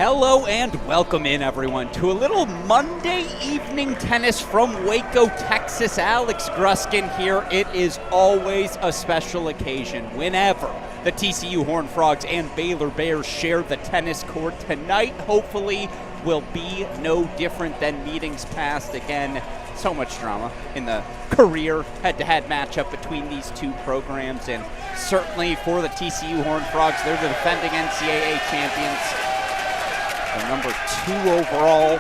Hello and welcome in, everyone, to a little Monday evening tennis from Waco, Texas. Alex Gruskin here. It is always a special occasion whenever the TCU Horned Frogs and Baylor Bears share the tennis court. Tonight, hopefully, will be no different than meetings past. Again, so much drama in the career head-to-head matchup between these two programs, and certainly for the TCU Horned Frogs, they're the defending NCAA champions. The number 2 overall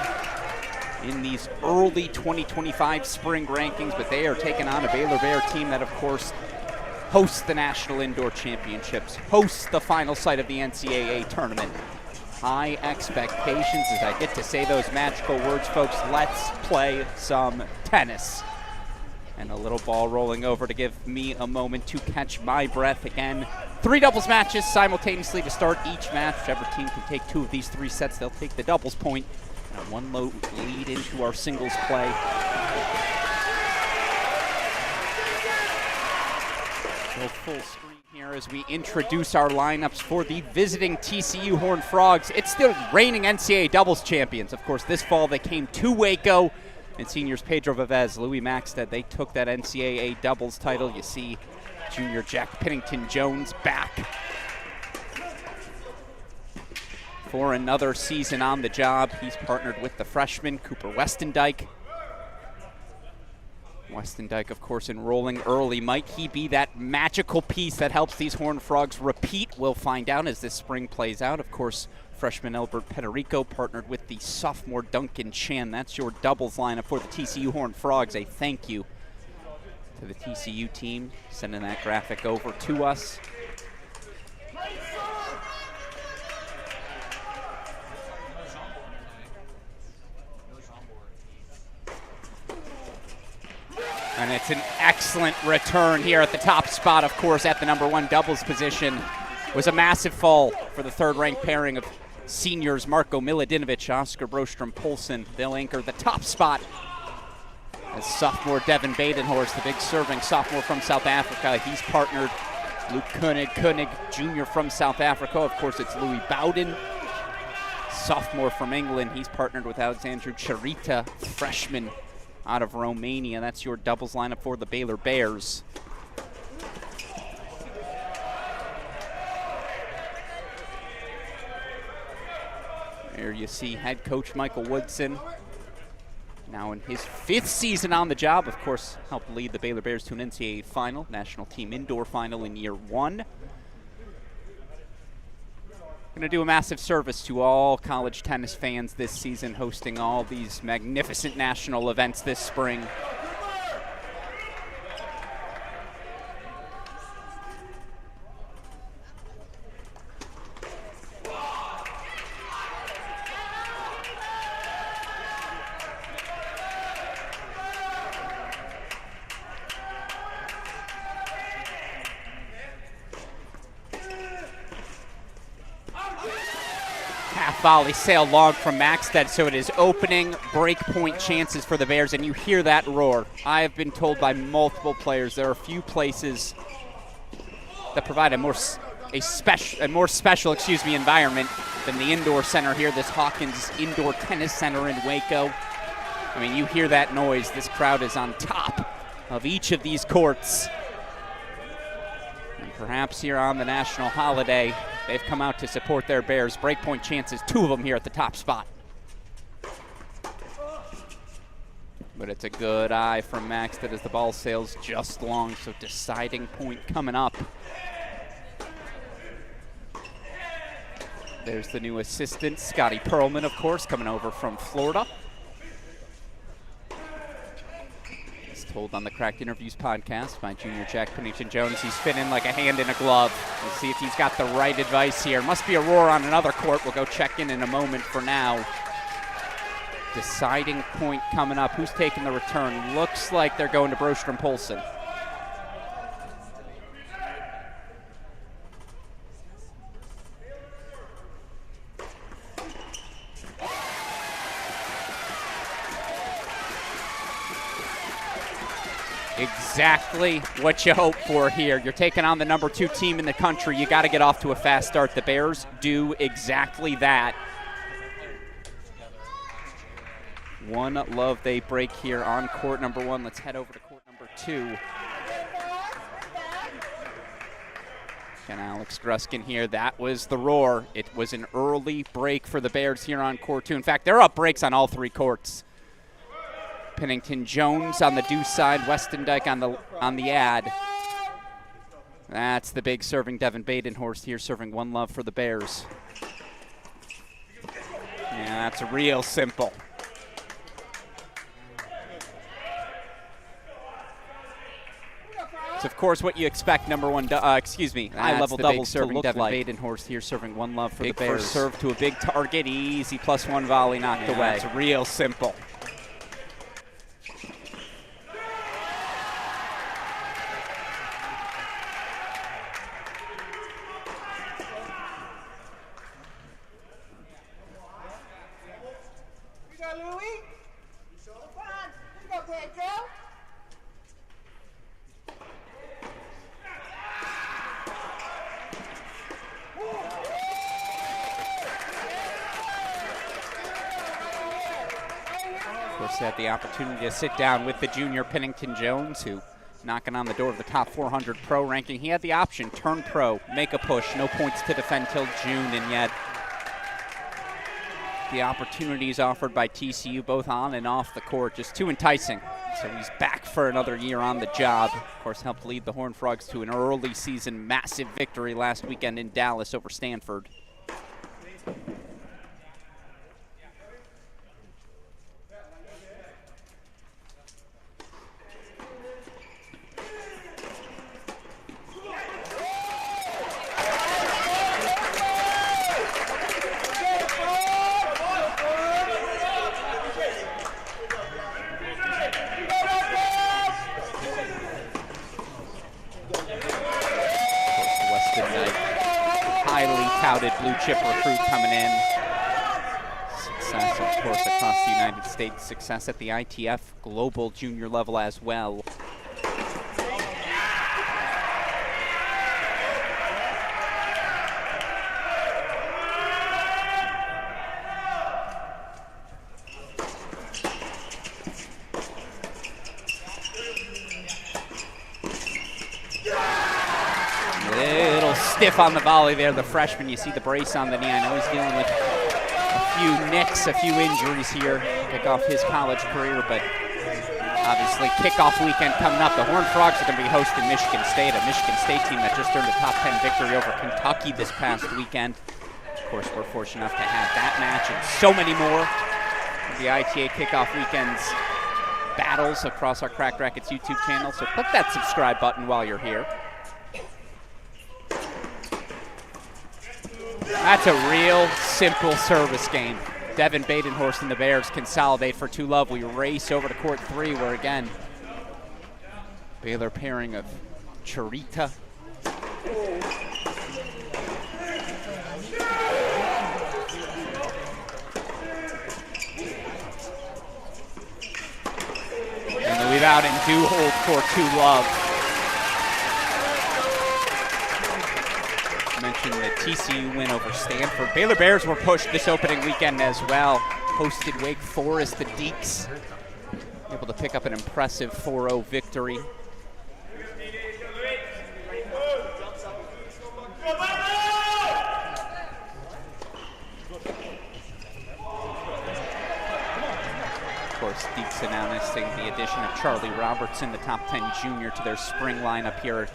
in these early 2025 spring rankings, but they are taking on a Baylor Bear team that, of course, hosts the National Indoor Championships, hosts the final site of the NCAA tournament. High expectations, as I get to say those magical words, folks. Let's play some tennis. And a little ball rolling over to give me a moment to catch my breath again. 3 doubles matches simultaneously to start each match. Whichever team can take 2 of these 3 sets, they'll take the doubles point. And a 1 low lead into our singles play. Go full screen here as we introduce our lineups for the visiting TCU Horned Frogs. It's the reigning NCAA doubles champions. Of course, this fall they came to Waco. And seniors Pedro Vivez, Louis Maxted, they took that NCAA doubles title. You see junior Jack Pennington-Jones back for another season on the job. He's partnered with the freshman Cooper Westendijk. Westendijk, of course, enrolling early. Might he be that magical piece that helps these Horned Frogs repeat? We'll find out as this spring plays out. Of course, freshman Albert Pederico partnered with the sophomore Duncan Chan. That's your doubles lineup for the TCU Horned Frogs. A thank you to the TCU team sending that graphic over to us. And it's an excellent return here at the top spot, of course, at the number 1 doubles position. It was a massive fall for the third-ranked pairing of seniors Marko Milodinovic, Oscar Brostrom-Poulsen. They'll anchor the top spot as sophomore Devin Badenhorst, the big serving sophomore from South Africa. He's partnered Luke Koenig Jr. from South Africa. Of course, it's Louis Bowden, sophomore from England. He's partnered with Alexandru Charita, freshman out of Romania. That's your doubles lineup for the Baylor Bears. There you see head coach Michael Woodson, now in his 5th season on the job. Of course, helped lead the Baylor Bears to an NCAA final, national team indoor final in year 1. Going to do a massive service to all college tennis fans this season, hosting all these magnificent national events this spring. Volley sail long from Maxted, so it is opening break point chances for the Bears, and you hear that roar. I have been told by multiple players there are few places that provide a more special environment than the indoor center here, this Hawkins Indoor Tennis Center in Waco. I mean, you hear that noise. This crowd is on top of each of these courts. And perhaps here on the national holiday, they've come out to support their Bears. Breakpoint chances, 2 of them here at the top spot. But it's a good eye from Maxted as the ball sails just long, so deciding point coming up. There's the new assistant, Scotty Perlman, of course, coming over from Florida. Told on the Cracked Interviews podcast by junior Jack Pennington-Jones, he's fitting like a hand in a glove. We'll see if he's got the right advice here. Must be a roar on another court. We'll go check in a moment. For now, deciding point coming up. Who's taking the return? Looks like they're going to Brostrom-Poulsen. Exactly what you hope for here. You're taking on the number 2 team in the country. You got to get off to a fast start. The Bears do exactly that. One love they break here on court number 1. Let's head over to court number 2. And Alex Gruskin here, that was the roar. It was an early break for the Bears here on court 2. In fact, they're up breaks on all 3 courts. Pennington Jones on the deuce side, Westendijk on the ad. That's the big serving Devin Badenhorst here, serving one love for the Bears. Yeah, that's real simple. It's of course what you expect. Number 1, high-level double serving Devin Badenhorst here, serving one love for the Bears. First serve to a big target, easy +1 volley knocked away. It's real simple. Of course, had the opportunity to sit down with the junior Pennington Jones, who knocking on the door of the top 400 pro ranking. He had the option, turn pro, make a push, no points to defend till June, and yet the opportunities offered by TCU both on and off the court just too enticing. So he's back for another year on the job. Of course, helped lead the Horned Frogs to an early season massive victory last weekend in Dallas over Stanford. Highly touted blue chip recruit coming in. Success, of course, across the United States. Success at the ITF global junior level as well. Stiff on the volley there, the freshman. You see the brace on the knee. I know he's dealing with a few nicks, a few injuries here to kick off his college career, but obviously kickoff weekend coming up. The Horned Frogs are going to be hosting Michigan State, a Michigan State team that just earned a top 10 victory over Kentucky this past weekend. Of course, we're fortunate enough to have that match and so many more. The ITA kickoff weekend's battles across our Cracked Racquets YouTube channel, so click that subscribe button while you're here. That's a real simple service game. Devin Badenhorst and the Bears consolidate for 2 love. We race over to court 3, where again, Baylor pairing of Charita. And the lead out and do hold for 2 love. Mentioned the TCU win over Stanford. Baylor Bears were pushed this opening weekend as well. Hosted Wake Forest, the Deeks able to pick up an impressive 4-0 victory. Of course, Deeks announcing the addition of Charlie Robertson, the top 10 junior, to their spring lineup here.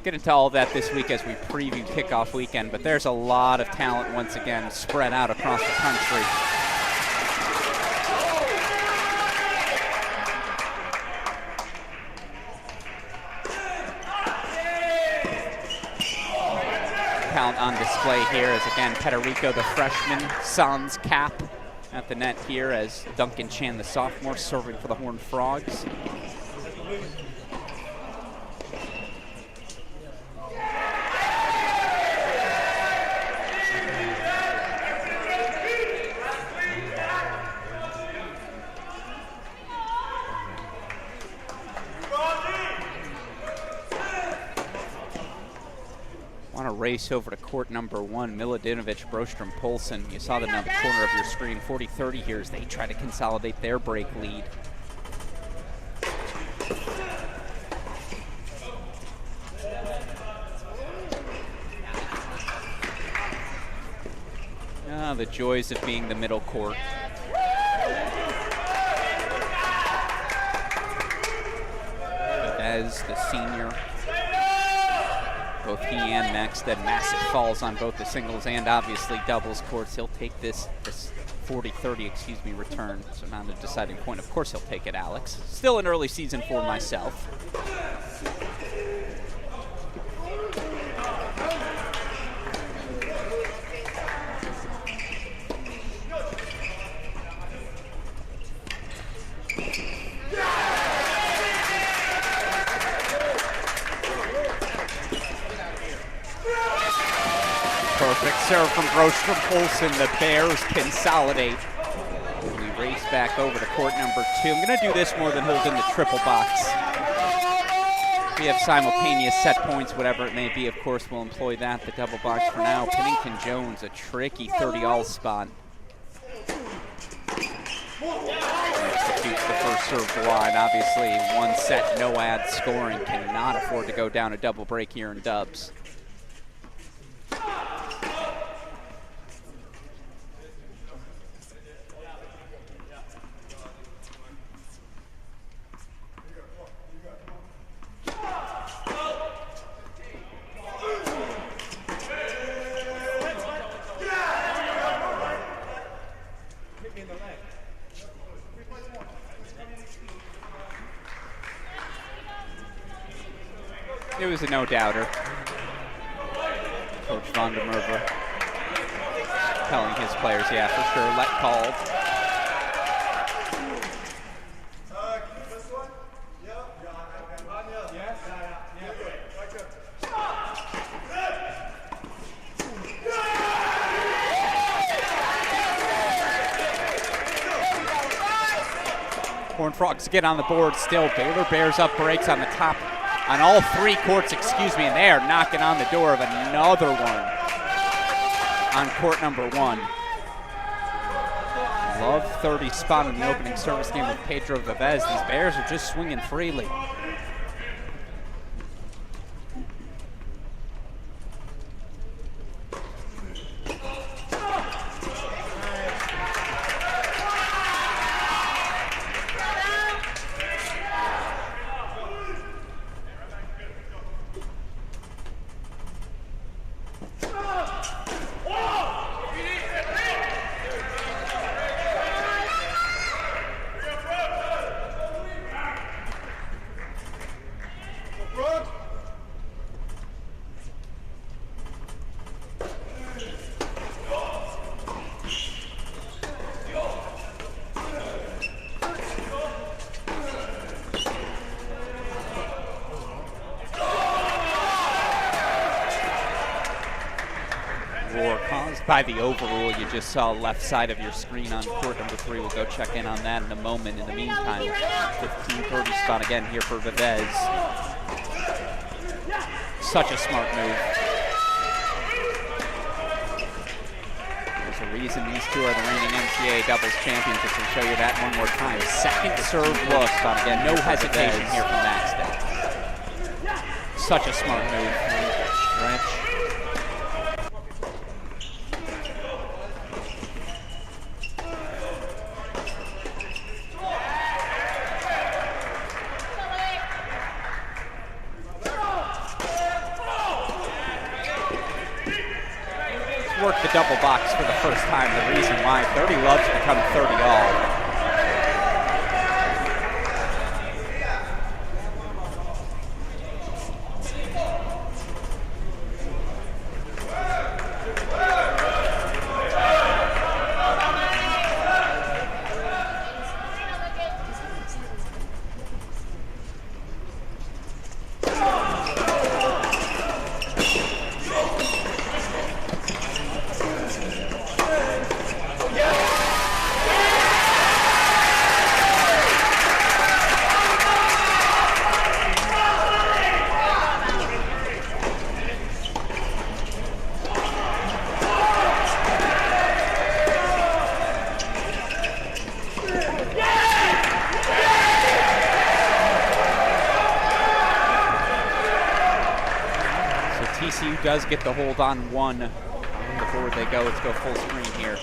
Get into all of that this week as we preview kickoff weekend, but there's a lot of talent once again spread out across the country. Talent on display here as again Federico, the freshman, sans cap at the net here as Duncan Chan, the sophomore, serving for the Horned Frogs. a race over to court number 1. Miladinovic, Brostrom, Poulsen. You saw them on the corner of your screen. 40-30 here as they try to consolidate their break lead. The joys of being the middle court. Vivez, the senior. Both he and Max did massive falls on both the singles and obviously doubles courts. He'll take this 40-30, return. So not a deciding point. Of course he'll take it, Alex. Still an early season for myself. Perfect serve from Brostrom Poulsen. The Bears consolidate. We race back over to court number 2. I'm going to do this more than hold in the triple box. We have simultaneous set points, whatever it may be. Of course, we'll employ that. The double box for now. Pennington-Jones, a tricky 30-all spot. Executes the first serve wide. Obviously, one set, no ad scoring. Cannot afford to go down a double break here in dubs. It was a no-doubter. Coach Von der Merwe telling his players, yeah, for sure, let called. Horned Frogs get on the board still. Baylor bears up breaks on the top. On all 3 courts, and they are knocking on the door of another one on court number 1. Love 30 spot in the opening service game with Pedro Vivez. These Bears are just swinging freely. By the overrule, you just saw left side of your screen on court number 3. We'll go check in on that in a moment. In the meantime, 15-30 spot again here for Vivez. Such a smart move. There's a reason these two are the reigning NCAA doubles champions. If we show you that one more time. Second serve look spot again. No hesitation here from Maxted. Such a smart move. Right? Work the double box for the first time. The reason why 30 loves become 30 all. TCU does get the hold on one. Before they go, let's go full screen here.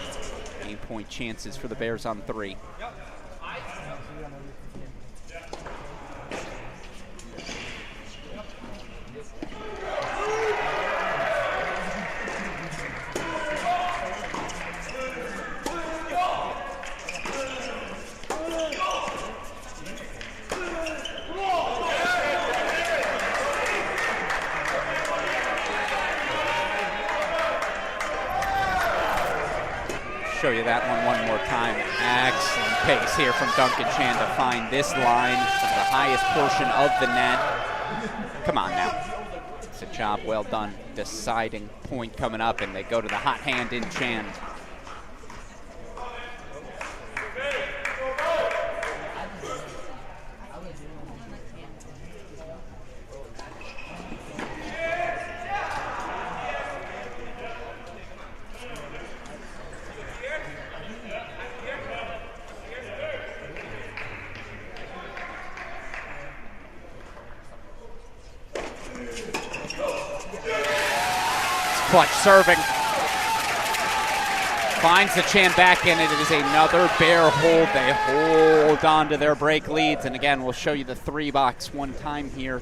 8-point chances for the Bears on 3. Show you that one more time. Excellent pace here from Duncan Chan to find this line from the highest portion of the net. Come on now. It's a job well done. Deciding point coming up, and they go to the hot hand in Chan. Clutch serving. Finds the Chan back in it. It is another Bear hold. They hold on to their break leads. And again, we'll show you the 3-box one time here.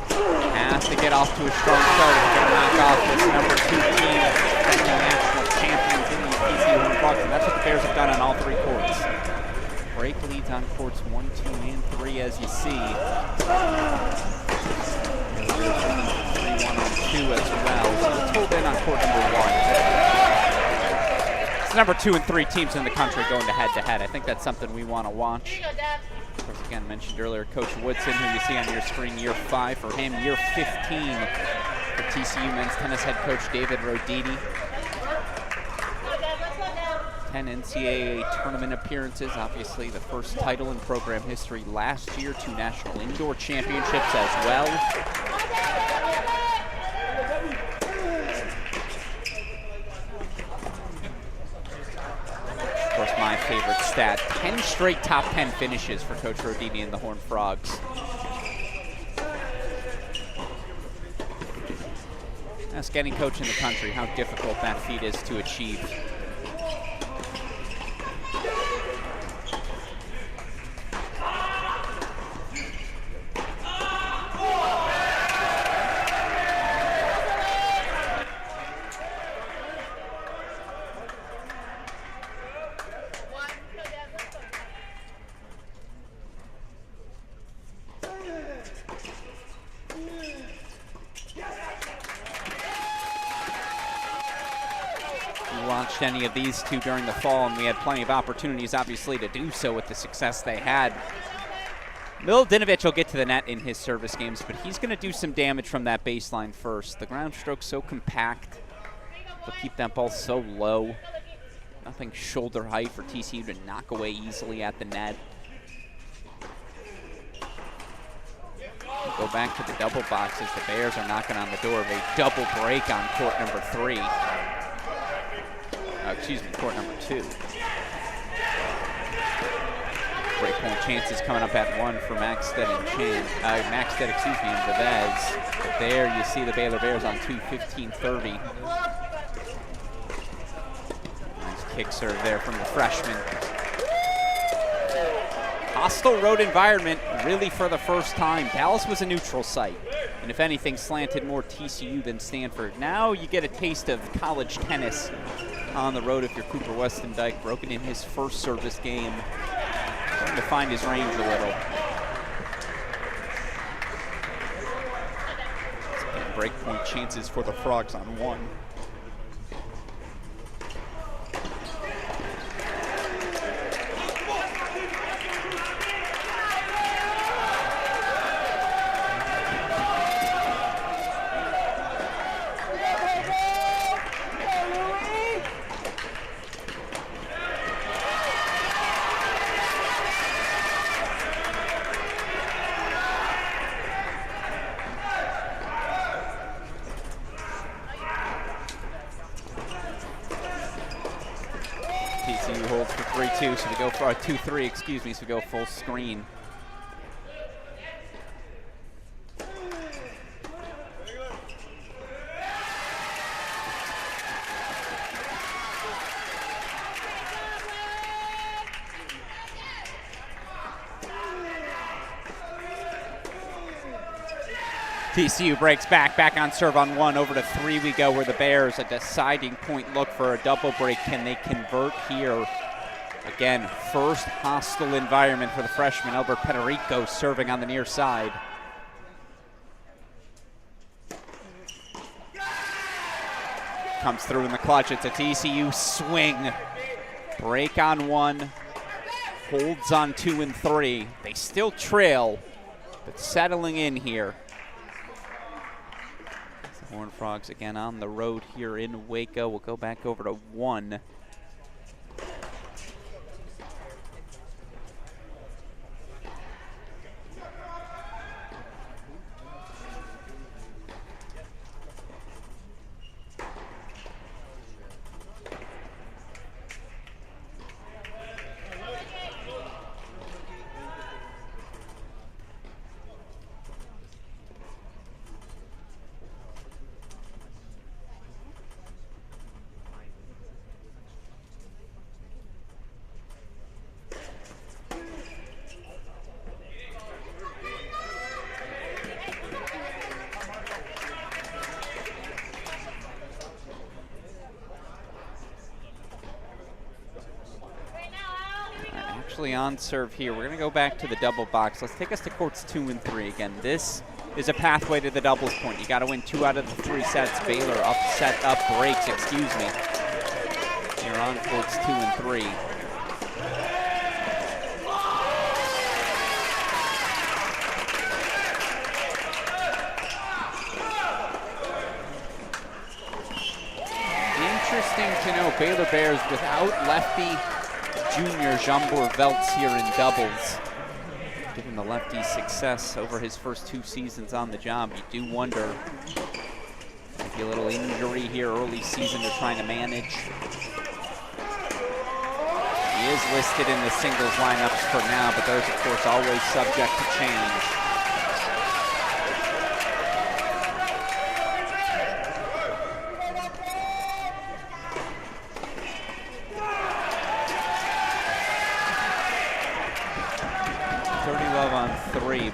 Has to get off to a strong start if they're going to knock off this number 2 team, defending national champions in the TCU Hawks. And that's what the Bears have done on all 3 courts. Break leads on courts 1, 2, and 3, as you see. 3-1 on 2 as well. So let's hold in on court number 1. It's number 2 and 3 teams in the country going to head-to-head. I think that's something we want to watch. Of course, again, mentioned earlier, Coach Woodson, who you see on your screen, year 5 for him, year 15 for TCU men's tennis head coach David Roditi. 10 NCAA tournament appearances, obviously the first title in program history last year, 2 national indoor championships as well. Of course, my favorite stat, 10 straight top 10 finishes for Coach Roditi and the Horned Frogs. Ask any coach in the country how difficult that feat is to achieve. Watched any of these two during the fall, and we had plenty of opportunities, obviously, to do so with the success they had. Miladinovich will get to the net in his service games, but he's going to do some damage from that baseline first. The ground stroke's so compact. They'll keep that ball so low. Nothing shoulder height for TCU to knock away easily at the net. We'll go back to the double boxes. The Bears are knocking on the door of a double break on court number 3. Court number 2. Breakpoint chances coming up at 1 for Maxted and Chan. Maxted, and Vivez. But there you see the Baylor Bears on 2, 15-30. Nice kick serve there from the freshman. Hostile road environment, really for the first time. Dallas was a neutral site, and if anything, slanted more TCU than Stanford. Now you get a taste of college tennis on the road if you're Cooper Westendike. Broken in his first service game. Trying to find his range a little. Breakpoint chances for the Frogs on 1. TCU holds for 3-2, so we go for 2-3, excuse me, so we go full screen. TCU breaks back on serve on 1, over to 3 we go, where the Bears, a deciding point look for a double break. Can they convert here? Again, first hostile environment for the freshman, Albert Penarico, serving on the near side. Comes through in the clutch. It's a TCU swing. Break on 1, holds on 2 and 3. They still trail, but settling in here. The Horned Frogs again on the road here in Waco. We'll go back over to 1. On serve here. We're going to go back to the double box. Let's take us to courts 2 and 3 again. This is a pathway to the doubles point. You got to win 2 out of the 3 sets. Baylor breaks, excuse me. Here on courts 2 and 3. Interesting to know, Baylor Bears without lefty junior Jambor Veltz here in doubles. Given the lefty's success over his first 2 seasons on the job, you do wonder, maybe a little injury here early season they're trying to manage. He is listed in the singles lineups for now, but those, of course, always subject to change.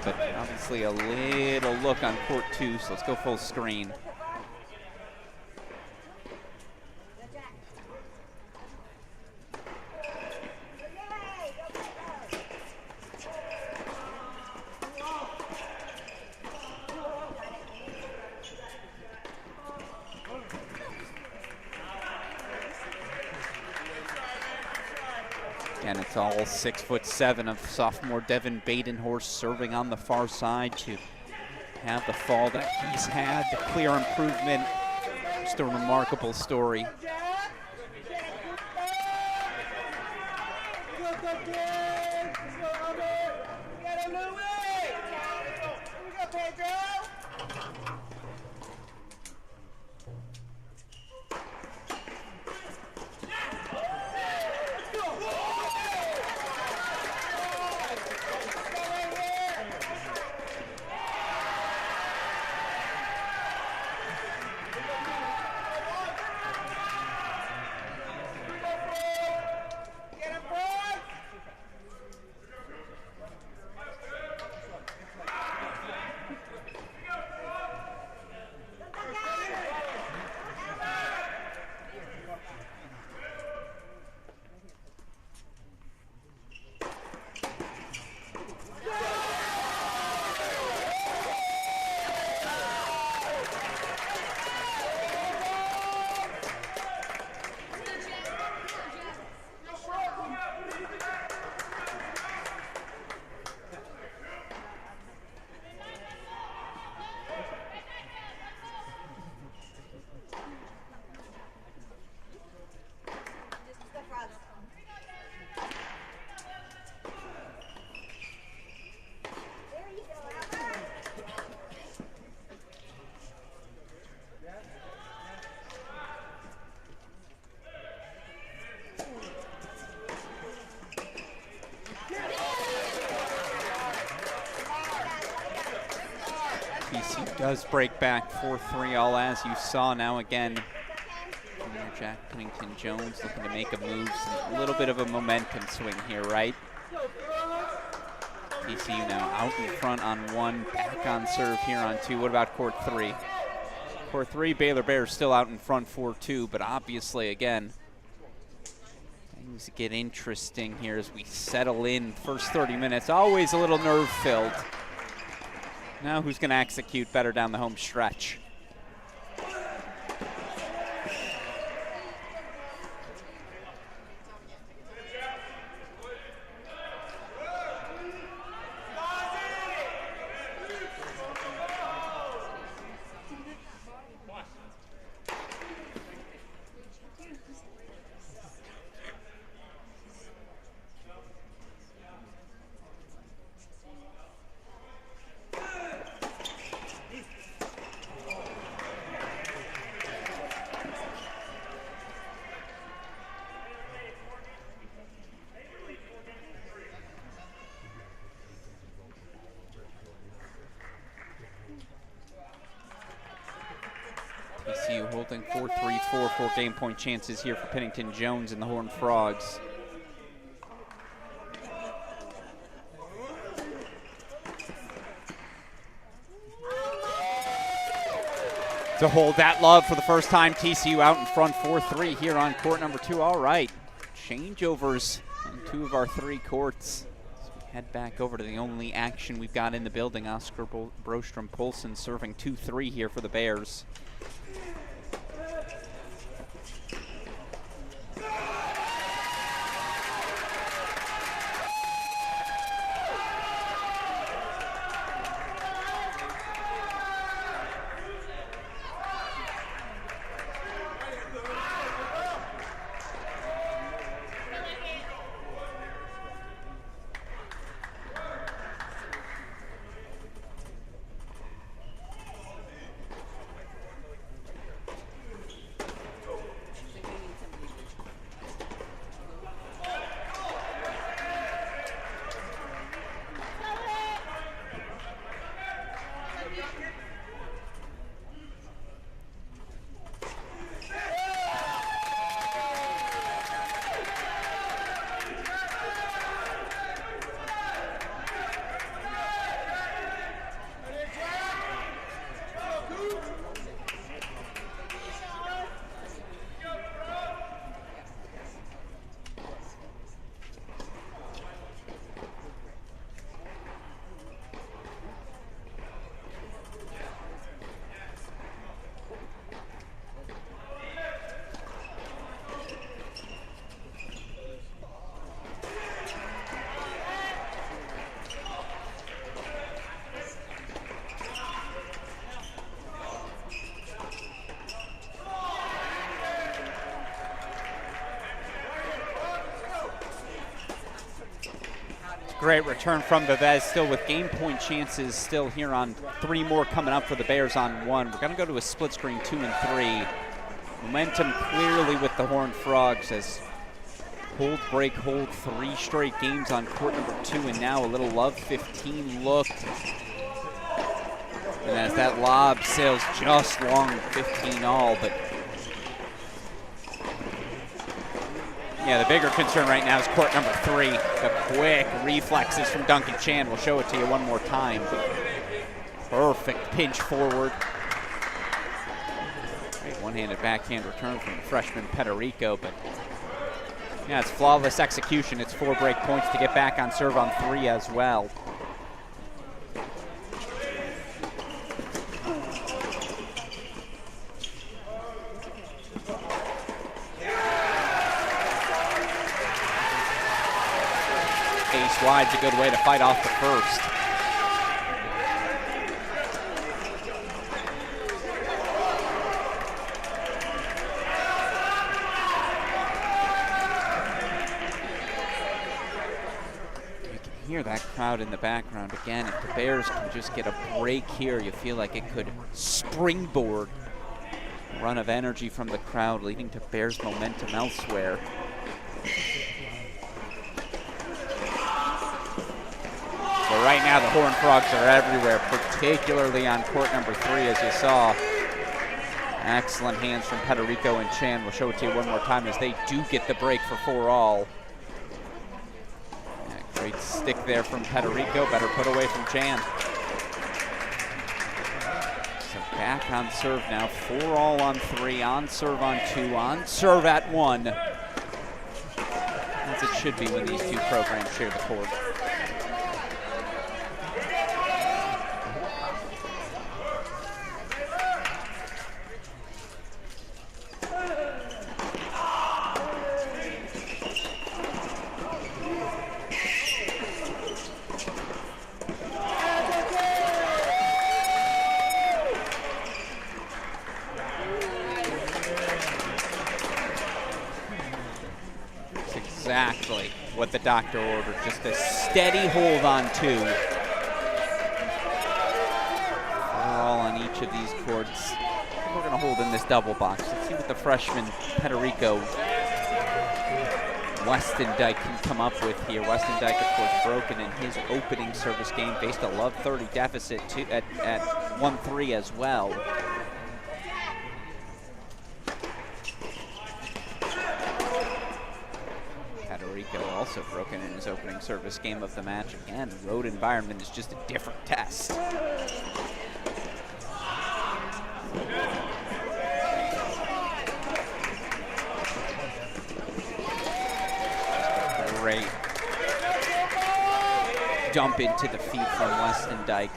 But obviously a little look on court 2, so let's go full screen. And it's all 6'7" of sophomore Devin Badenhorst serving on the far side to have the fall that he's had, the clear improvement. Just a remarkable story. TCU does break back 4-3 all as you saw. Now again, Jack Pennington-Jones looking to make a move. A little bit of a momentum swing here, right? TCU now out in front on 1, back on serve here on 2. What about court 3? Court 3, Baylor Bears still out in front 4-2, but obviously, again, things get interesting here as we settle in. First 30 minutes, always a little nerve-filled. Now who's going to execute better down the home stretch? TCU holding 4-3-4, 4 game point chances here for Pennington Jones and the Horned Frogs. To hold that love for the first time, TCU out in front 4-3 here on court number 2. All right, changeovers on 2 of our 3 courts. As we head back over to the only action we've got in the building. Oscar Brostrom-Polson serving 2-3 here for the Bears. Great return from Vivez, still with game point chances still here on 3 more coming up for the Bears on 1. We're going to go to a split screen 2 and 3. Momentum clearly with the Horned Frogs as hold, break, hold 3 straight games on court number 2, and now a little love 15 look. And as that lob sails just long 15 all, but yeah, the bigger concern right now is court number 3. The quick reflexes from Duncan Chan. We'll show it to you one more time. Perfect pinch forward. Great one-handed backhand return from the freshman Pederico, but yeah, it's flawless execution. It's 4 break points to get back on serve on 3 as well. Ace wide's a good way to fight off the first. You can hear that crowd in the background again. If the Bears can just get a break here, you feel like it could springboard a run of energy from the crowd, leading to Bears momentum elsewhere. But right now, the Horned Frogs are everywhere, particularly on court number 3, as you saw. Excellent hands from Pederico and Chan. We'll show it to you one more time as they do get the break for 4 all. Yeah, Great stick there from Federico. Better put away from Jan. So back on serve now. 4-all on 3, on serve on 2, on serve at 1. As it should be when these two programs share the court. Exactly what the doctor ordered, just a steady hold on 2. 4-all on each of these courts. We're going to hold in this double box. Let's see what the freshman Federico Weston Dyke can come up with here. Weston Dyke, of course, broken in his opening service game, faced a love 30 deficit at 1-3 as well. Also broken in his opening service game of the match. Again, road environment is just a different test. Great dump into the feet from Weston Dyke.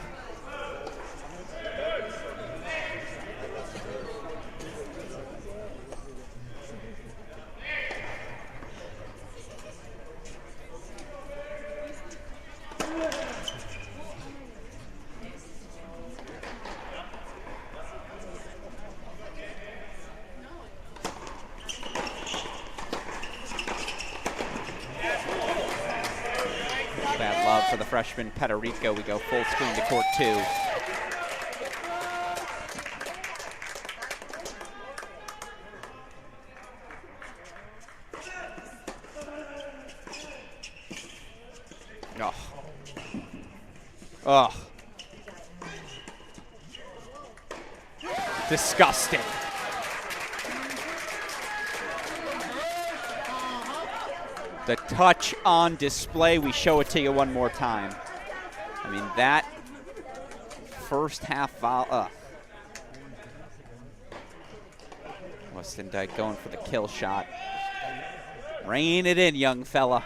For the freshman Federico, we go full screen to court 2. Oh. Oh. Disgusting. The touch on display. We show it to you one more time. I mean, that first half foul. Weston Dyke going for the kill shot. Rein it in, young fella.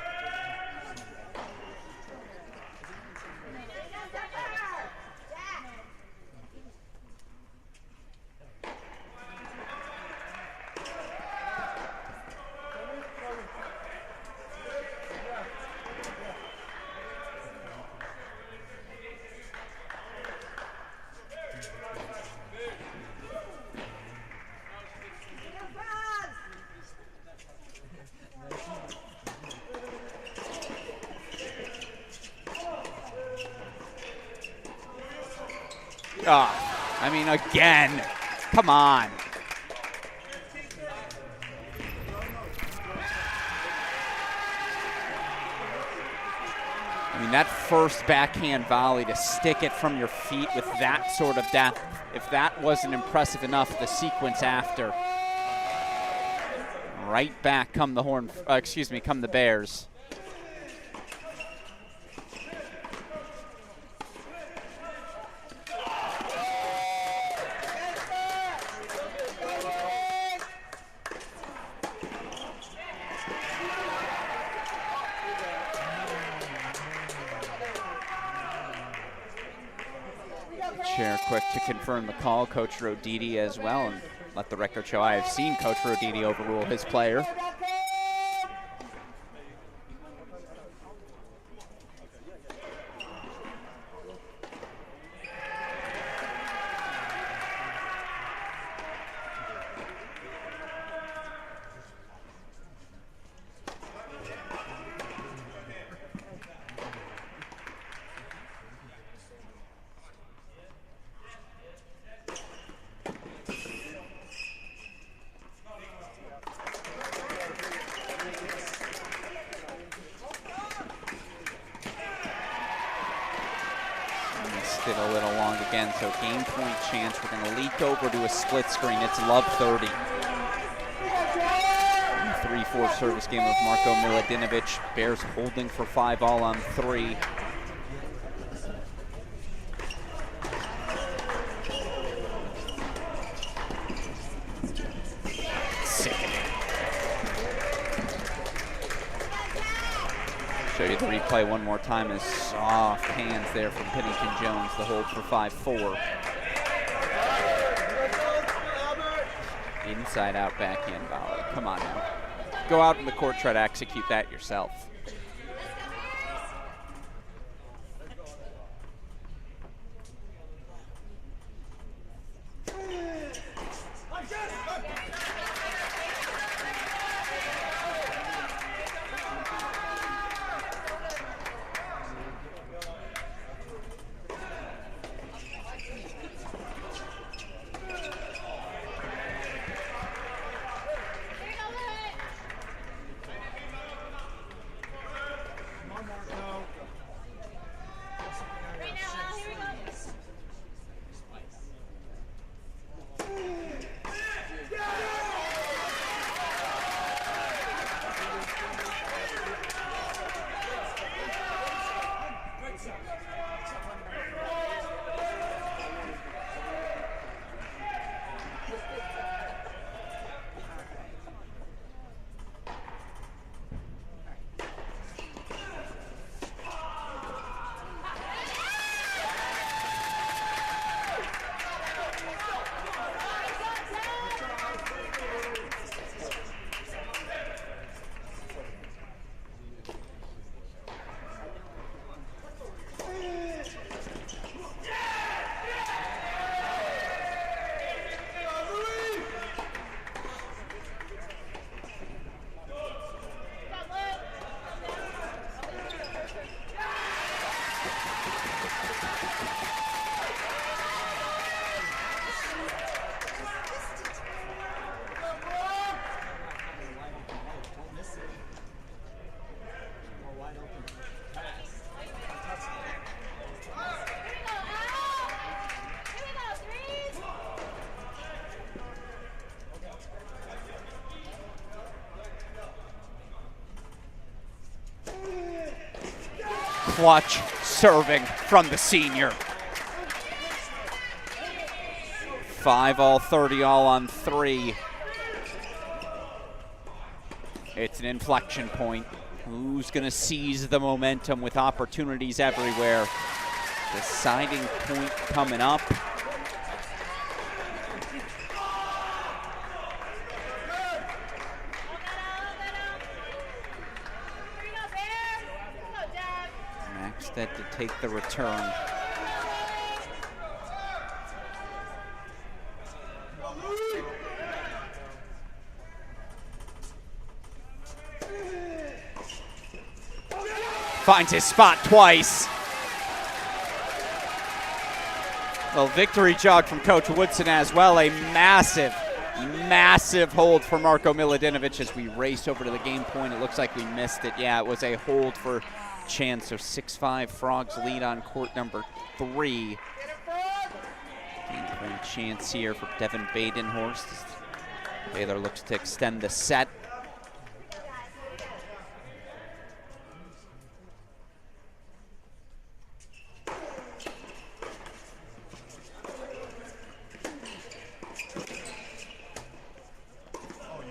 Oh, I mean, again, come on. I mean, that first backhand volley to stick it from your feet with that sort of depth, if that wasn't impressive enough, the sequence after. Right back come the come the Bears. Chair quick to confirm the call, Coach Roditi as well, and let the record show I have seen Coach Roditi overrule his player. It a little long again, so game point chance. We're going to leak over to a split screen. It's love 30. 3-4 service game of Marko Miladinovic. Bears holding for 5 all on 3. Show you the replay one more time. As soft hands there from Pennington Jones, the hold for 5-4. Inside out backhand volley. Come on now. Go out in the court, try to execute that yourself. Clutch serving from the senior. 5 all, 30 all on 3. It's an inflection point. Who's going to seize the momentum with opportunities everywhere? Deciding point coming up. Maxted to take the return. Finds his spot twice. Well, victory jog from Coach Woodson as well. A massive, massive hold for Marko Miladinovic as we race over to the game point. It looks like we missed it. Yeah, it was a hold for Chance. So 6-5 Frogs lead on court number 3. Game point chance here for Devin Badenhorst. Baylor looks to extend the set.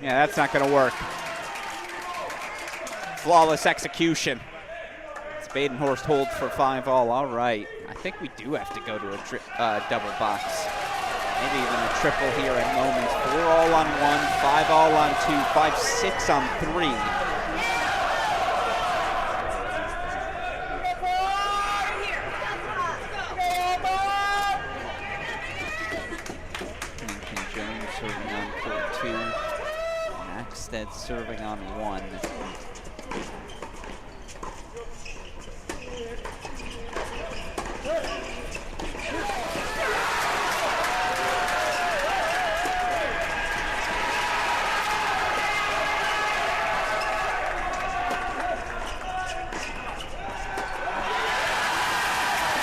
Yeah, that's not going to work. Flawless execution. It's Badenhorst hold for 5 all. All right. I think we do have to go to a double box. Maybe even a triple here in moments. 4 all on 1, 5 all on 2, 5-6 on 3. Serving on 1.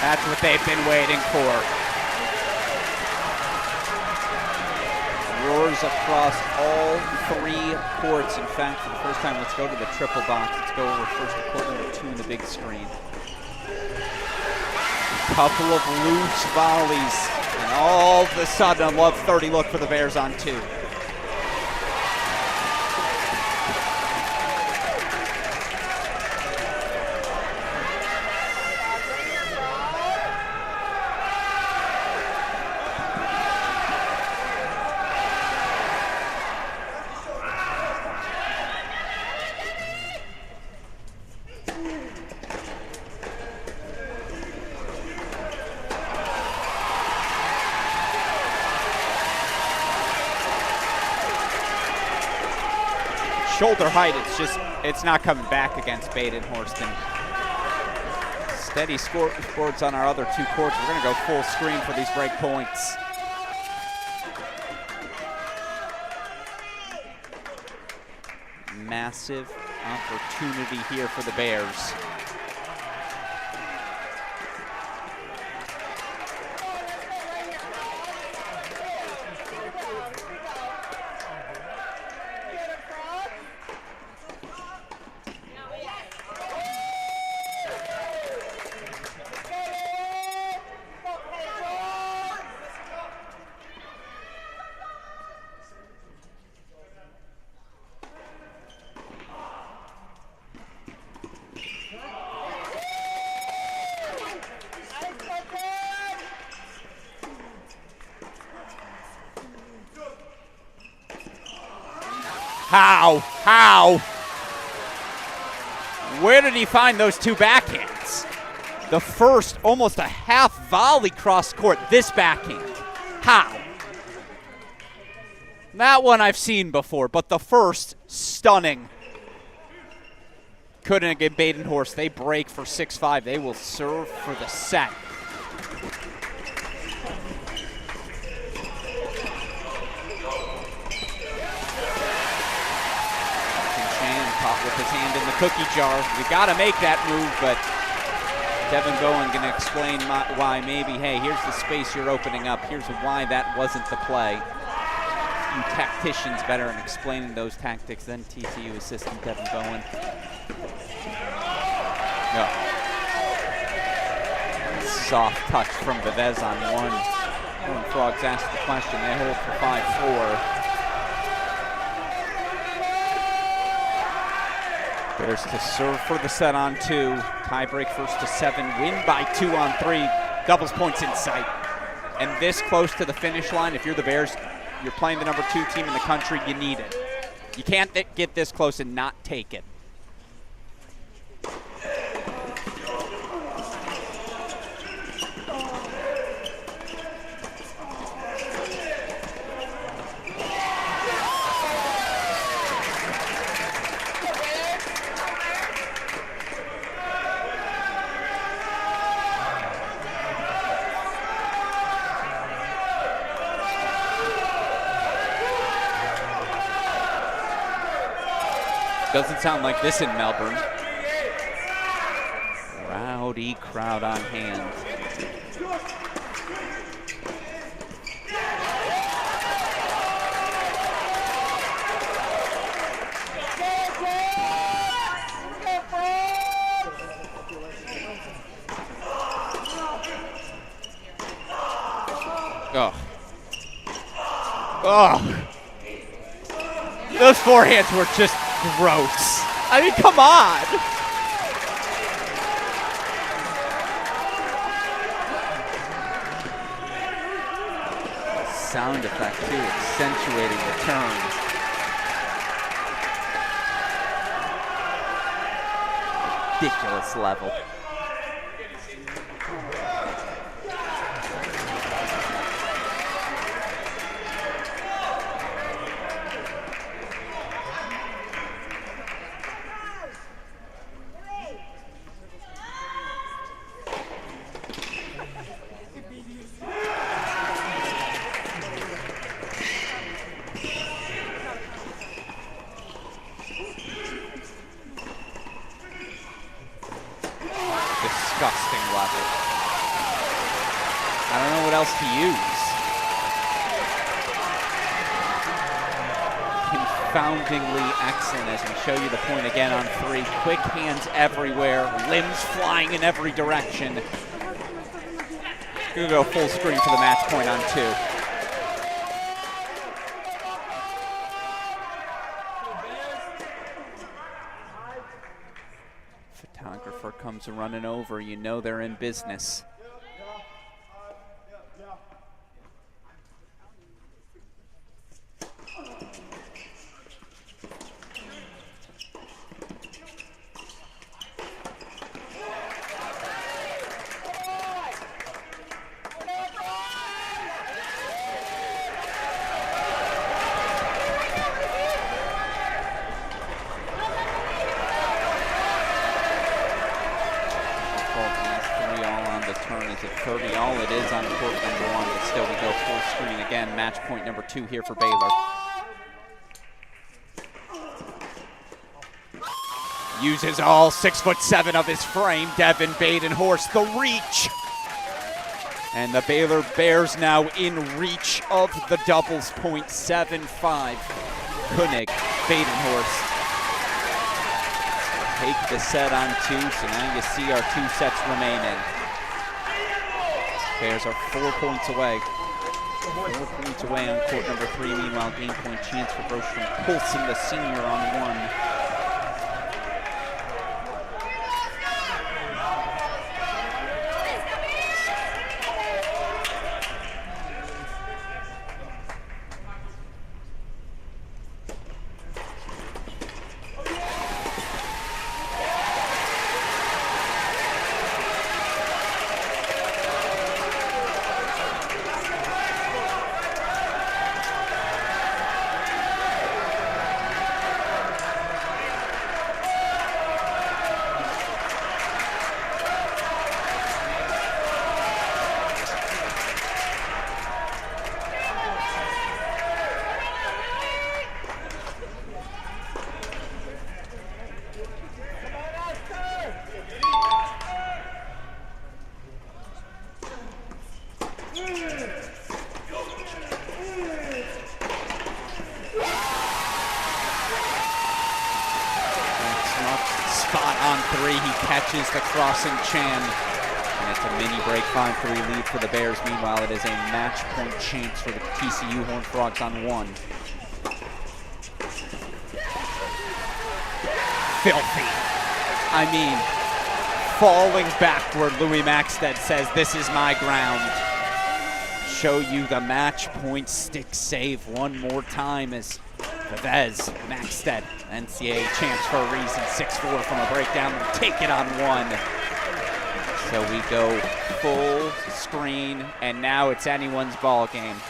That's what they've been waiting for. Bears across all 3 courts. In fact, for the first time, let's go to the triple box. Let's go over first to court number 2 in the big screen. A couple of loose volleys, and all of a sudden, a love 30 look for the Bears on 2. Shoulder height, it's not coming back against Baden-Horston. Steady scores on our other 2 courts. We're gonna go full screen for these break points. Massive opportunity here for the Bears. How? Where did he find those 2 backhands? The first, almost a half volley cross court, this backhand. How? That one I've seen before, but the first, stunning. Couldn't get Baden-Horst. They break for 6-5. They will serve for the set. With his hand in the cookie jar. You got to make that move, but Devin Bowen going to explain why maybe, hey, here's the space you're opening up. Here's why that wasn't the play. You tacticians better in explaining those tactics than TCU assistant Devin Bowen. No. Soft touch from Vivez on 1. Horned Frogs asked the question. They hold for 5-4. Bears to serve for the set on 2. Tie break first to 7. Win by 2 on 3. Doubles points in sight. And this close to the finish line, if you're the Bears, you're playing the number 2 team in the country, you need it. You can't get this close and not take it. Doesn't sound like this in Melbourne. Rowdy crowd on hand. Oh. Oh. Those forehands were just gross. I mean, come on. Sound effect too, accentuating the turn. Ridiculous level. Disgusting level. I don't know what else to use. confoundingly excellent as we show you the point again on 3. Quick hands everywhere, limbs flying in every direction. Gonna go full screen for the match point on 2. Photographer comes running over, you know they're in business. All it is on court number 1, but still we go full screen again. Match point number 2 here for Baylor. Uses all 6'7" of his frame. Devin Badenhorst, the reach. And the Baylor Bears now in reach of the doubles point. 7-5. Koenig, Badenhorst. Take the set on 2, so now you see our 2 sets remaining. Bears are 4 points away. 4 points away on court number 3. Meanwhile, game point chance for Broström Poulsen, the senior, on 1. Catches the crossing Chan, and it's a mini break 5-3 lead for the Bears. Meanwhile, it is a match point chance for the TCU Horned Frogs on 1. Filthy. I mean, falling backward, Louis Maxted says, "This is my ground." Show you the match point stick save one more time as Vivez, Maxted, NCAA champs for a reason, 6-4 from a breakdown, take it on 1. So we go full screen, and now it's anyone's ball game.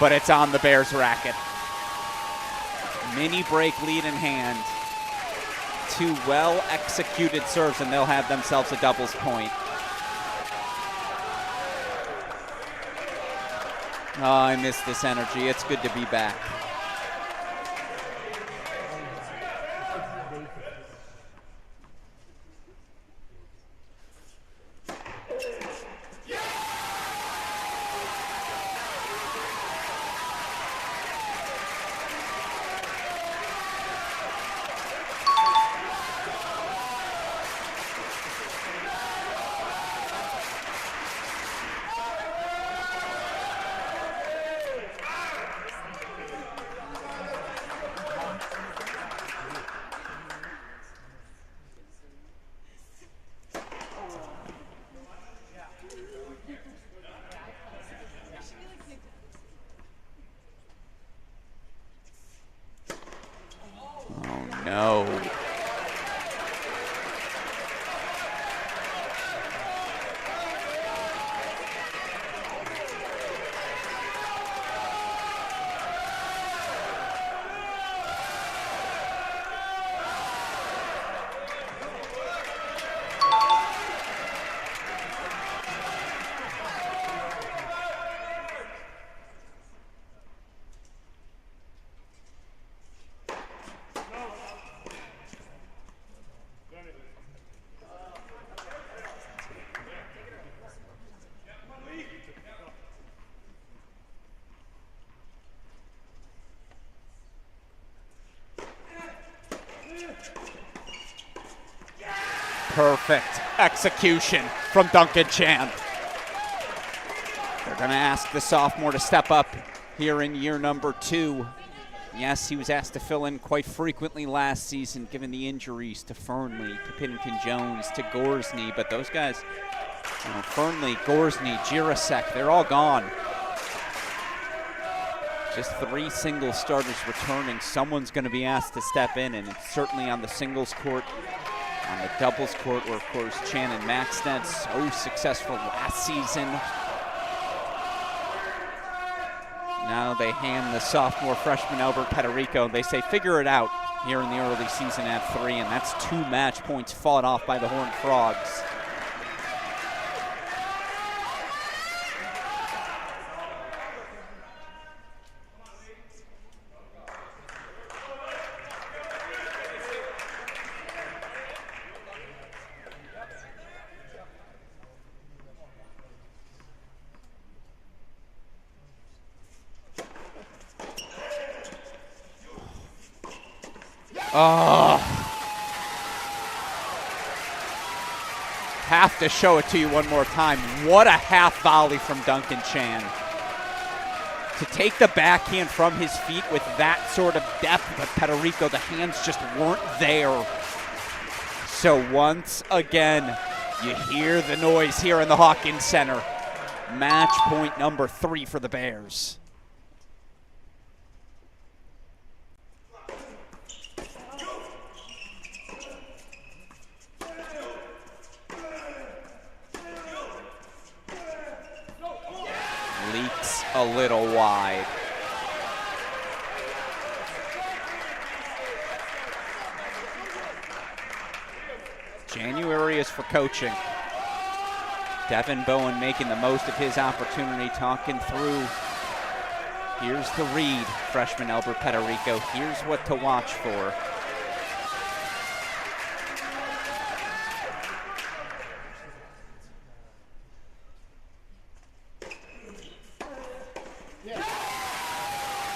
But it's on the Bears racket. Mini break lead in hand. 2 well-executed serves, and they'll have themselves a doubles point. Oh, I miss this energy. It's good to be back. Perfect execution from Duncan Chan. They're going to ask the sophomore to step up here in year number 2. Yes, he was asked to fill in quite frequently last season, given the injuries to Fernley, to Pennington-Jones, to Gorsney. But those guys, Fernley, Gorsney, Jirasek, they're all gone. Just 3 single starters returning. Someone's going to be asked to step in, and it's certainly on the singles court, on the doubles court, where, of course, Chan and Maxted so successful last season. Now they hand the sophomore freshman Albert Pederico. They say figure it out here in the early season at 3, and that's 2 match points fought off by the Horned Frogs. Oh. Have to show it to you one more time. What a half volley from Duncan Chan. To take the backhand from his feet with that sort of depth, but Pederico, the hands just weren't there. So once again, you hear the noise here in the Hawkins Center. Match point number 3 for the Bears. Leaks a little wide. January is for coaching. Devin Bowen making the most of his opportunity, talking through. Here's the read, freshman Albert Pederico. Here's what to watch for.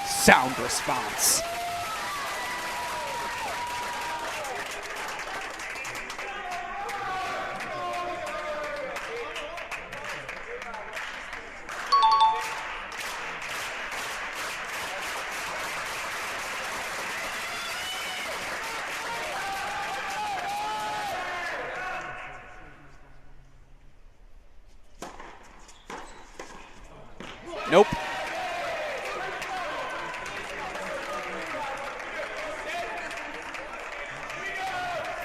Sound response. Nope.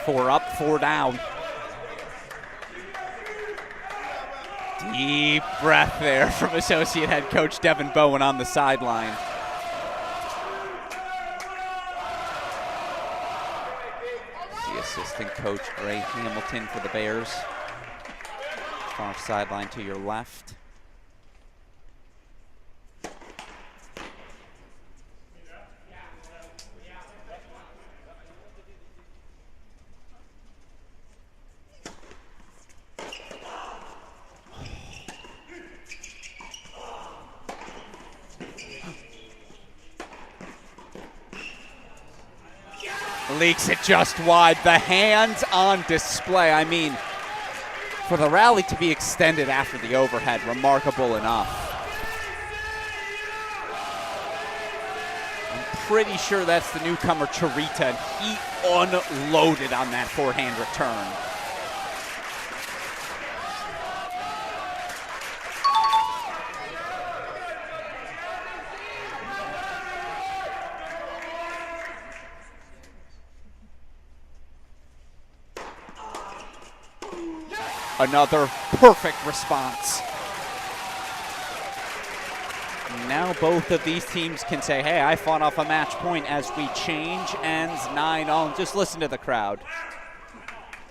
Four up, 4 down. Deep breath there from associate head coach Devin Bowen on the sideline. The assistant coach Gray Hamilton for the Bears. Far sideline to your left. Leaks it just wide. The hands on display. I mean, for the rally to be extended after the overhead, remarkable enough. I'm pretty sure that's the newcomer Charita, and he unloaded on that forehand return. Another perfect response. Now both of these teams can say, hey, I fought off a match point as we change ends 9-all. Just listen to the crowd.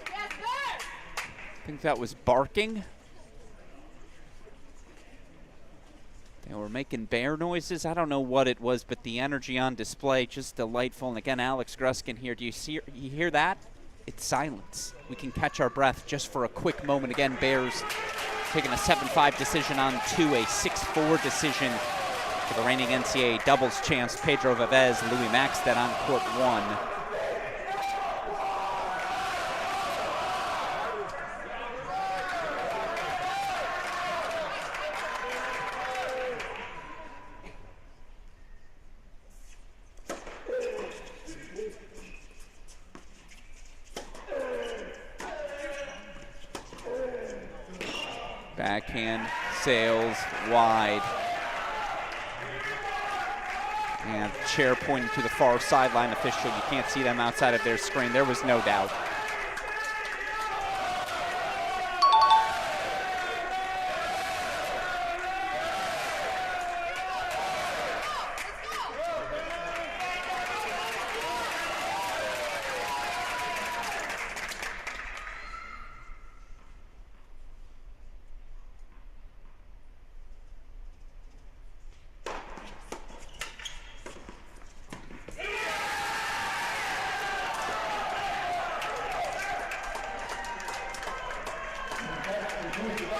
I think that was barking. They were making bear noises. I don't know what it was, but the energy on display, just delightful. And again, Alex Gruskin here. Do you hear that? It's silence. We can catch our breath just for a quick moment. Again, Bears taking a 7-5 decision on 2, a 6-4 decision for the reigning NCAA doubles champs, Pedro Vivez, Louis Maxted on court 1. Backhand sails wide. And chair pointing to the far sideline official. You can't see them outside of their screen. There was no doubt.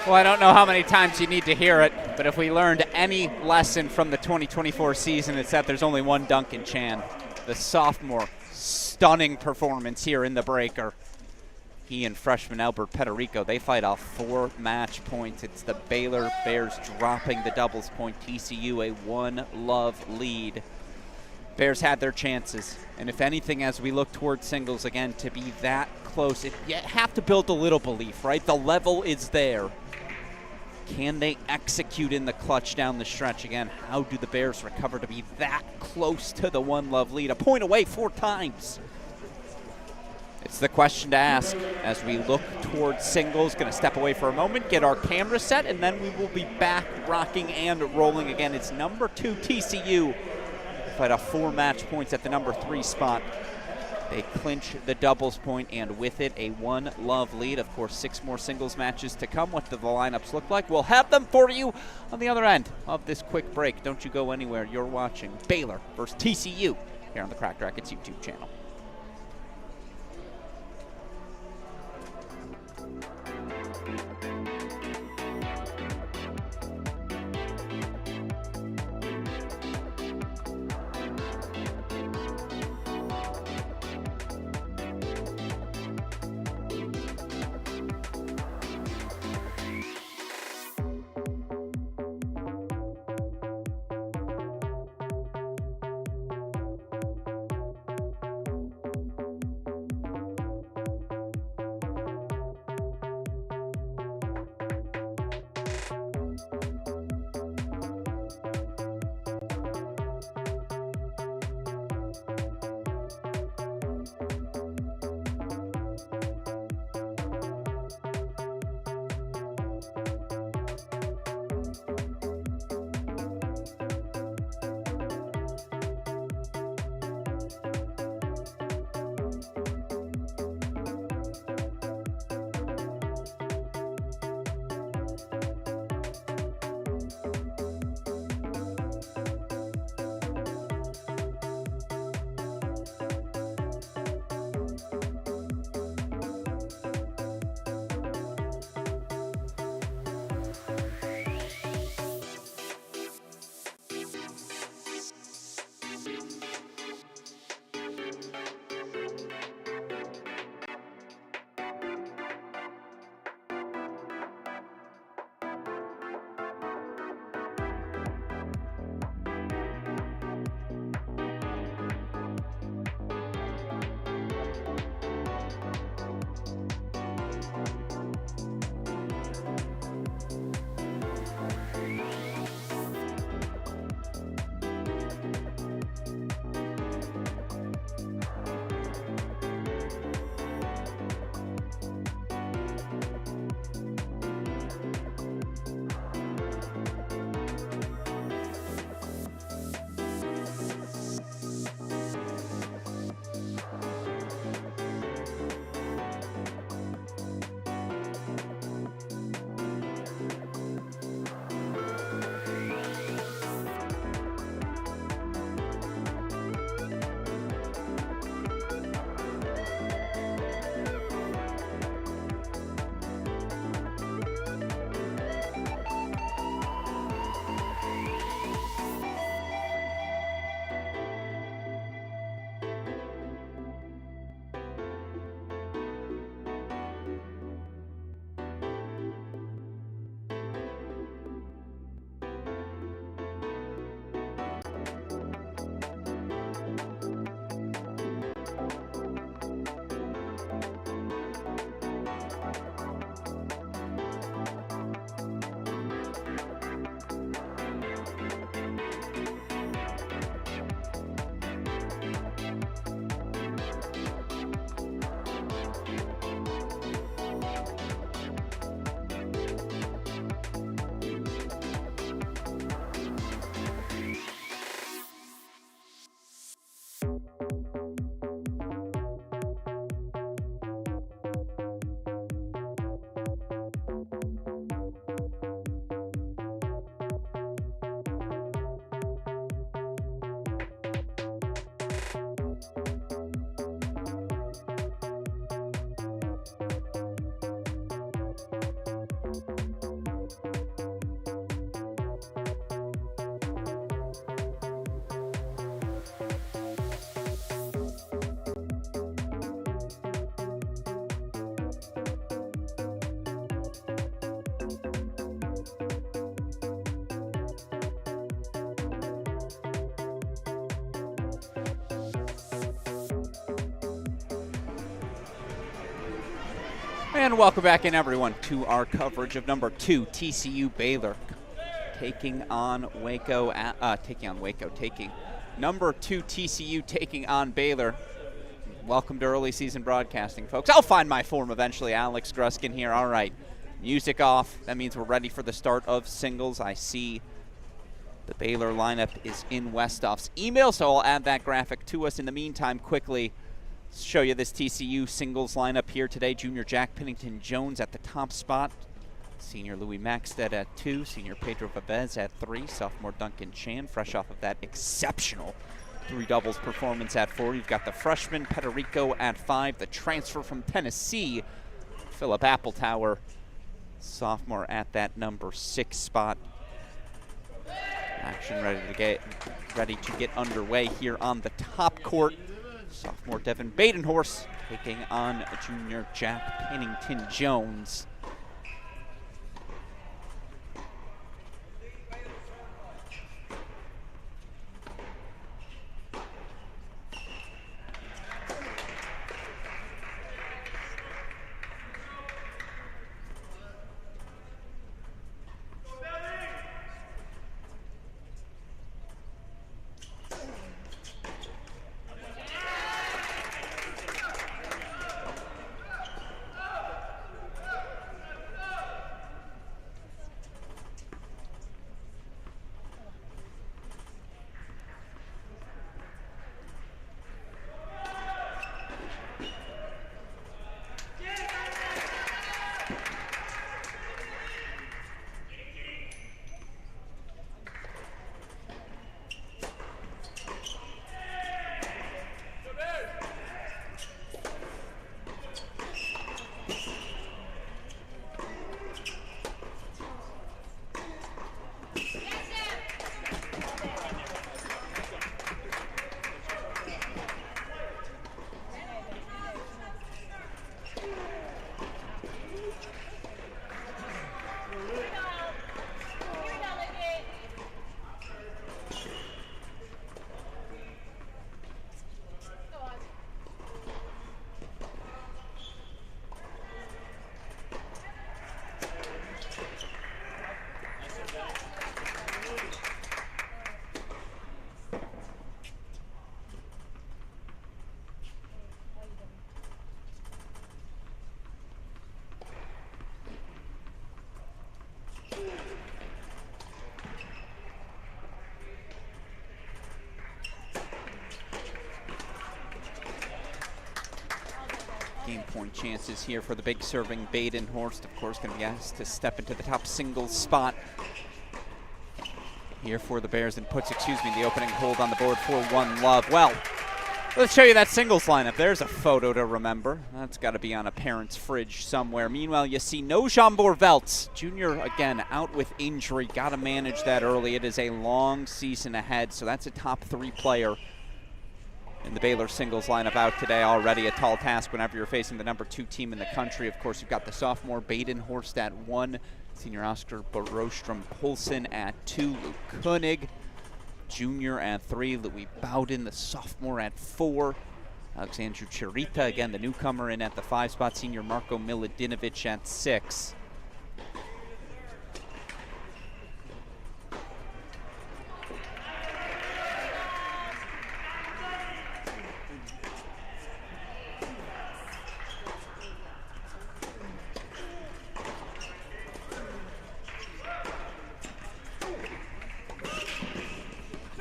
Well, I don't know how many times you need to hear it, but if we learned any lesson from the 2024 season, it's that there's only one Duncan Chan. The sophomore, stunning performance here in the breaker. He and freshman Albert Pederico, they fight off 4 match points. It's the Baylor Bears dropping the doubles point. TCU a 1-love lead. Bears had their chances, and if anything, as we look towards singles again, to be that close, you have to build a little belief, right? The level is there. Can they execute in the clutch down the stretch again? How do the Bears recover to be that close to the 1-love lead? A point away 4 times. It's the question to ask as we look towards singles. Going to step away for a moment, get our camera set, and then we will be back rocking and rolling again. It's number 2 TCU. Fight off 4 match points at the number 3 spot. They clinch the doubles point, and with it, a 1-love lead. Of course, 6 more singles matches to come. What do the lineups look like? We'll have them for you on the other end of this quick break. Don't you go anywhere. You're watching Baylor versus TCU here on the Cracked Racquets YouTube channel. And welcome back in, everyone, to our coverage of number 2 TCU Baylor taking number 2 TCU taking on Baylor. Welcome to early season broadcasting, folks. I'll find my form eventually. Alex Gruskin here. All right, music off. That means we're ready for the start of singles. I see the Baylor lineup is in Westhoff's email, so I'll add that graphic to us. In the meantime, quickly show you this TCU singles lineup here today. Junior Jack Pennington-Jones at the top spot. Senior Louis Maxted at 2. Senior Pedro Valdez at 3. Sophomore Duncan Chan, fresh off of that exceptional 3 doubles performance at 4. You've got the freshman Pederico at 5. The transfer from Tennessee, Philip Appletower, sophomore at that number 6 spot. Action ready to get underway here on the top court. Sophomore Devin Badenhorst taking on junior Jack Pennington-Jones. Game point chances here for the big serving Badenhorst. Of course, going to be asked to step into the top singles spot here for the Bears and puts, the opening hold on the board for One Love. Well, let's show you that singles lineup. There's a photo to remember. That's got to be on a parent's fridge somewhere. Meanwhile, you see no Jean-Bor Veltz. Junior, again, out with injury. Got to manage that early. It is a long season ahead, so that's a top 3 player in the Baylor singles lineup out today. Already a tall task whenever you're facing the number 2 team in the country. Of course, you've got the sophomore Badenhorst at 1, senior Oscar Borostrom-Poulsen at 2, Luke Koenig, junior at 3, Louis Bowden, the sophomore at 4, Alexandru Chirita, again the newcomer, in at the 5 spot, senior Marko Milodinovic at 6.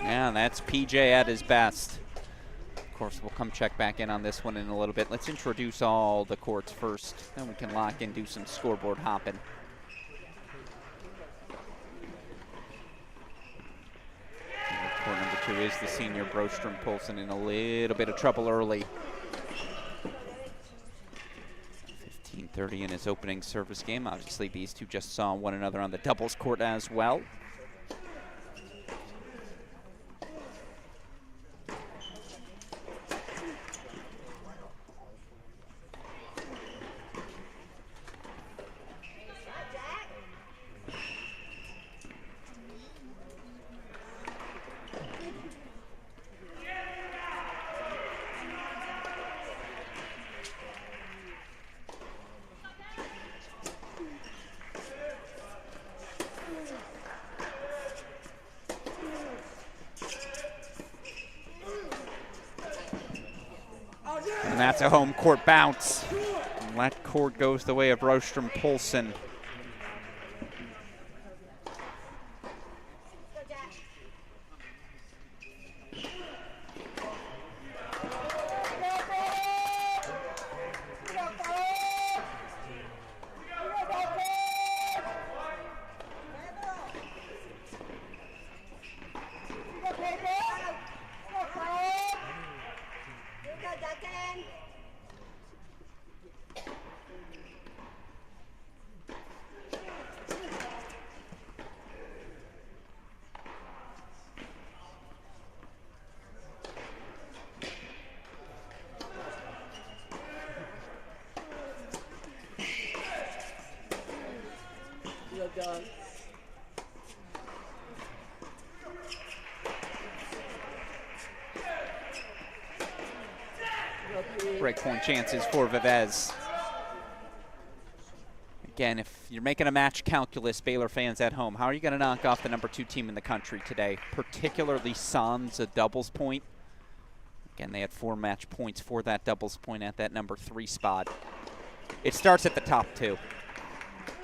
And that's PJ at his best. Of course, we'll come check back in on this one in a little bit. Let's introduce all the courts first, then we can lock in, do some scoreboard hopping. Court number 2 is the senior Borostrom-Poulsen in a little bit of trouble early. 15:30 in his opening service game. Obviously, these two just saw one another on the doubles court as well. that's a home court bounce. And that court goes the way of Rostrom-Poulsen. Breakpoint chances for Vivez. Again, if you're making a match calculus, Baylor fans at home, how are you going to knock off the #2 team in the country today? Particularly Sans, a doubles point. Again, they had 4 match points for that doubles point at that #3 spot. It starts at the top 2.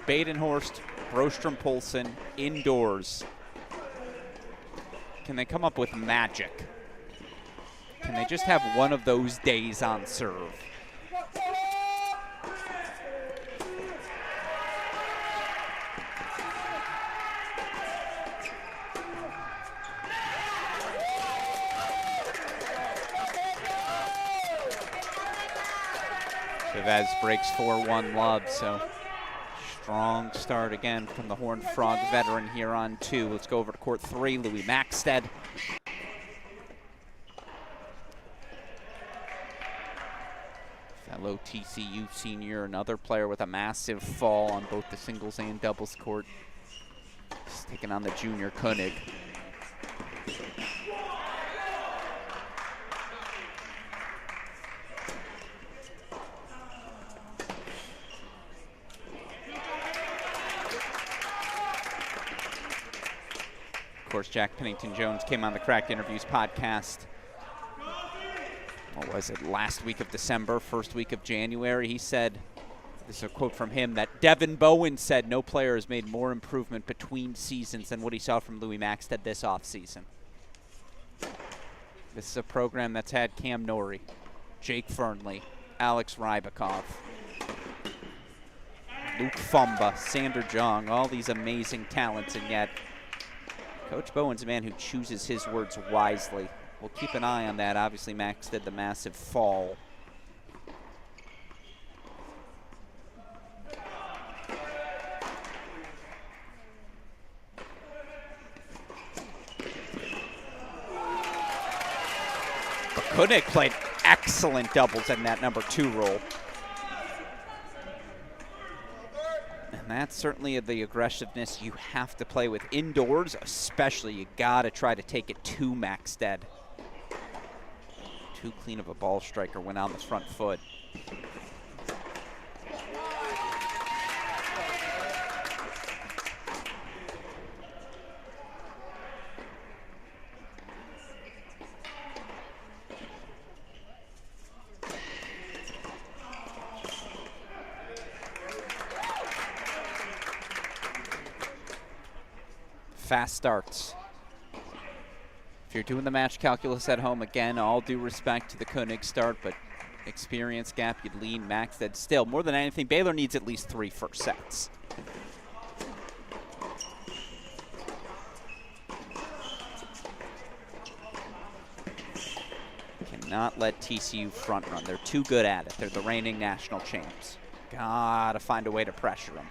Badenhorst, Rostrom-Poulsen, indoors. Can they come up with magic? Can they just have one of those days on serve? Vivez breaks 4-1 love, so strong start again from the Horned Frog veteran here on 2. Let's go over to court 3, Louis Maxted. Fellow TCU senior, another player with a massive fall on both the singles and doubles court. He's taking on the junior Koenig. Of course, Jack Pennington-Jones came on the Cracked Interviews podcast. What was it, last week of December, first week of January? He said, this is a quote from him, that Devin Bowen said no player has made more improvement between seasons than what he saw from Louis Maxted this offseason. This is a program that's had Cam Norrie, Jake Fernley, Alex Rybakov, Luke Fumba, Sander Jong, all these amazing talents, and yet Coach Bowen's a man who chooses his words wisely. We'll keep an eye on that. Obviously, Max did the massive fall. But Koenig played excellent doubles in that #2 role. And that's certainly the aggressiveness you have to play with indoors, especially. You got to try to take it to Maxted. Too clean of a ball striker, went on the front foot. Fast starts. If you're doing the match calculus at home, again, all due respect to the Koenig start, but experience gap, you'd lean Maxted. Still, more than anything, Baylor needs at least 3 first sets. Cannot let TCU front run. They're too good at it. They're the reigning national champs. Gotta find a way to pressure them.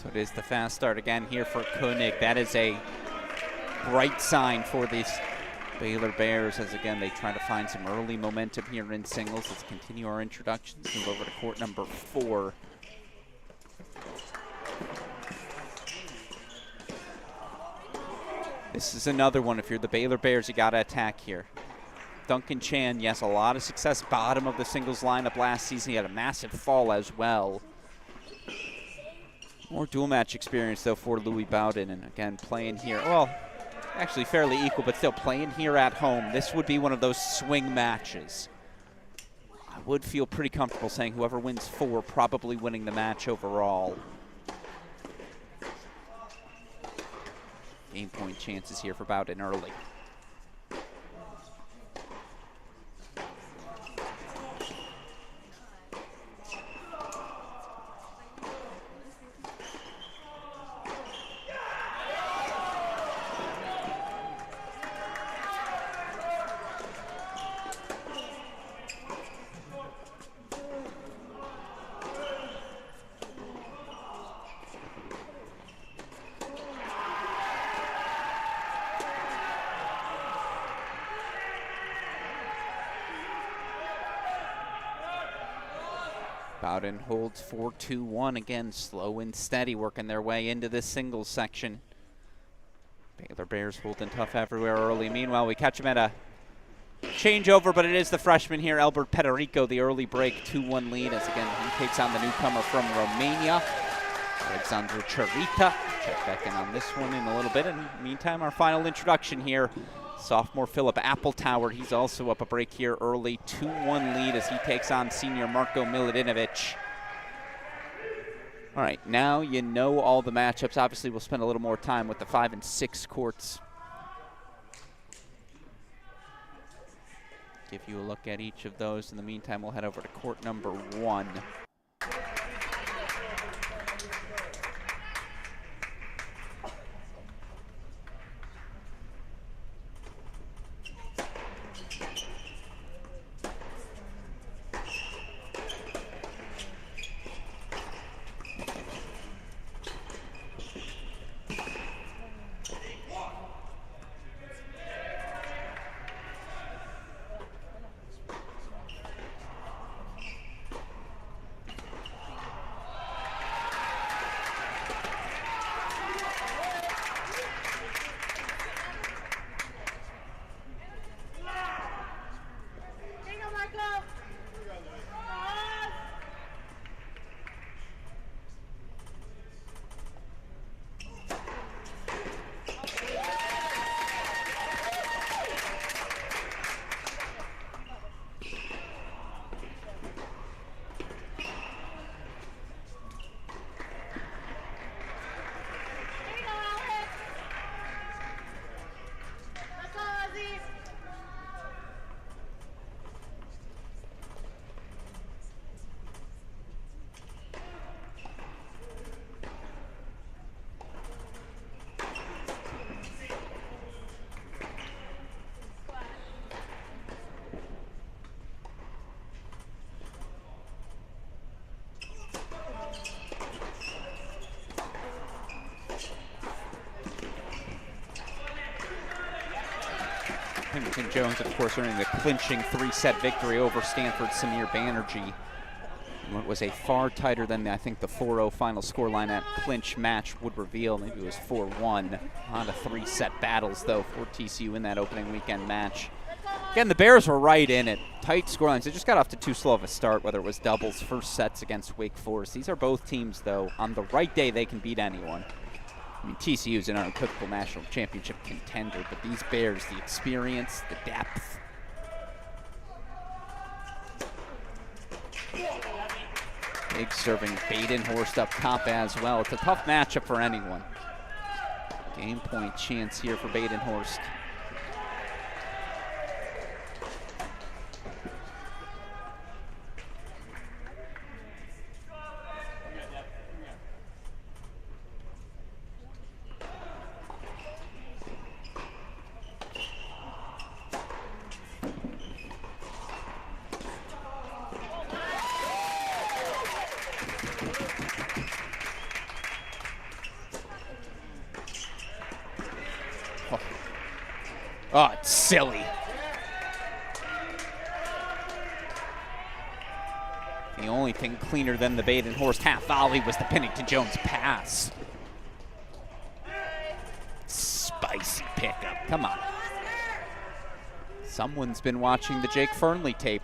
So it is the fast start again here for Koenig. That is a bright sign for these Baylor Bears as, again, they try to find some early momentum here in singles. Let's continue our introductions. Move over to court number 4. This is another one. If you're the Baylor Bears, you got to attack here. Duncan Chan, yes, a lot of success. Bottom of the singles lineup last season. He had a massive fall as well. More dual match experience, though, for Louis Bowden. And, again, playing here. Well, actually fairly equal, but still playing here at home. This would be one of those swing matches. I would feel pretty comfortable saying whoever wins 4 probably winning the match overall. Game point chances here for Bowden early. Bowden holds 4-2-1. Again, slow and steady, working their way into this singles section. Baylor Bears holding tough everywhere early. Meanwhile, we catch him at a changeover, but it is the freshman here, Albert Pederico, the early break 2-1 lead, as again he takes on the newcomer from Romania, Alexandru Charita. Check back in on this one in a little bit. In the meantime, our final introduction here, sophomore Philip Appletower. He's also up a break here early, 2-1 lead as he takes on senior Marko Milutinovic. All right, now you know all the matchups. Obviously, we'll spend a little more time with the 5 and 6 courts. Give you a look at each of those. In the meantime, we'll head over to court number 1. Pemberton Jones, of course, earning the clinching 3-set victory over Stanford's Samir Banerjee. What was a far tighter than, I think, the 4-0 final scoreline at clinch match would reveal. Maybe it was 4-1. A lot of 3-set battles, though, for TCU in that opening weekend match. Again, the Bears were right in it. Tight scorelines. They just got off to too slow of a start, whether it was doubles, first sets against Wake Forest. These are both teams, though, on the right day, they can beat anyone. I mean, TCU is an unequivocal national championship contender, but these Bears, the experience, the depth. Big serving Badenhorst up top as well. It's a tough matchup for anyone. Game point chance here for Badenhorst. Oh, it's silly. The only thing cleaner than the Baden-Horst half volley was the Pennington Jones pass. Spicy pickup. Come on. Someone's been watching the Jake Fernley tape.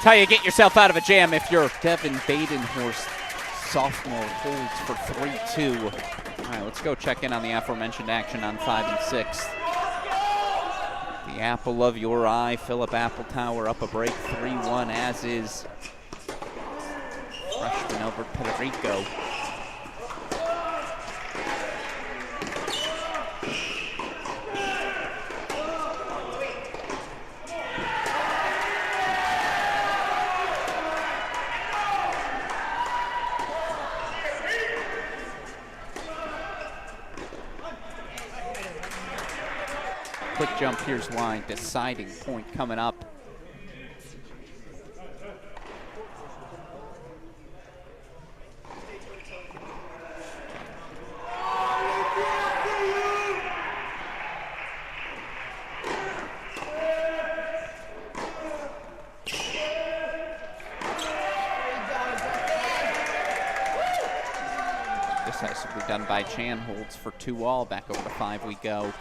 That's how you get yourself out of a jam if you're Devin Baden-Horst. Sophomore holds for 3-2. All right, let's go check in on the aforementioned action on 5 and 6. The apple of your eye, Philip Appletower up a break 3-1, as is freshman over Puerto Rico. Quick jump, here's why. Deciding point coming up. Decisively done by Chan, holds for 2-all. Back over to 5 we go.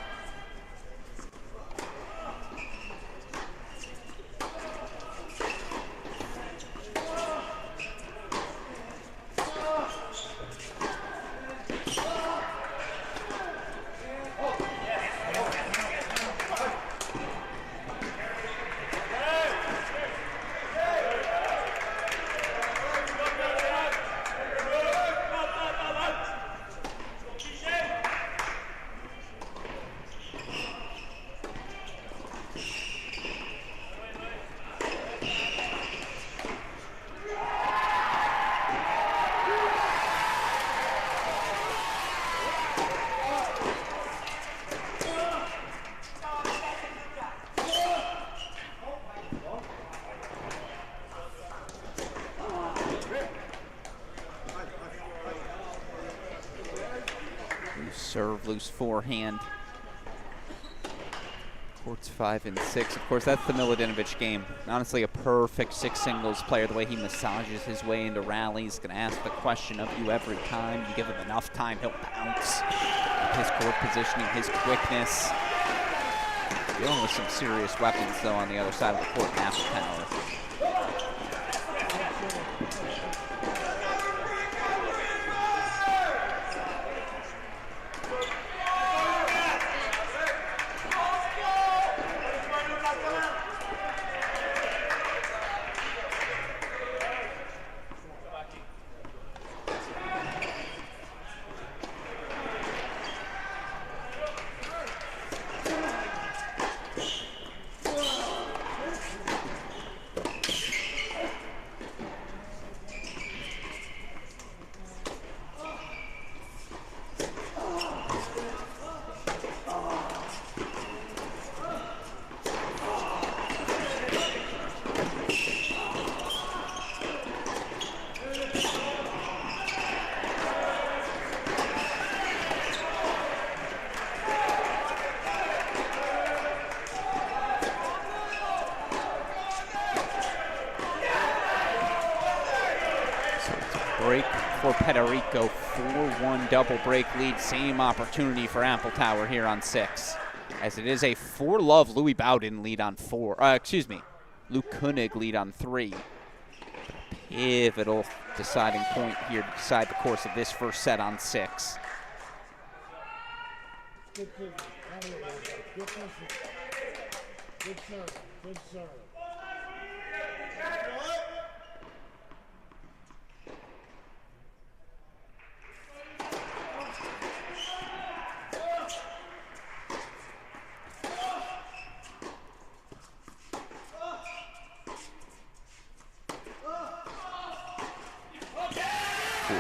Serve, loose forehand. Court's 5 and 6. Of course, that's the Miladinovich game. Honestly, a perfect 6 singles player. The way he massages his way into rallies. Going to ask the question of you every time. You give him enough time, he'll pounce. His court positioning, his quickness. Dealing with some serious weapons, though, on the other side of the court in Appletower. Break for Puerto Rico, 4-1 double break lead. Same opportunity for Appletower here on 6. As it is a 4-love Louis Bowden lead on 4. Luke Koenig lead on 3. Pivotal deciding point here to decide the course of this first set on 6. Good serve. Good serve.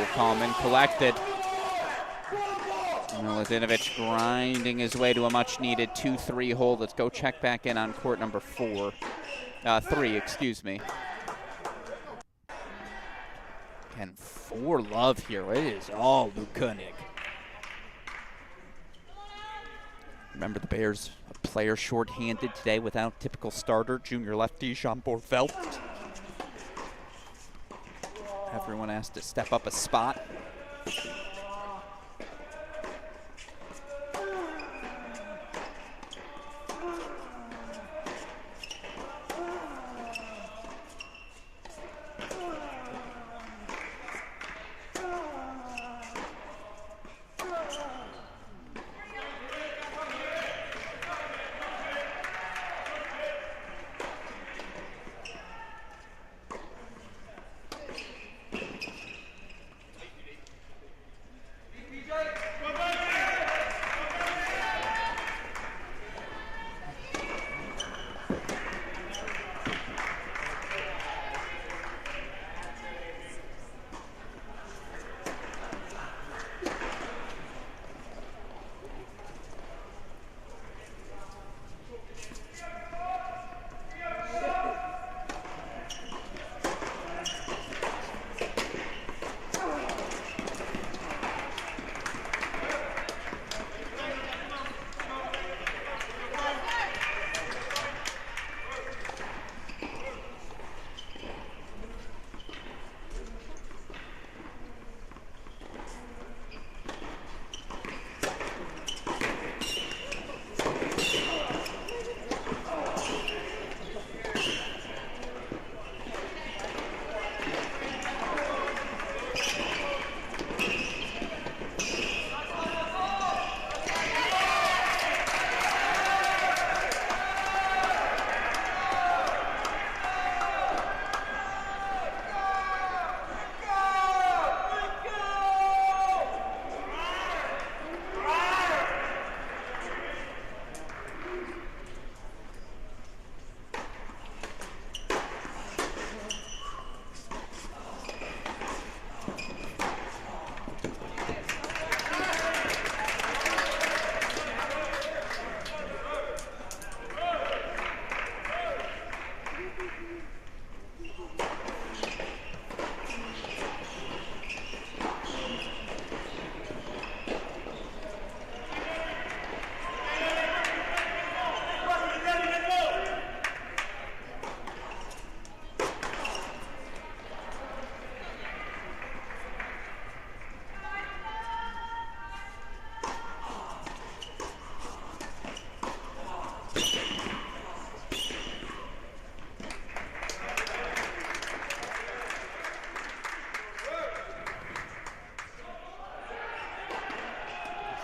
Cool, calm, and collected. Miladinovic grinding his way to a much-needed 2-3 hold. Let's go check back in on court number 3, excuse me. Again, 4 love here. It is all Luke Koenig. Remember, the Bears, a player short-handed today without typical starter, junior lefty Jean Bourvelt. Everyone has to step up a spot.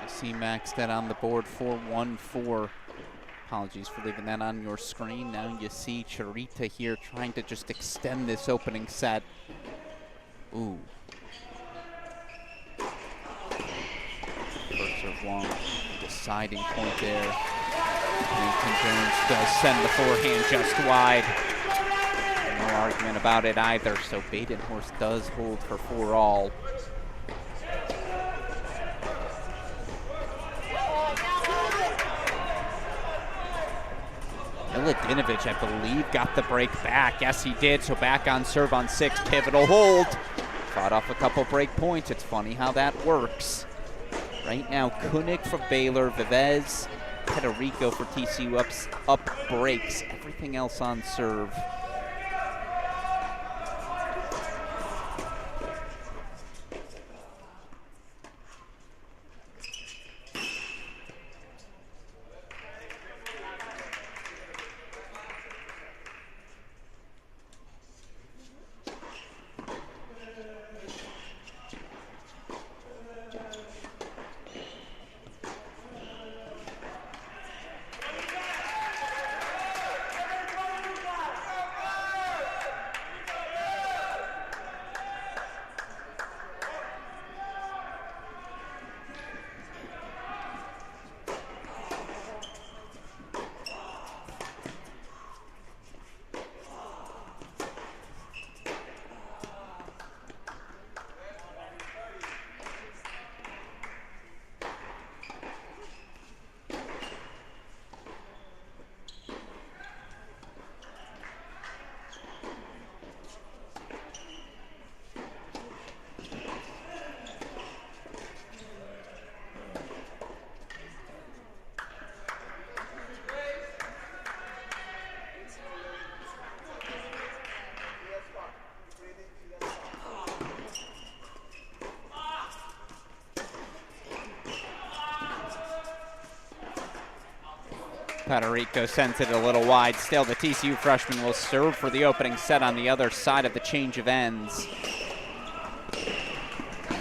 See Max that on the board for 1-4. Apologies for leaving that on your screen. Now you see Charita here trying to just extend this opening set. Ooh. First serve long, deciding point there. Nathan Jones does send the forehand just wide. No argument about it either, so Badenhorst does hold for 4-all. Miladinovic, I believe, got the break back. Yes, he did, so back on serve on 6, pivotal hold. Fought off a couple break points. It's funny how that works. Right now, Koenig for Baylor, Vivez, Federico for TCU up breaks. Everything else on serve. Federico sends it a little wide. Still, the TCU freshman will serve for the opening set on the other side of the change of ends.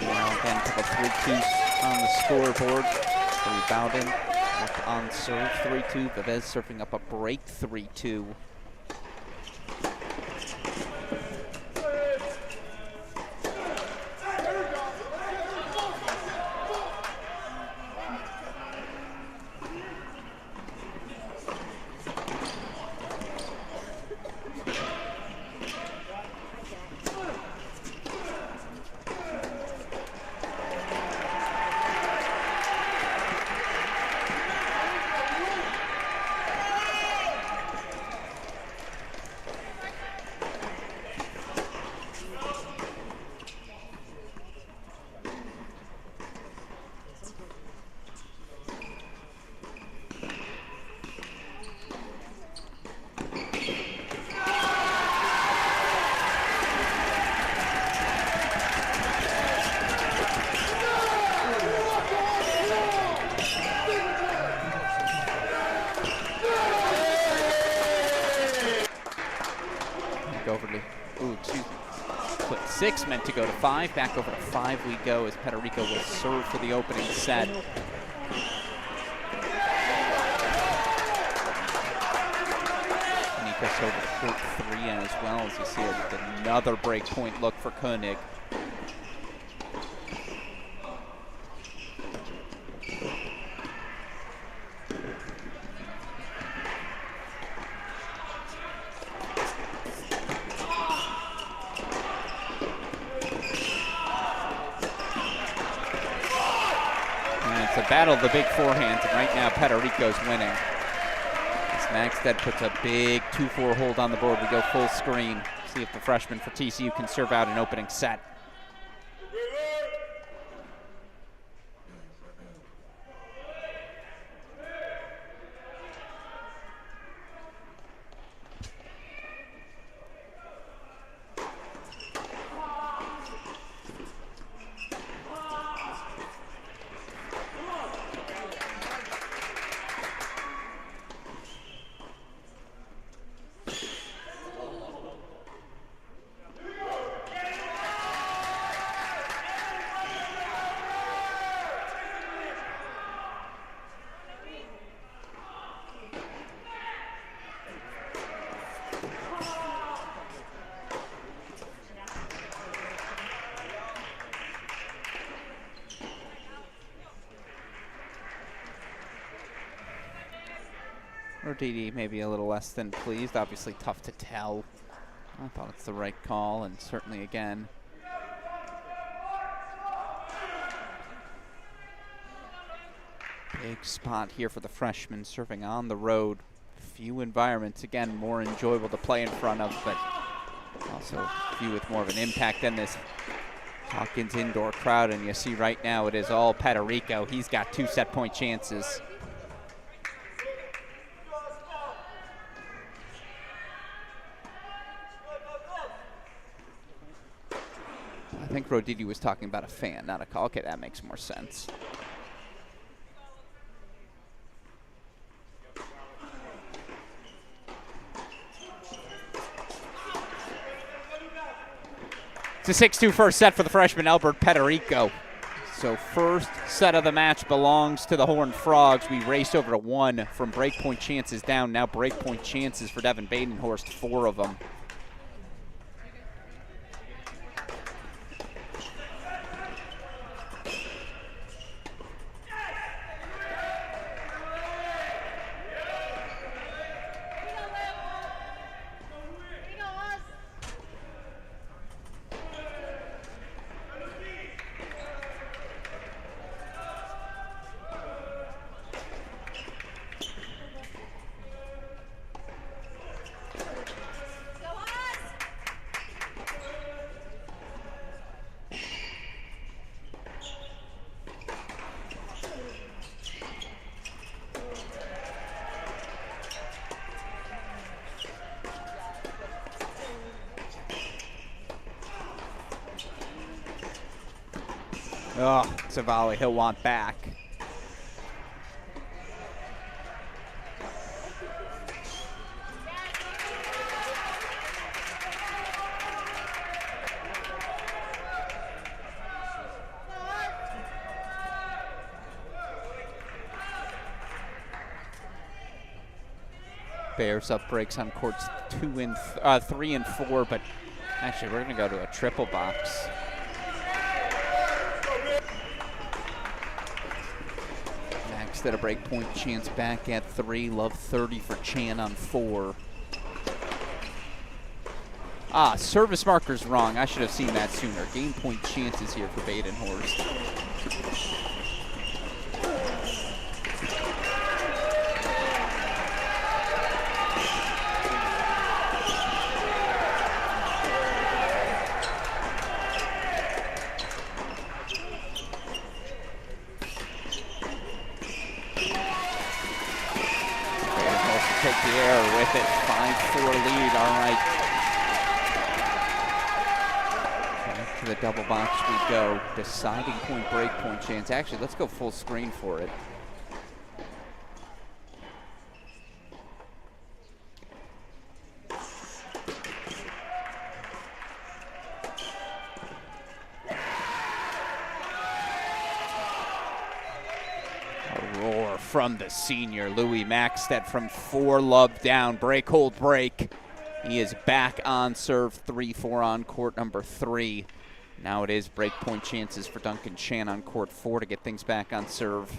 Now again, couple 3-2s on the scoreboard. So Bowden up on serve 3-2. Vivez surfing up a break 3-2. Over to, put 6, meant to go to 5. Back over to 5 we go as Federico will serve for the opening set. Nikos over to court 3 as well, as you see another break point look for Koenig. Battle of the big forehands, and right now Federico's winning. As Maxted puts a big 2-4 hold on the board, we go full screen. See if the freshman for TCU can serve out an opening set. Roditi maybe a little less than pleased. Obviously tough to tell. I thought it's the right call, and certainly again. Big spot here for the freshman serving on the road. Few environments, again, more enjoyable to play in front of, but also few with more of an impact than this Hawkins indoor crowd. And you see right now it is all Federico. He's got 2 set point chances. I think Roditi was talking about a fan, not a call. Okay, that makes more sense. It's a 6-2 first set for the freshman Albert Federico. So first set of the match belongs to the Horned Frogs. We raced over to 1 from breakpoint chances down. Now breakpoint chances for Devin Badenhorst, 4 of them. Oh, it's a volley he'll want back. Bears up breaks on courts 3 and 4, but actually we're going to go to a triple box. Max at a break point, Chance back at 3, Love 30 for Chan on 4. Service marker's wrong. I should have seen that sooner. Game point chances here for Badenhorst. Badenhorst will take the error with it. 5-4 lead. All right. To the double box we go. Deciding point, break point chance. Actually, let's go full screen for it. A roar from the senior, Louis Maxted from 4, Love down. Break, hold, break. He is back on serve, 3-4 on court number 3. Now it is break point chances for Duncan Chan on court 4 to get things back on serve.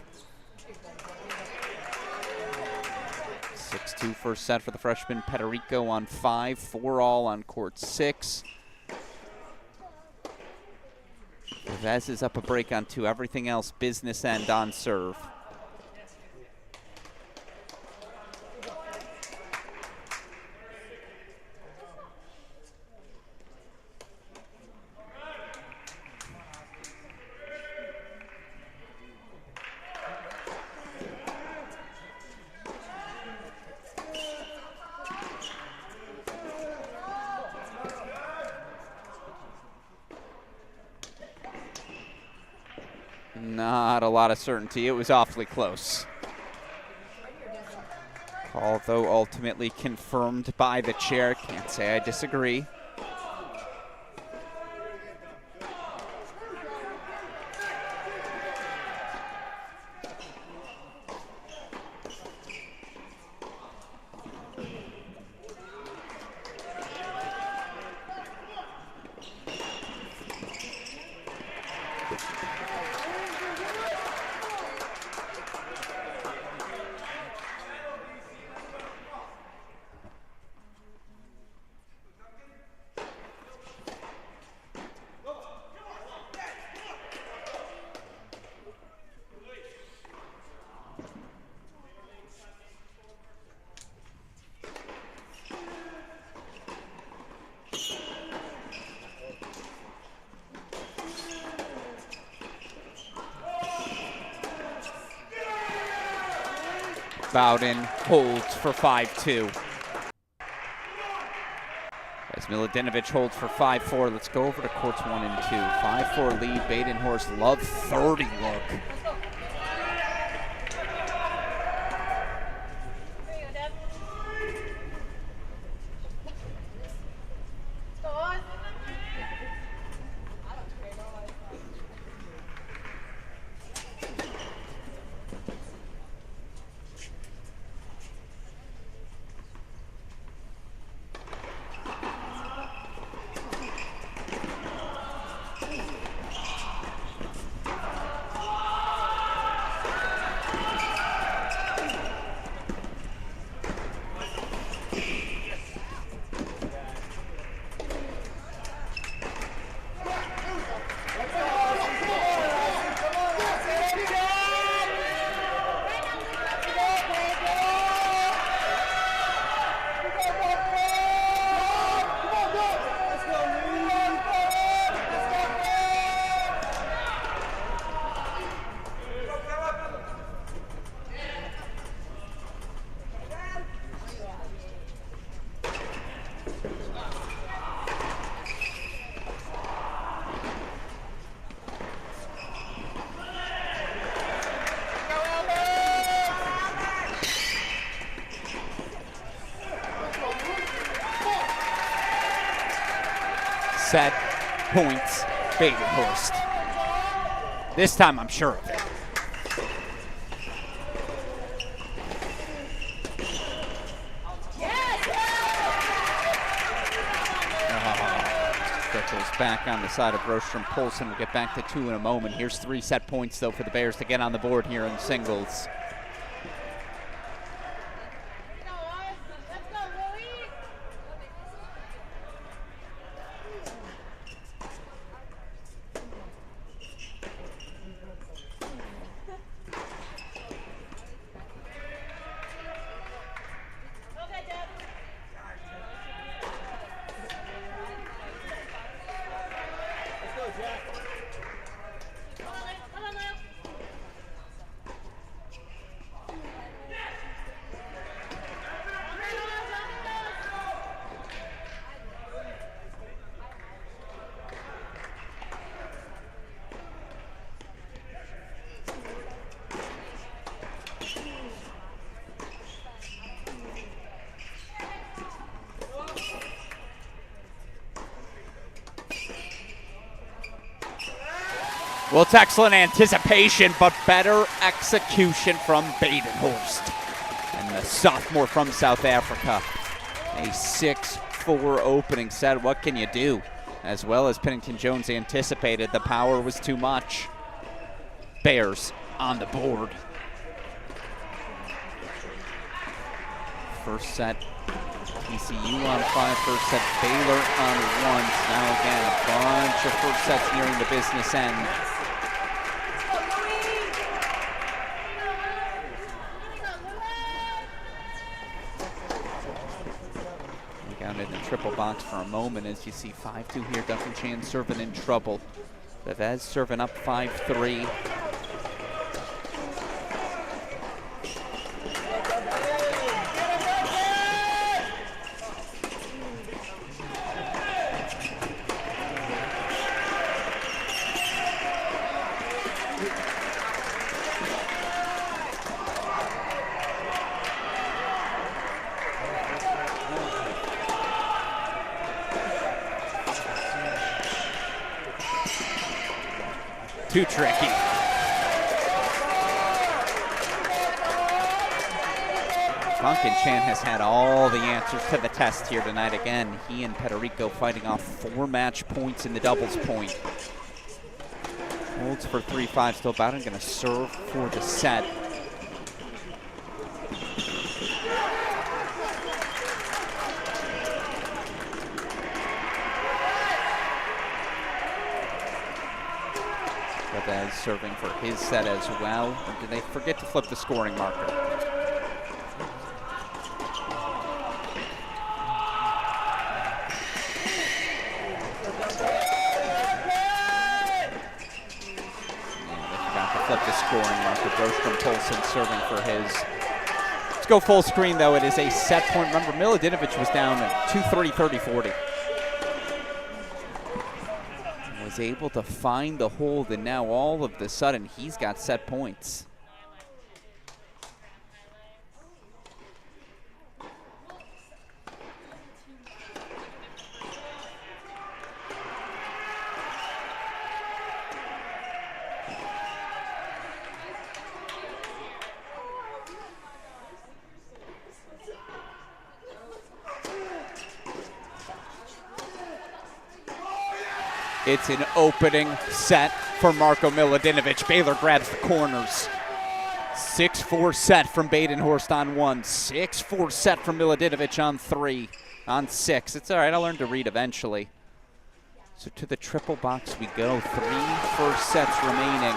6-2 first set for the freshman. Pederico on 5, 4 all on court 6. Vez is up a break on 2. Everything else business end on serve. Not a lot of certainty. It was awfully close. Call, though, ultimately confirmed by the chair. Can't say I disagree. Bowden holds for 5-2. As Miladinovich holds for 5-4, let's go over to courts 1 and 2. 5-4 lead, Badenhorst, Love 30 look. Set, points, Badenhorst. This time I'm sure of it. Goes back on the side of Rostrom Poulsen. We'll get back to 2 in a moment. Here's 3 set points, though, for the Bears to get on the board here in singles. Well, it's excellent anticipation, but better execution from Badenhorst. And the sophomore from South Africa. A 6-4 opening set. What can you do? As well as Pennington Jones anticipated, the power was too much. Bears on the board. First set, TCU on 5. First set, Baylor on 1. Now again, a bunch of first sets nearing the business end. Down in the triple box for a moment as you see 5-2 here. Duncan Chan serving in trouble. Vevez serving up 5-3. Too tricky. Duncan Chan has had all the answers to the test here tonight. Again, he and Pederico fighting off 4 match points in the doubles point. Holds for 3-5, still Bowden going to serve for the set. Vevez serving for his set as well. Or did they forget to flip the scoring marker? Flip the scoring marker. Rostrom Poulsen serving for his. Let's go full screen, though. It is a set point. Remember, Milodinovic was down at 2-30, 30-40. Was able to find the hold, and now all of the sudden, he's got set points. It's an opening set for Marko Milodinovic. Baylor grabs the corners. 6-4 set from Badenhorst on 1. 6-4 set from Milodinovic on 3. On 6. It's all right. I'll learn to read eventually. So to the triple box we go. 3 first sets remaining.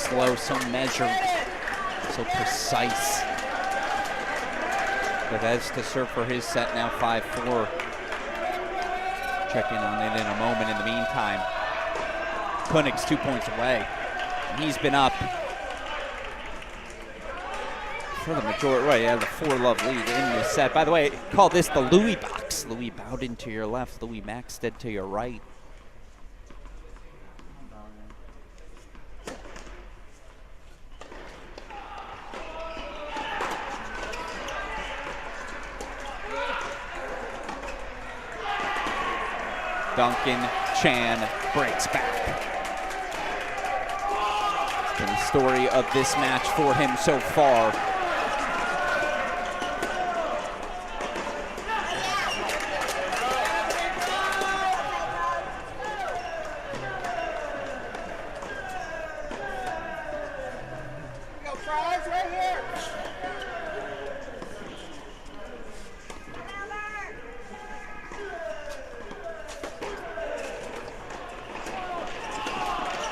slow, so measured, so precise. Racquets to serve for his set now, 5-4. Check in on it in a moment. In the meantime, Koenig's 2 points away. And he's been up for the majority, right, yeah, the 4-love lead in this set. By the way, call this the Louis box. Louis Bowden to your left, Louis Maxted to your right. Duncan Chan breaks back. It's been the story of this match for him so far.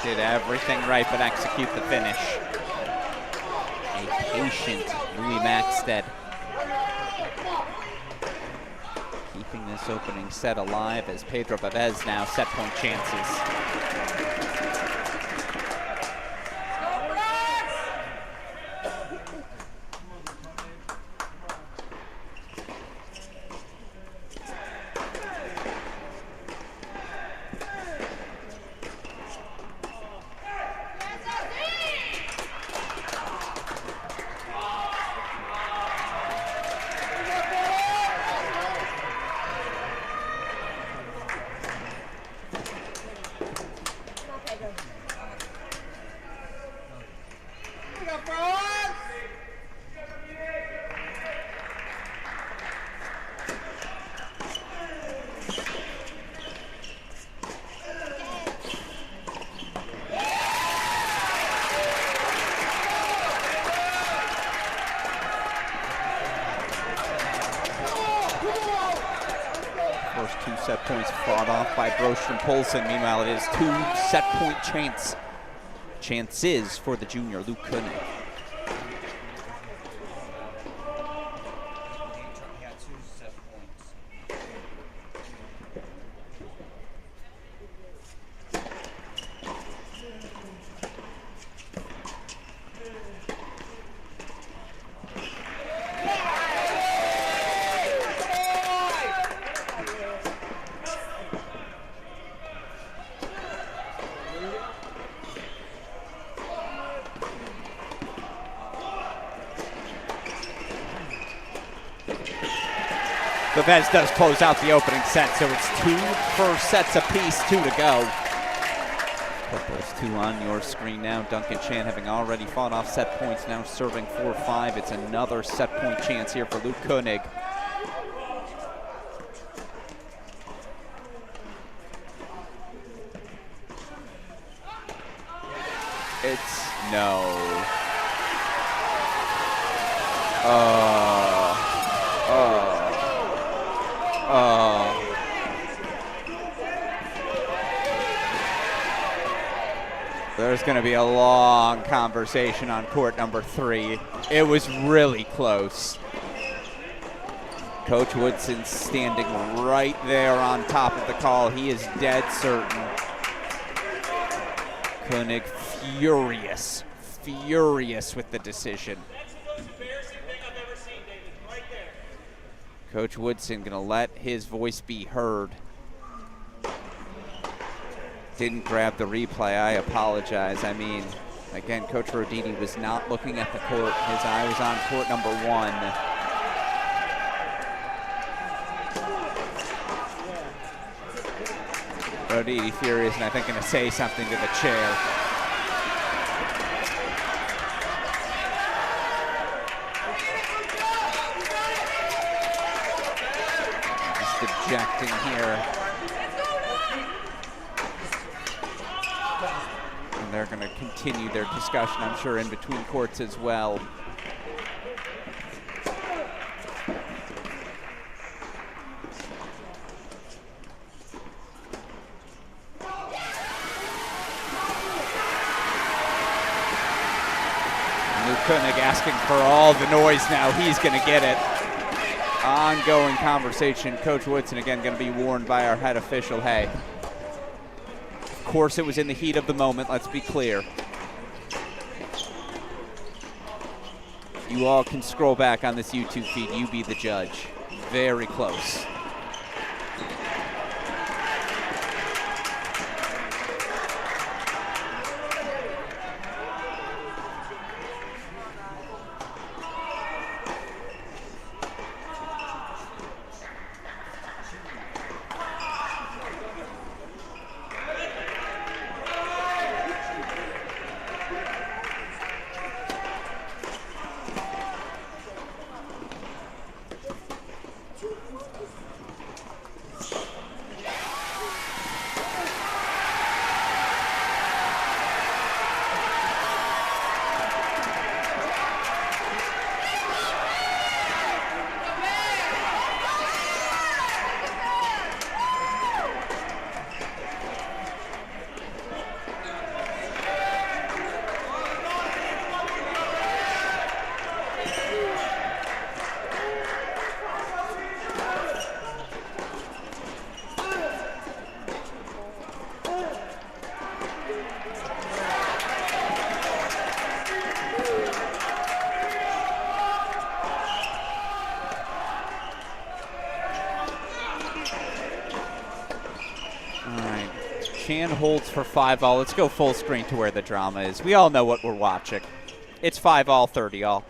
Did everything right but execute the finish. A patient Louis Maxted. Keeping this opening set alive as Pedro Babez now set point chances. First 2 set points fought off by Broch and Poulsen. Meanwhile, it is 2 set point chances for the junior, Luke Koenig. Babez does close out the opening set, so it's 2 first sets apiece, 2 to go. Put those 2 on your screen now. Duncan Chan having already fought off set points, now serving 4-5. It's another set point chance here for Luke Koenig. It's no. There's going to be a long conversation on court number 3. It was really close. Coach Woodson standing right there on top of the call. He is dead certain. Koenig furious with the decision. Coach Woodson going to let his voice be heard. Didn't grab the replay, I apologize. I mean, again, Coach Roditi was not looking at the court. His eye was on court number 1. Roditi furious, and I think going to say something to the chair. Just ejecting here. And they're going to continue their discussion, I'm sure, in between courts as well. Koenig asking for all the noise now. He's going to get it. Ongoing conversation. Coach Woodson again going to be warned by our head official. Hey, of course it was in the heat of the moment. Let's be clear. You all can scroll back on this YouTube feed. You be the judge. Very close. Chan holds for 5-all. Let's go full screen to where the drama is. We all know what we're watching. It's 5-all, 30-all.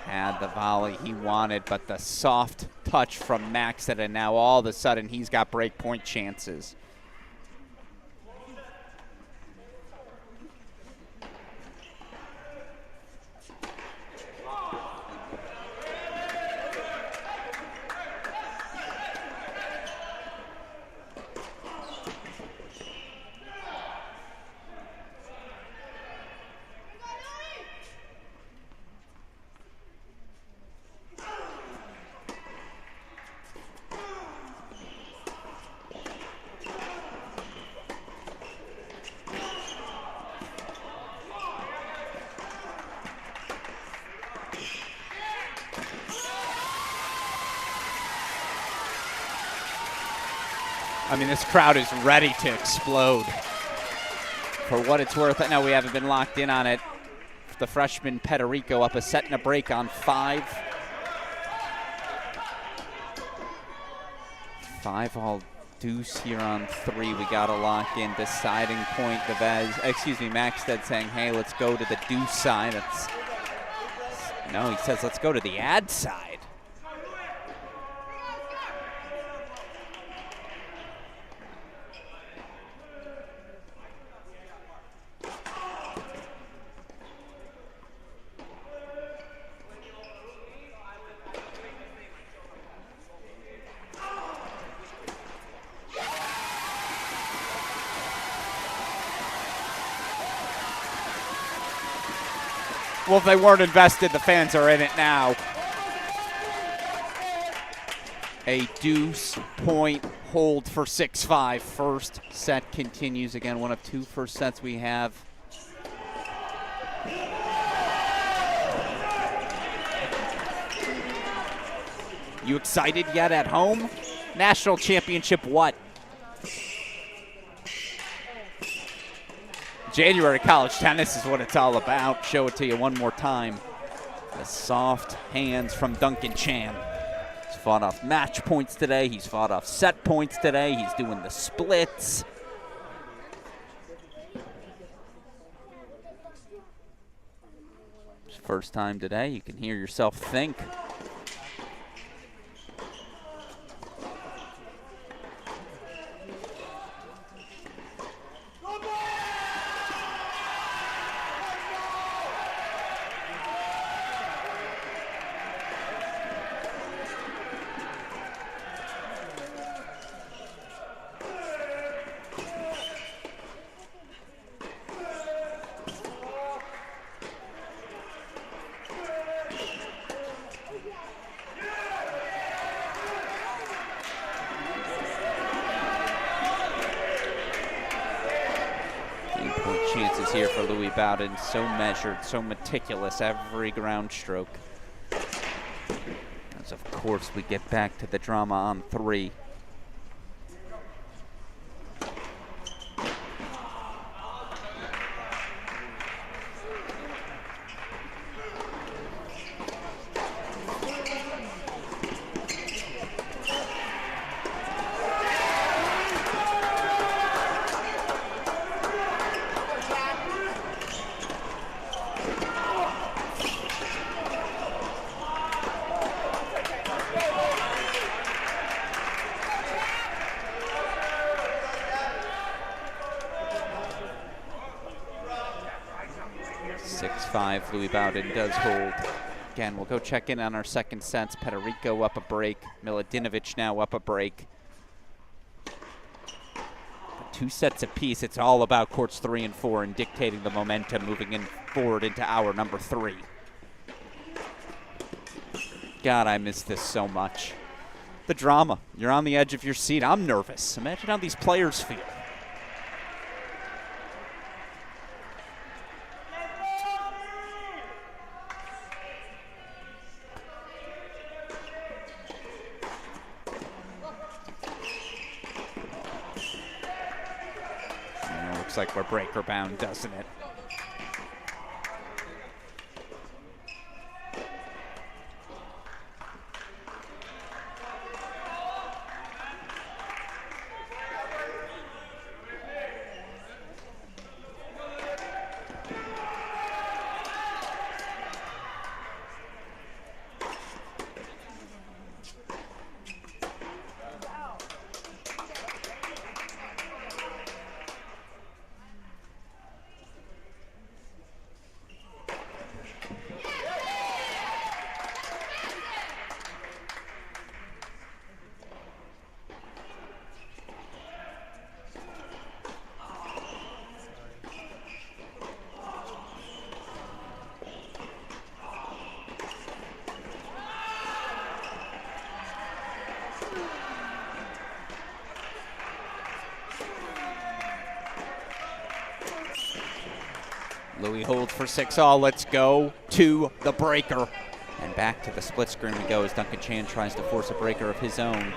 Had the volley he wanted, but the soft touch from Maxted, and now all of a sudden he's got break point chances. I mean, this crowd is ready to explode. For what it's worth, I know we haven't been locked in on it. The freshman Pederico up a set and a break on 5. 5-all deuce here on 3. We got to lock in. Deciding point, Maxted saying, hey, let's go to the deuce side. No, he says, let's go to the ad side. Well, if they weren't invested, the fans are in it now. A deuce point hold for 6-5. First set continues. Again, one of 2 first sets we have. You excited yet at home? National championship what? January college tennis is what it's all about. Show it to you one more time. The soft hands from Duncan Chan. He's fought off match points today. He's fought off set points today. He's doing the splits. First time today, you can hear yourself think. here for Louis Bowden. So measured, so meticulous, every ground stroke. As of course we get back to the drama on 3. Louis Bowden does hold. Again, we'll go check in on our second sets. Peterico up a break. Miladinovic now up a break. 2 sets apiece. It's all about courts 3 and 4 and dictating the momentum moving in forward into hour number 3. God, I miss this so much. The drama. You're on the edge of your seat. I'm nervous. Imagine how these players feel. Like we're breaker bound, doesn't it? Louis holds for 6-all. Let's go to the breaker. And back to the split screen we go as Duncan Chan tries to force a breaker of his own.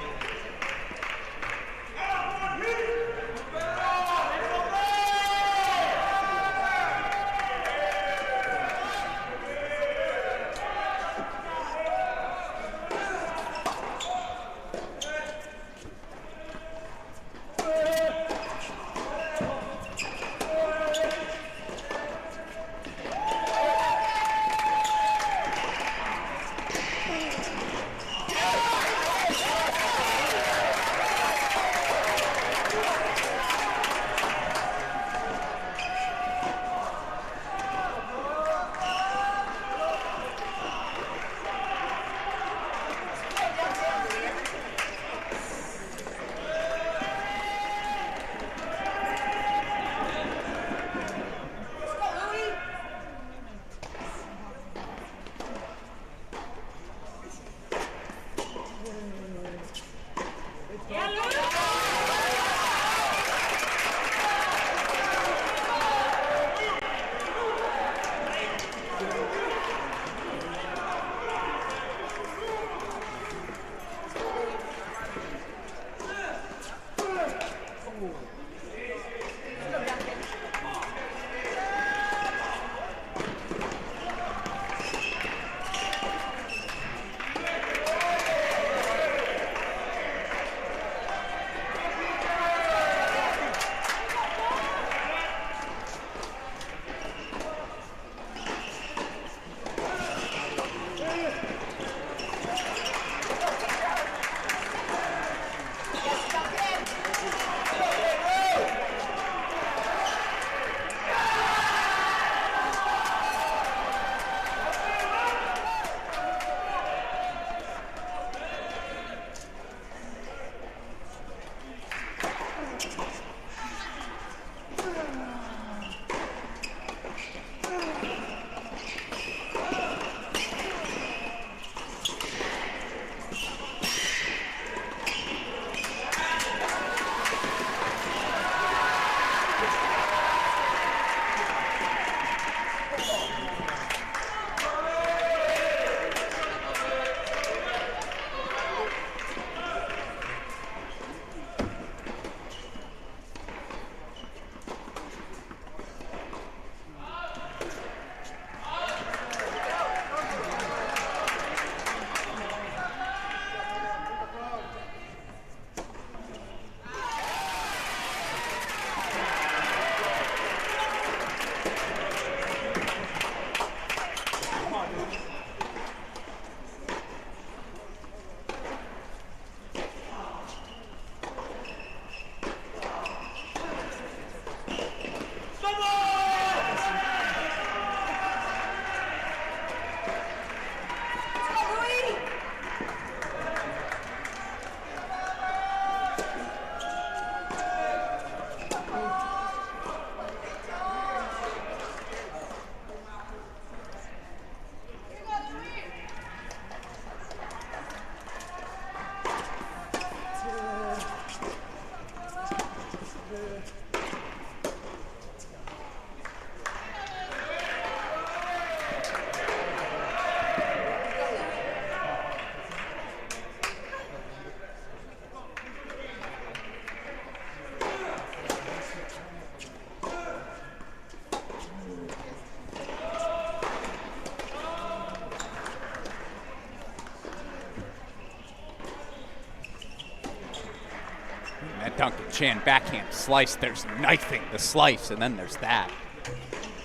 Duncan Chan backhand slice. There's knifing the slice, and then there's that.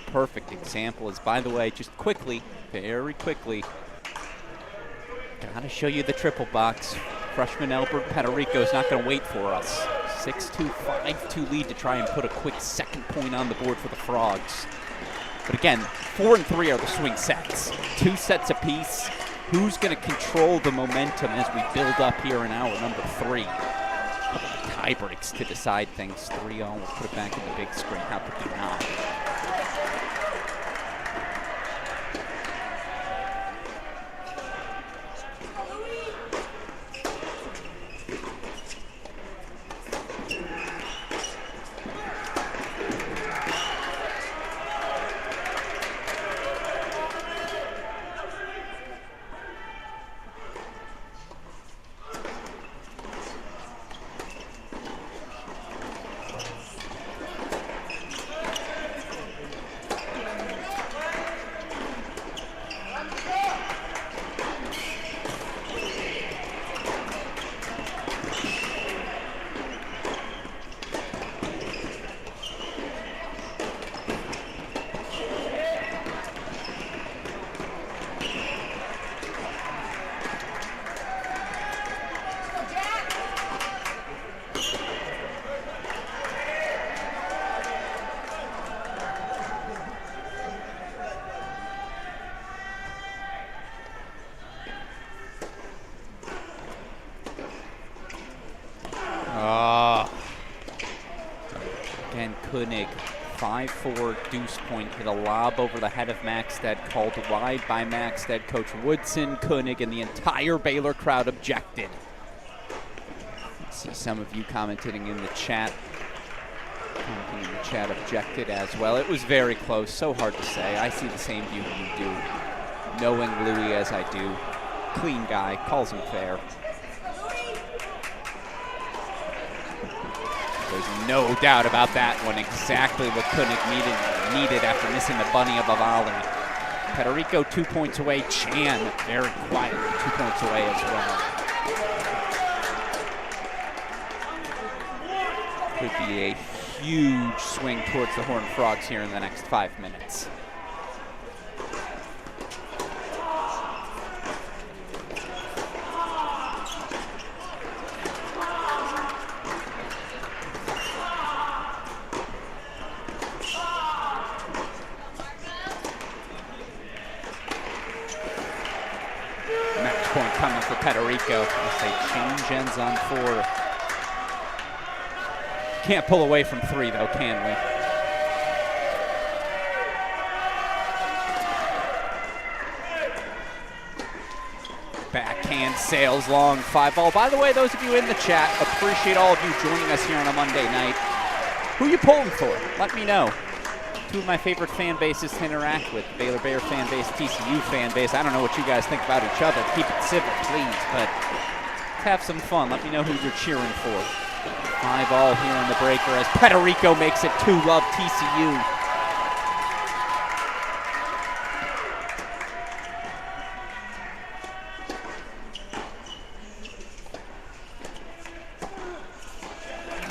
Perfect example is, by the way, just quickly, very quickly, gotta show you the triple box. Freshman Albert Pederico is not gonna wait for us. 6-2, 5-2 lead to try and put a quick second point on the board for the Frogs. But again, 4 and 3 are the swing sets. 2 sets apiece. Who's gonna control the momentum as we build up here in hour number 3? Tie breaks to decide things. 3-0, we'll put it back in the big screen. How could we not? Koenig, 5-4 deuce point, hit a lob over the head of Maxted, called wide by Maxted. Coach Woodson, Koenig, and the entire Baylor crowd objected. I see some of you commenting in the chat. Objected as well. It was very close, so hard to say. I see the same view you do. Knowing Louis as I do. Clean guy, calls him fair. There's no doubt about that one. Exactly what Koenig needed after missing the bunny of a volley. Pederico 2 points away. Chan very quietly 2 points away as well. Could be a huge swing towards the Horned Frogs here in the next 5 minutes. Coming for Pederico as they change ends on 4. Can't pull away from 3 though, can we? Backhand sails long 5-ball. By the way, those of you in the chat, appreciate all of you joining us here on a Monday night. Who you pulling for? Let me know. 2 of my favorite fan bases to interact with. Baylor Bear fan base, TCU fan base. I don't know what you guys think about each other. Keep it civil, please, but let's have some fun. Let me know who you're cheering for. 5-all here in the breaker as Pederico makes it 2-love TCU.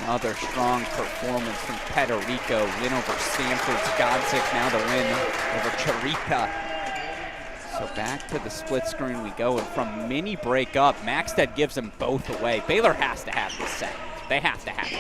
Another strong performance from Pederico. Win over Stanford's Godzik, now the win over Charica. So back to the split screen we go, and from mini break up, Maxted gives them both away. Baylor has to have this set. They have to have it.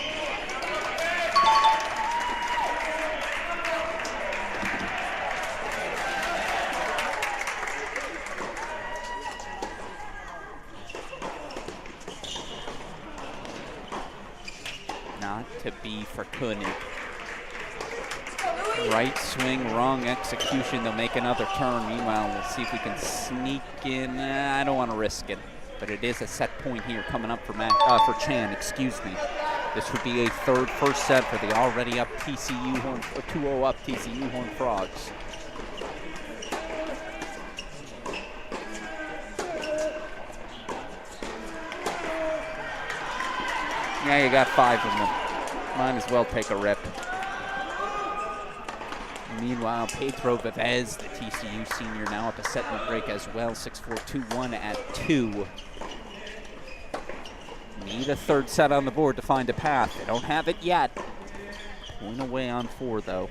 Not to be for Koenig. Right swing, wrong execution. They'll make another turn. Meanwhile, we'll see if we can sneak in. I don't want to risk it, but it is a set point here coming up for Chan. Excuse me. This would be a first set for the already up TCU 2-0 up TCU Horned Frogs. Yeah, you got 5 of them. Might as well take a rip. Meanwhile, Pedro Vivez, the TCU senior, now up a set in the break as well. 6-4, 2-1 at 2. Need a third set on the board to find a path. They don't have it yet. Point away on 4, though.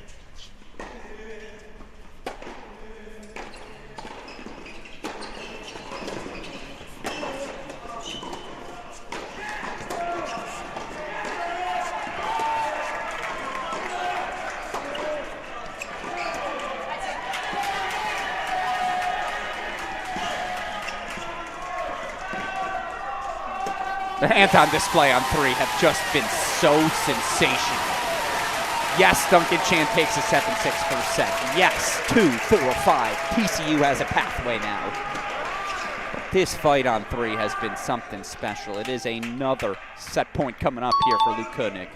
The hands on display on 3 have just been so sensational. Yes, Duncan Chan takes a 7-6 first set. Yes, 2, 4, 5. TCU has a pathway now. This fight on 3 has been something special. It is another set point coming up here for Luke Koenig.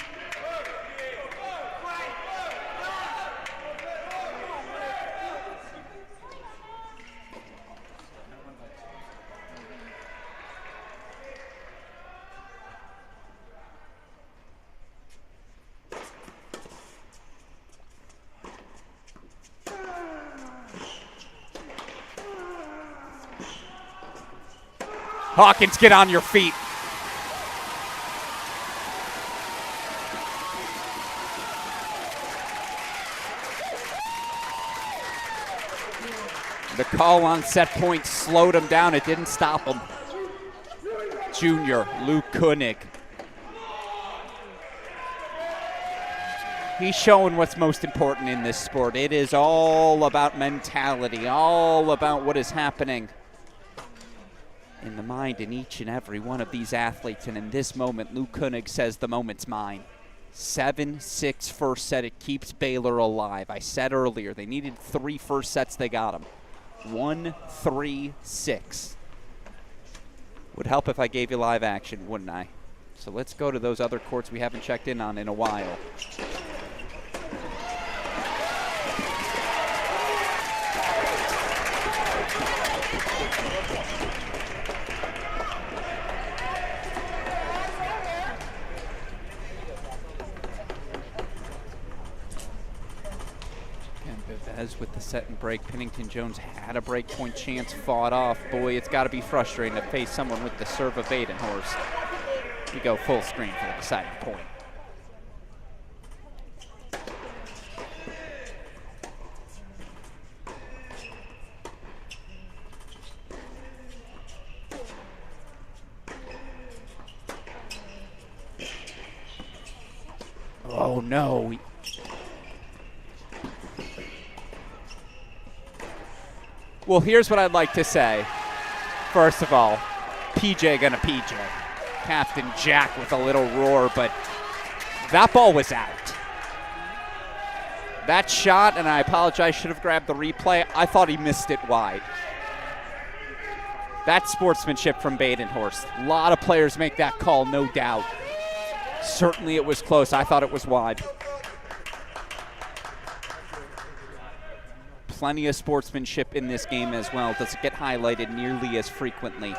Hawkins, get on your feet. The call on set point slowed him down. It didn't stop him. Junior Luke Koenig. He's showing what's most important in this sport. It is all about mentality, all about what is happening in the mind in each and every one of these athletes. And in this moment, Luke Koenig says the moment's mine. 7-6 first set. It keeps Baylor alive. I said earlier, they needed 3 first sets. They got them. 1, 3, 6. Would help if I gave you live action, wouldn't I? So let's go to those other courts we haven't checked in on in a while. With the set and break, Pennington Jones had a break point chance, fought off. Boy, it's got to be frustrating to face someone with the serve of Badenhorst. We go full screen for the deciding point. Oh no. Well, here's what I'd like to say. First of all, PJ gonna PJ. Captain Jack with a little roar, but that ball was out. That shot, and I apologize, should have grabbed the replay. I thought he missed it wide. That's sportsmanship from Badenhorst. A lot of players make that call, no doubt. Certainly it was close. I thought it was wide. Plenty of sportsmanship in this game as well. Doesn't get highlighted nearly as frequently.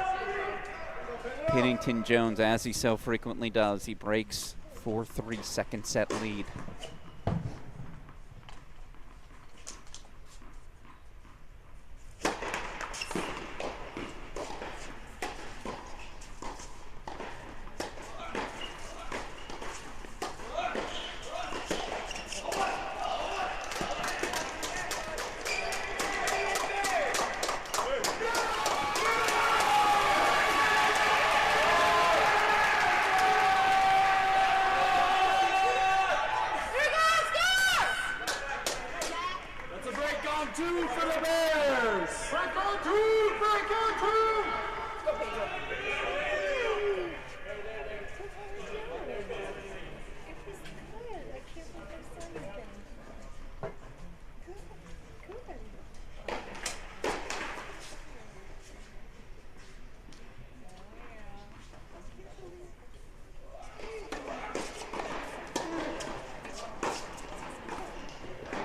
Pennington Jones, as he so frequently does, he breaks 4-3 second set lead.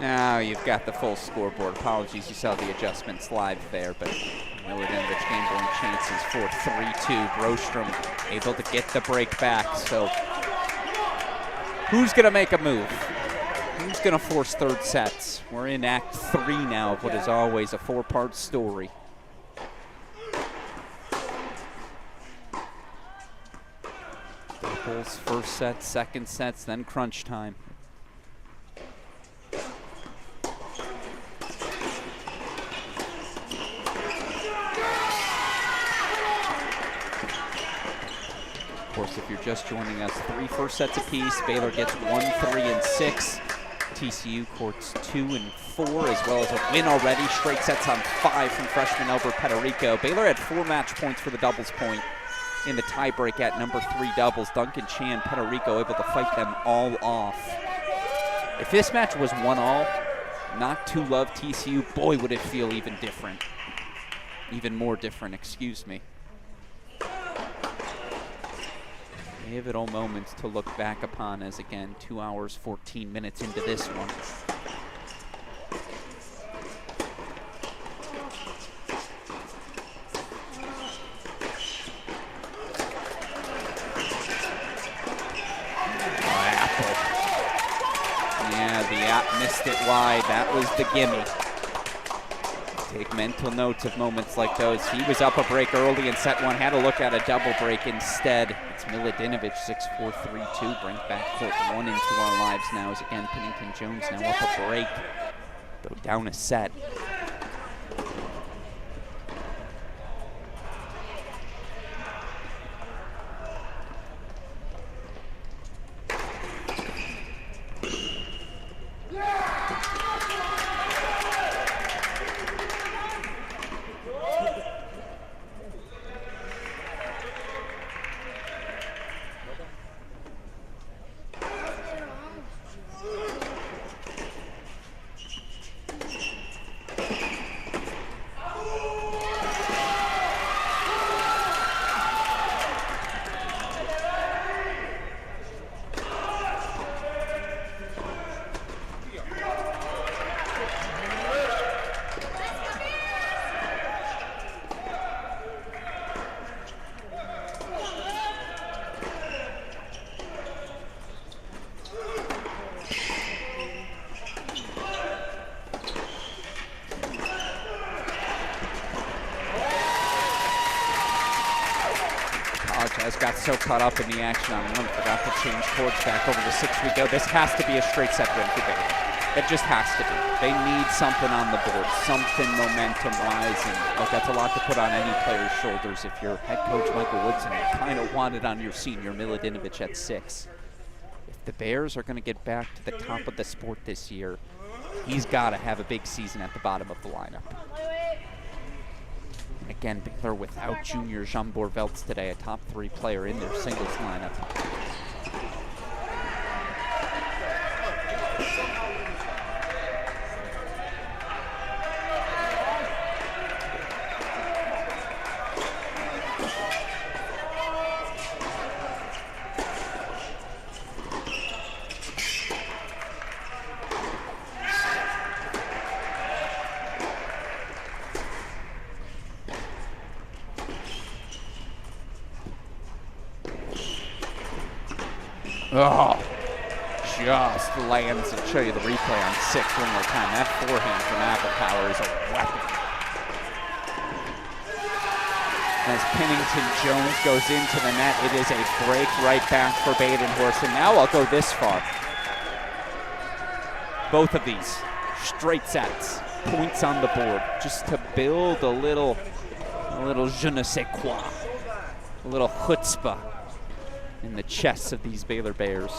Now you've got the full scoreboard. Apologies, you saw the adjustments live there, but Miller the Chamberlain chances for 3-2. Brostrom able to get the break back. So who's going to make a move? Who's going to force third sets? We're in Act 3 now of what is always a 4-part story. Bulls first set, second sets, then crunch time. Of course, if you're just joining us, 3 first sets apiece. Baylor gets 1, 3, and 6. TCU courts 2 and 4, as well as a win already. Straight sets on 5 from freshman Albert Peterico. Baylor had 4 match points for the doubles point in the tiebreak at number 3 doubles. Duncan Chan, Peterico able to fight them all off. If this match was 1-all, not to love TCU, boy, would it feel even different. Even more different, excuse me. Pivotal moments to look back upon as, again, 2 hours, 14 minutes into this one. Apple. Yeah, the app missed it wide. That was the gimme. Take mental notes of moments like those. He was up a break early in set 1, had to look at a double break instead. It's Miladinovich, 6-4, 3-2. Bring back court 1 into our lives now as, again, Pennington Jones now up a break. Go down a set. Got so caught up in the action on 1, forgot to change courts back over to 6 we go. This has to be a straight set win for Baylor. It just has to be. They need something on the board, something momentum-wise, and look, that's a lot to put on any player's shoulders if you're head coach Michael Woodson. You kind of want it on your senior Miladinovich at 6. If the Bears are going to get back to the top of the sport this year, he's got to have a big season at the bottom of the lineup. Again, Baylor without junior Jean Borvelts today, a top 3 player in their singles lineup. Oh, just lands. I'll show you the replay on 6 one more time. That forehand from Apple Power is a weapon. As Pennington Jones goes into the net, it is a break right back for Badenhorst. And now I'll go this far. Both of these straight sets, points on the board, just to build a little je ne sais quoi, a little chutzpah in the chests of these Baylor Bears.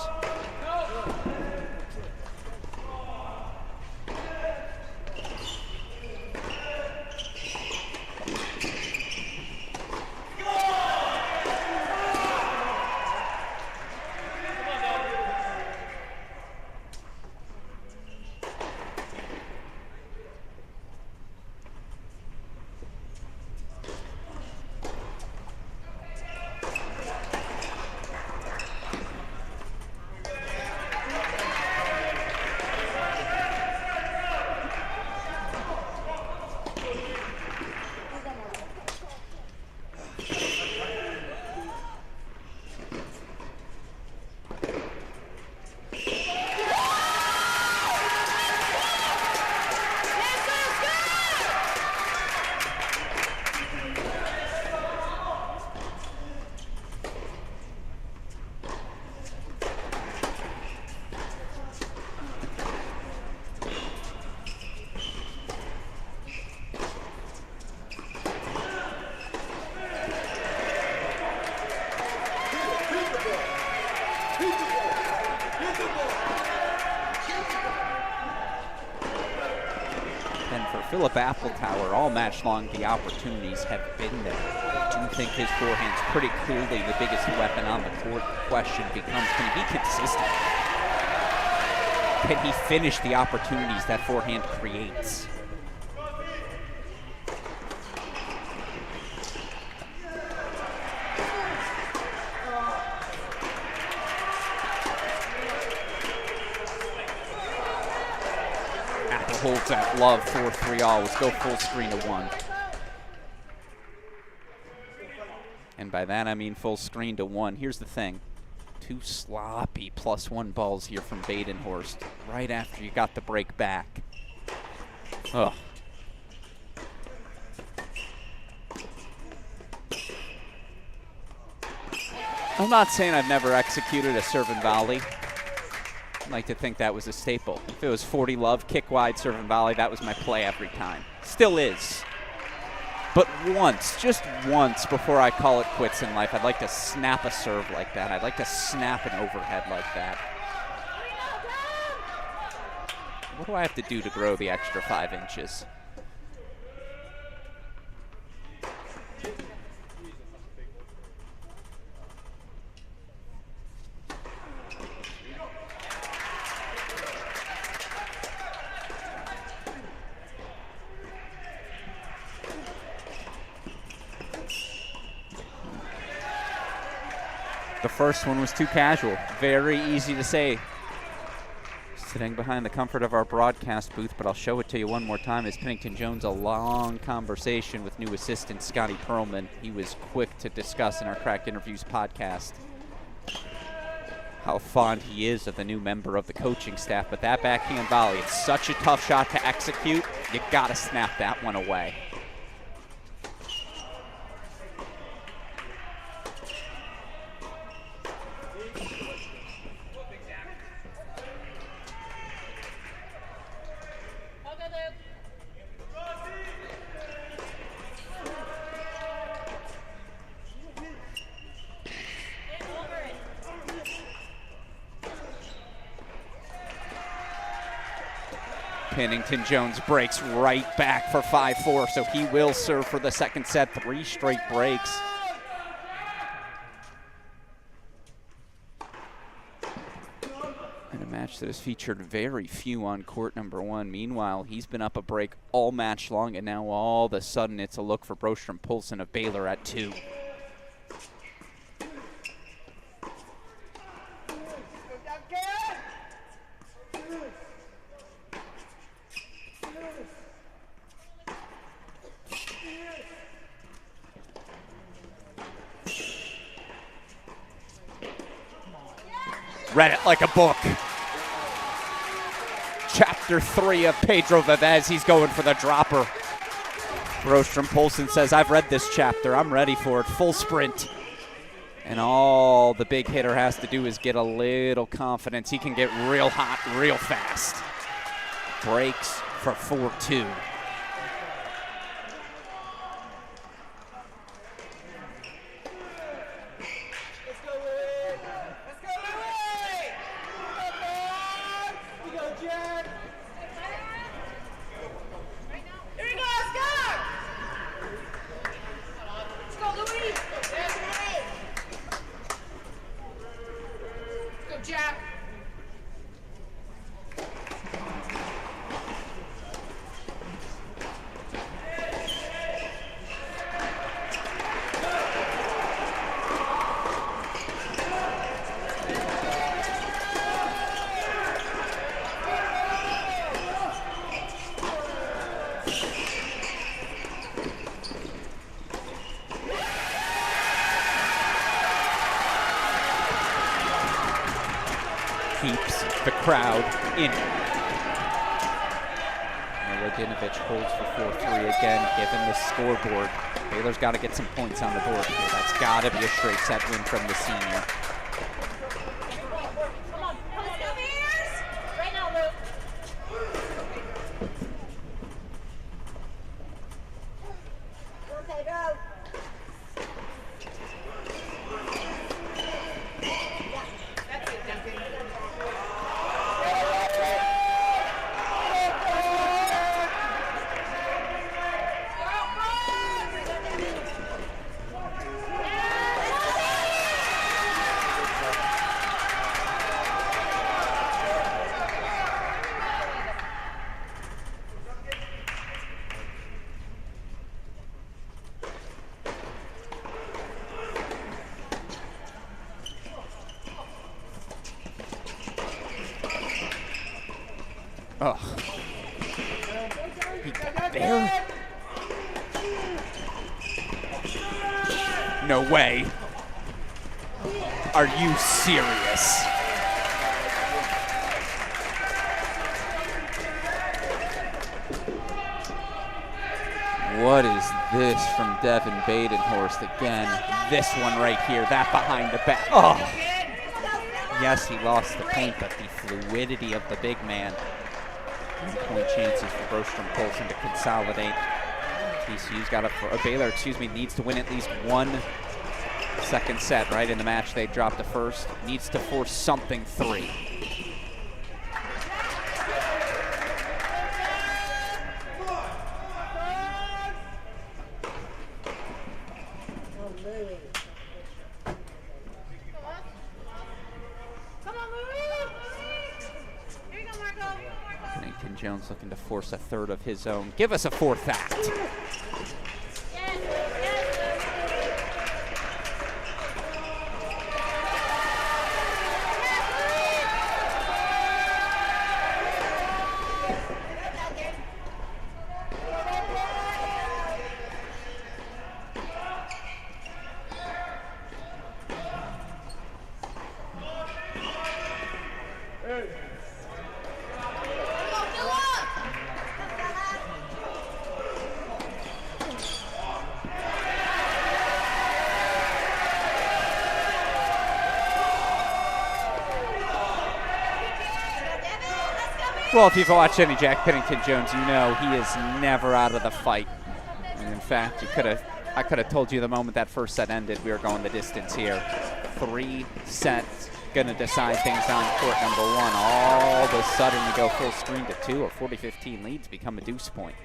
Philip Appletower, all match long, the opportunities have been there. I do think his forehand's pretty clearly the biggest weapon on the court. The question becomes, can he be consistent? Can he finish the opportunities that forehand creates? Apple holds that love 4-3 all. Let's go full screen to 1. And by that I mean full screen to 1. Here's the thing. 2 sloppy +1 balls here from Badenhorst right after you got the break back. Ugh. I'm not saying I've never executed a serve and volley. I'd like to think that was a staple. If it was 40 love, kick wide, serve and volley, that was my play every time. Still is. But once, just once before I call it quits in life, I'd like to snap a serve like that. I'd like to snap an overhead like that. What do I have to do to grow the extra 5 inches? The first one was too casual. Very easy to say. Sitting behind the comfort of our broadcast booth, but I'll show it to you one more time, is Pennington Jones a long conversation with new assistant Scotty Perlman. He was quick to discuss in our Cracked Interviews podcast how fond he is of the new member of the coaching staff. But that backhand volley, it's such a tough shot to execute. You gotta snap that one away. Pennington Jones breaks right back for 5-4, so he will serve for the second set. 3 straight breaks. In a match that has featured very few on court number 1. Meanwhile, he's been up a break all match long, and now all of a sudden it's a look for Broström Poulsen of Baylor at 2. Read it like a book. Chapter 3 of Pedro Vivez. He's going for the dropper. Broström Poulsen says, I've read this chapter. I'm ready for it. Full sprint. And all the big hitter has to do is get a little confidence. He can get real hot real fast. Breaks for 4-2. Keeps the crowd in. Miladinovich holds for 4-3 again, given the scoreboard. Baylor's got to get some points on the board here. That's got to be a straight set win from the senior. Oh. He got there. No way. Are you serious? What is this from Devin Badenhorst again? This one right here, that behind the back. Oh! Yes, he lost the paint, but the fluidity of the big man. 1-point chances for Broström Poulsen to consolidate. TCU's got Baylor, needs to win at least one second set, right? In the match, they dropped the first. Needs to force something 3. Jones looking to force a third of his own. Give us a fourth act. Well, if you've watched any Jack Pennington-Jones, you know he is never out of the fight. And in fact, I could have told you the moment that first set ended, we were going the distance here. 3 sets, gonna decide things on court number 1. All of a sudden, we go full screen to 2. A 40-15 leads become a deuce point.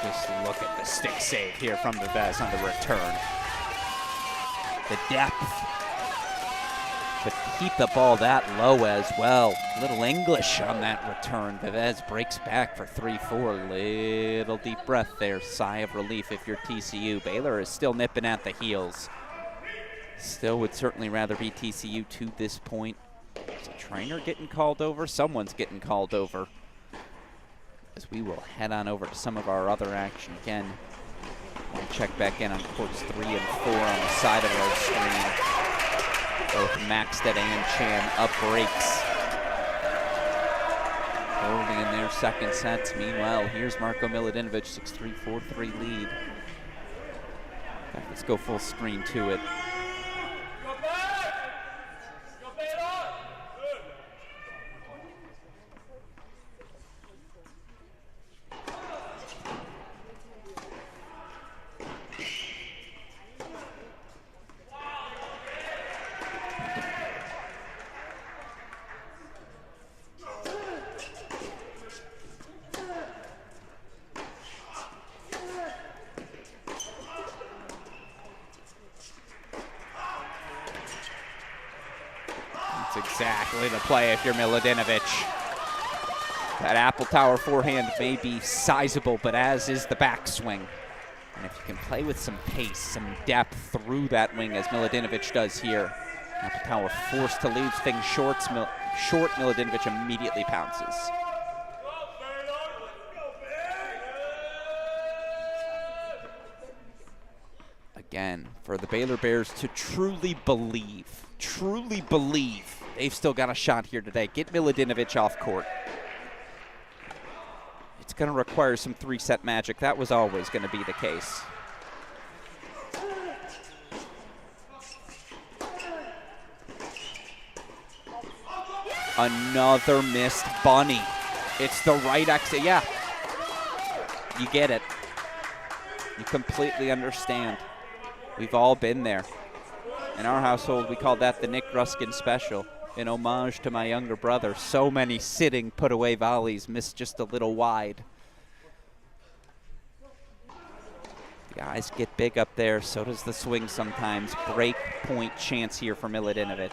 Just look at the stick save here from Vivez on the return. The depth. But keep the ball that low as well. Little English on that return. Vivez breaks back for 3-4. Little deep breath there. Sigh of relief if you're TCU. Baylor is still nipping at the heels. Still would certainly rather be TCU to this point. Is a trainer getting called over? Someone's getting called over. As we will head on over to some of our other action again. We'll check back in on courts 3 and 4 on the side of our screen. Both Maxted and Chan up breaks early in their second sets. Meanwhile, here's Marko Milutinovic, 6-3, 4-3 lead. Let's go full screen to it. Exactly the play if you're Milutinovic. That apple tower forehand may be sizable, but as is the backswing. And if you can play with some pace, some depth through that wing, as Milutinovic does here, apple tower forced to leave things short. Milutinovic immediately pounces. Again, for the Baylor Bears to truly believe they've still got a shot here today. Get Milutinovic off court. It's going to require some 3-set magic. That was always going to be the case. Another missed bunny. It's the right exit. Yeah, you get it. You completely understand. We've all been there. In our household, we called that the Nick Gruskin special, in homage to my younger brother. So many sitting, put-away volleys, missed just a little wide. Guys get big up there, so does the swing sometimes. Break point chance here for Milutinovic.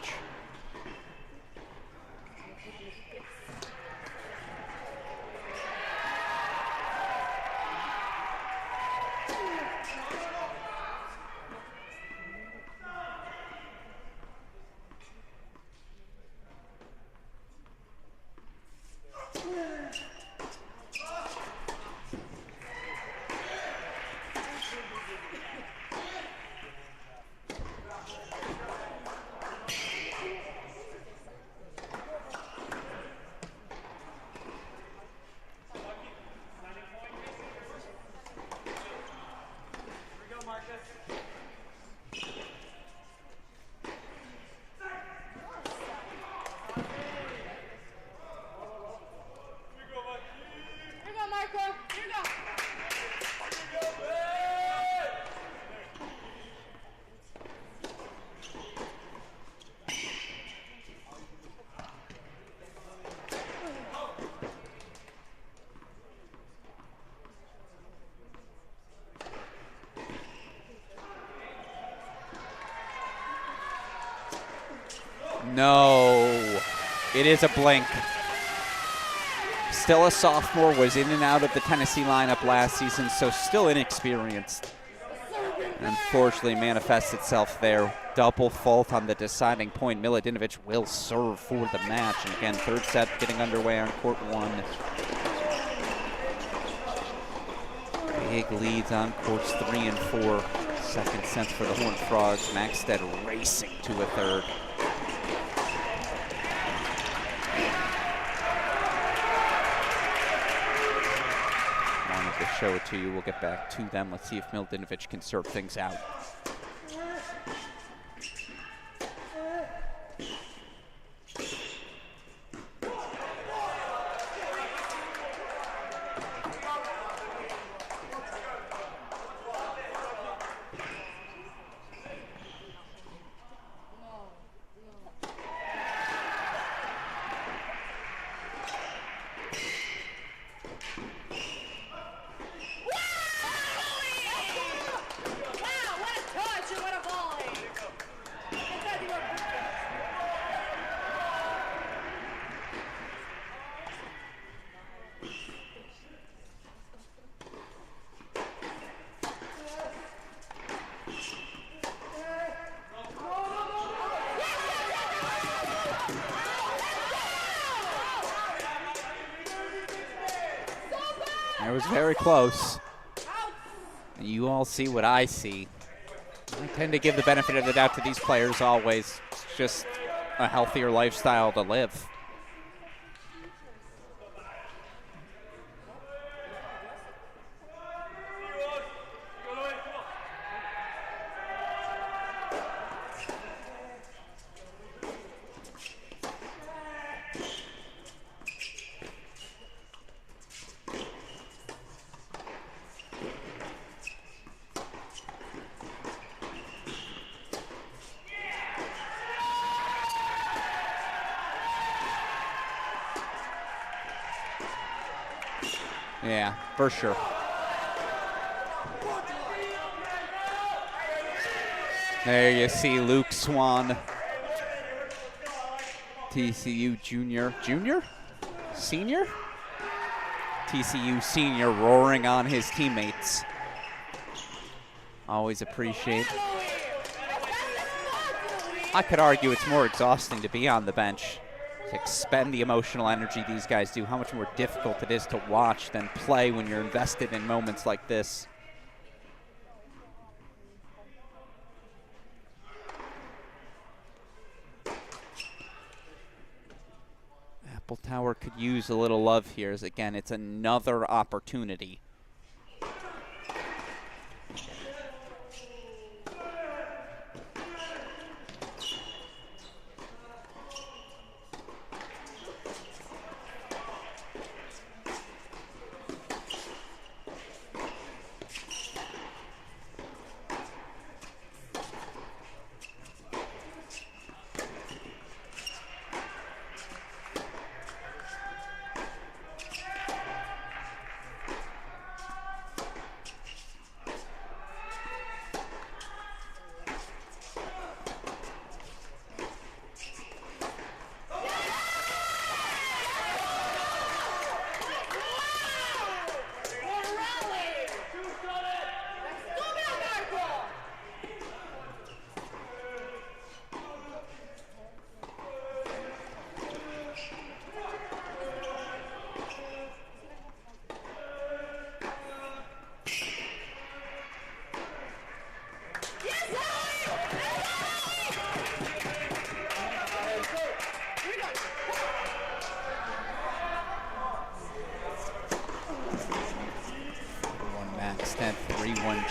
No, it is a blink. Still a sophomore, was in and out of the Tennessee lineup last season, so still inexperienced. Unfortunately manifests itself there. Double fault on the deciding point. Milutinovic will serve for the match. And again, third set getting underway on court 1. Big leads on courts 3 and 4. Second sets for the Horned Frogs. Maxted racing to a third. Show it to you. We'll get back to them. Let's see if Milutinovic can sort things out. It was very close. You all see what I see. I tend to give the benefit of the doubt to these players always. It's just a healthier lifestyle to live. Yeah, for sure. There you see Luke Swan, TCU junior? Senior? TCU senior roaring on his teammates. Always appreciate. I could argue it's more exhausting to be on the bench, to expend the emotional energy these guys do, how much more difficult it is to watch than play when you're invested in moments like this. Apple Tower could use a little love here, as again, it's another opportunity.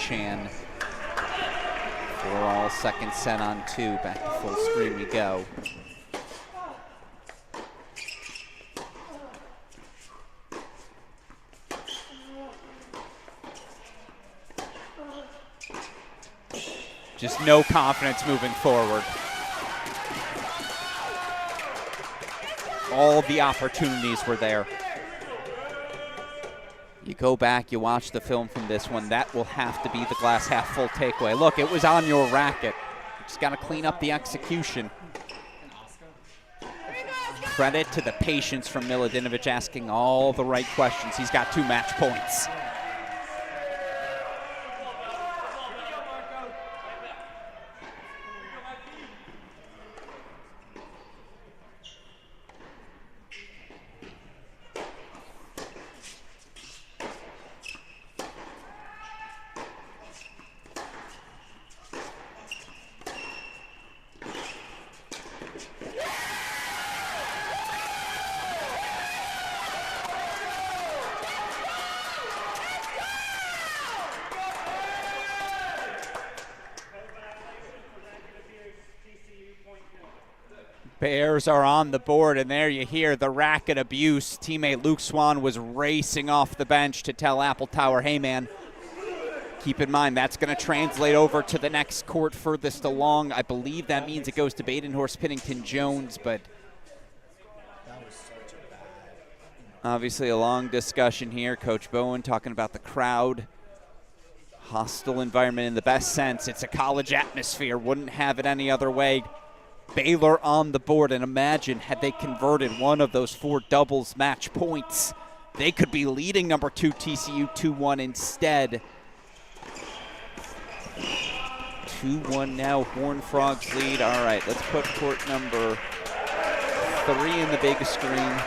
Chan. 4-all, second set on 2. Back to full screen we go. Just no confidence moving forward. All the opportunities were there. You go back, you watch the film from this one, that will have to be the glass half full takeaway. Look, it was on your racket. You just got to clean up the execution. Credit to the patience from Milutinovic, asking all the right questions. He's got 2 match points. Bears are on the board, and there you hear the racket abuse. Teammate Luke Swan was racing off the bench to tell Apple Tower, hey man, keep in mind that's going to translate over to the next court furthest along. I believe that means it goes to Badenhorst Pennington Jones, but obviously a long discussion here. Coach Bowen talking about the crowd. Hostile environment in the best sense. It's a college atmosphere. Wouldn't have it any other way. Baylor on the board, and imagine had they converted one of those 4 doubles match points, they could be leading number 2 TCU 2-1 instead. 2-1 now, Horned Frogs lead. All right, let's put court number 3 in the big screen.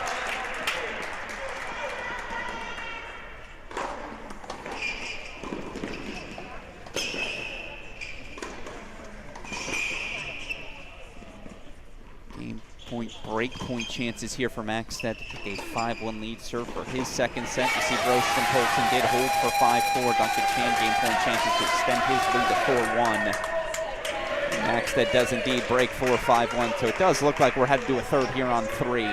Break point chances here for Maxted to take a 5-1 lead serve for his second set. You see Brosten Polson did hold for 5-4. Duncan Chan game point chances to extend his lead to 4-1. Maxted does indeed break 4-5-1, so it does look like we're had to do a third here on 3.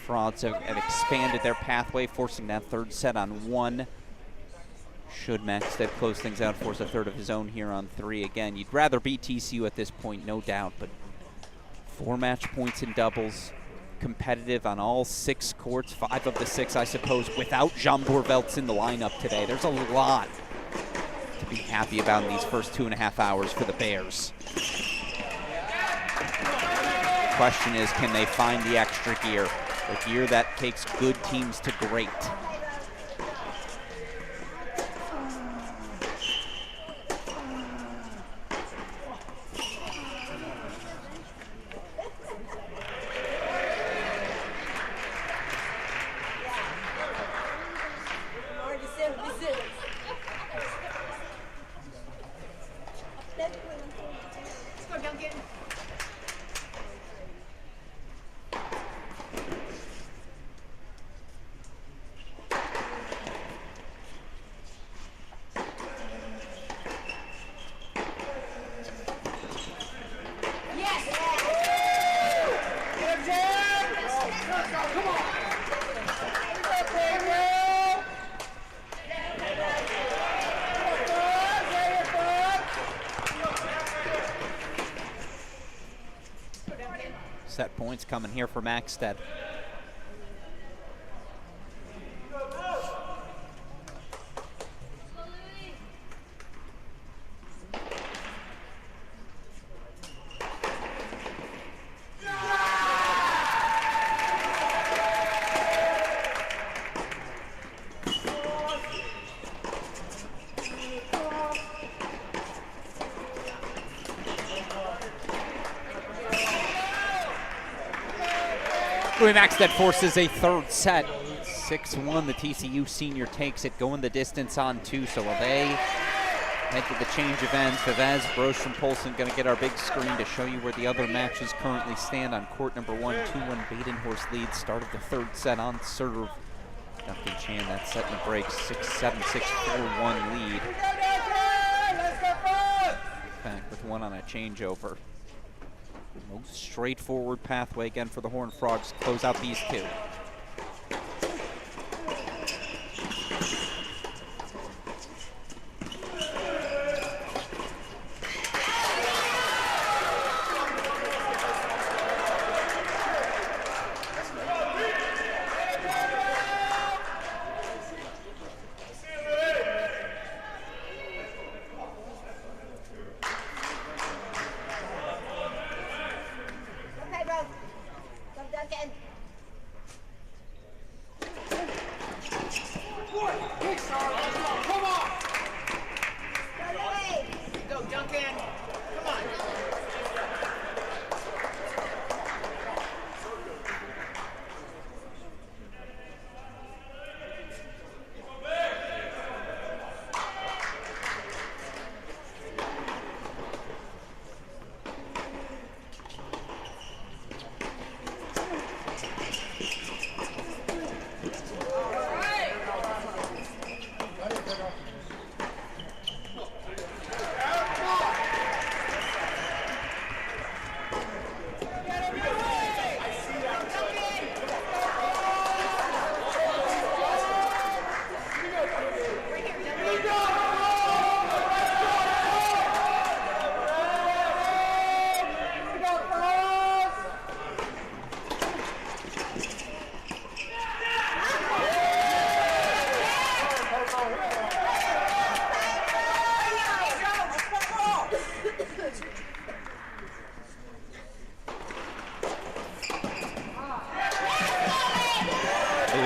Frauds have expanded their pathway, forcing that third set on 1. Should Maxted close things out, force a third of his own here on 3. Again, you'd rather beat TCU at this point, no doubt, but 4 match points in doubles, competitive on all 6 courts, 5 of the 6, I suppose, without Jean Bourvelts in the lineup today. There's a lot to be happy about in these first 2.5 hours for the Bears. The question is, can they find the extra gear? A gear that takes good teams to great. set points coming here for Maxted. Louis Maxted forces a third set. 6-1, the TCU senior takes it, going the distance on 2. So they head to the change of ends. Vivez, Broche from Polson going to get our big screen to show you where the other matches currently stand on court number 1. 2-1 Badenhorst lead. Start of the third set on serve. Duncan Chan, that set in the break. 6-7, 6-4-1 lead. Back with one on a changeover. Most straightforward pathway again for the Horned Frogs to close out these two.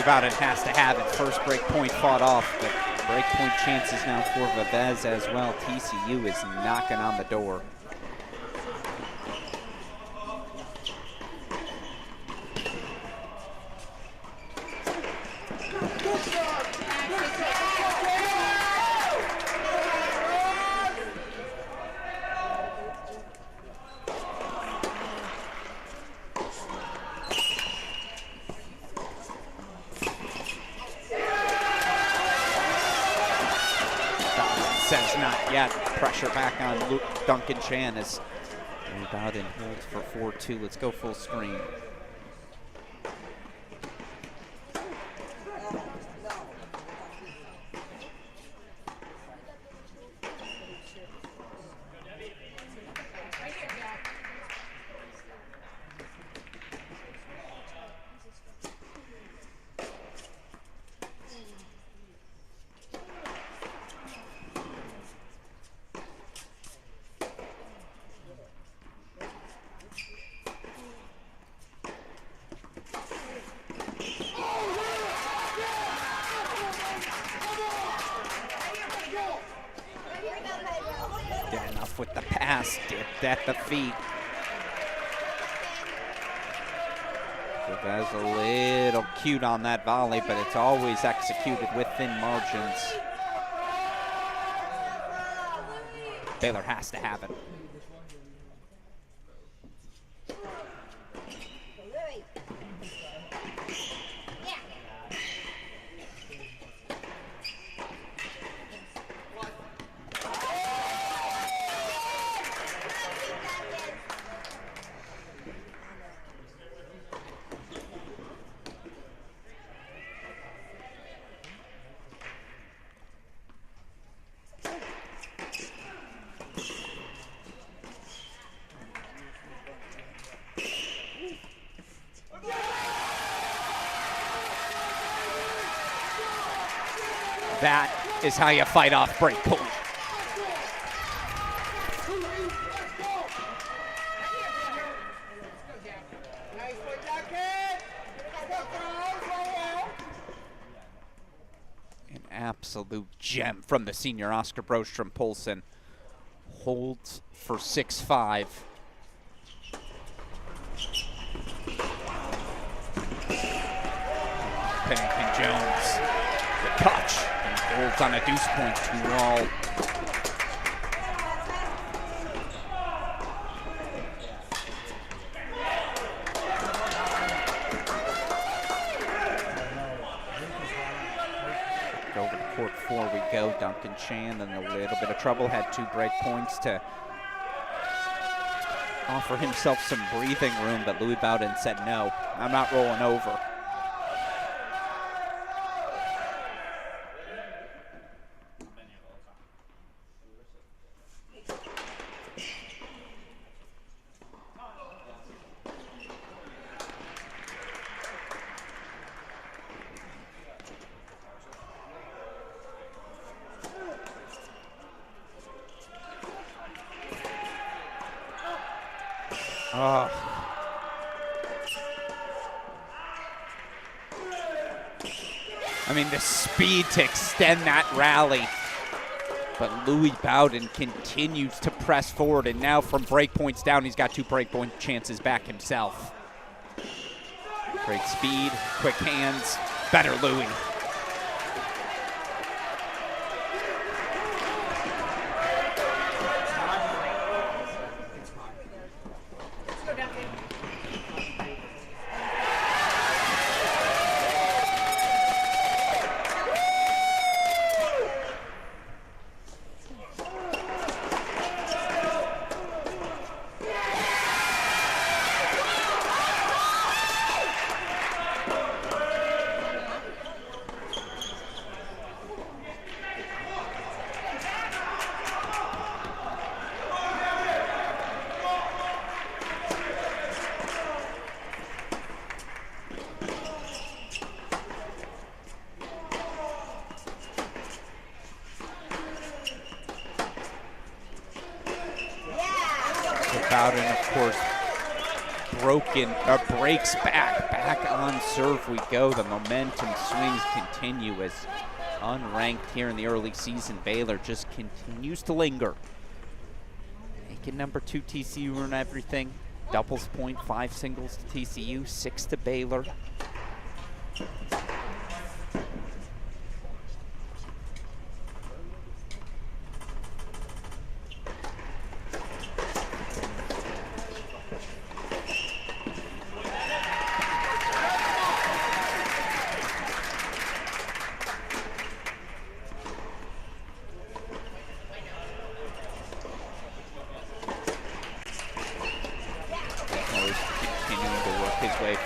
Bowden has to have it. First break point fought off, but break point chances now for Vivez as well. TCU is knocking on the door. Says not yet. Pressure back on Duncan Chan as Bowden holds for 4-2. Let's go full screen. Good enough with the pass, dipped at the feet. Vivez a little cute on that volley, but it's always executed within margins. Baylor has to have it. That is how you fight off break point. An absolute gem from the senior Oscar Brostrom Poulsen. Holds for 6-5. Pennington Jones, the touch, and holds on a deuce point 2-all. Over to court 4 we go. Duncan Chan in a little bit of trouble, had 2 break points to offer himself some breathing room, but Louis Bowden said no, I'm not rolling over. Oh. I mean, the speed to extend that rally. But Louis Bowden continues to press forward, and now from break points down, he's got 2 break point chances back himself. Great speed, quick hands, better Louis. Bowden, of course, breaks back on serve we go. The momentum swings continue as unranked here in the early season. Baylor just continues to linger. Making number 2 TCU earn everything. Doubles point, 5 singles to TCU, 6 to Baylor.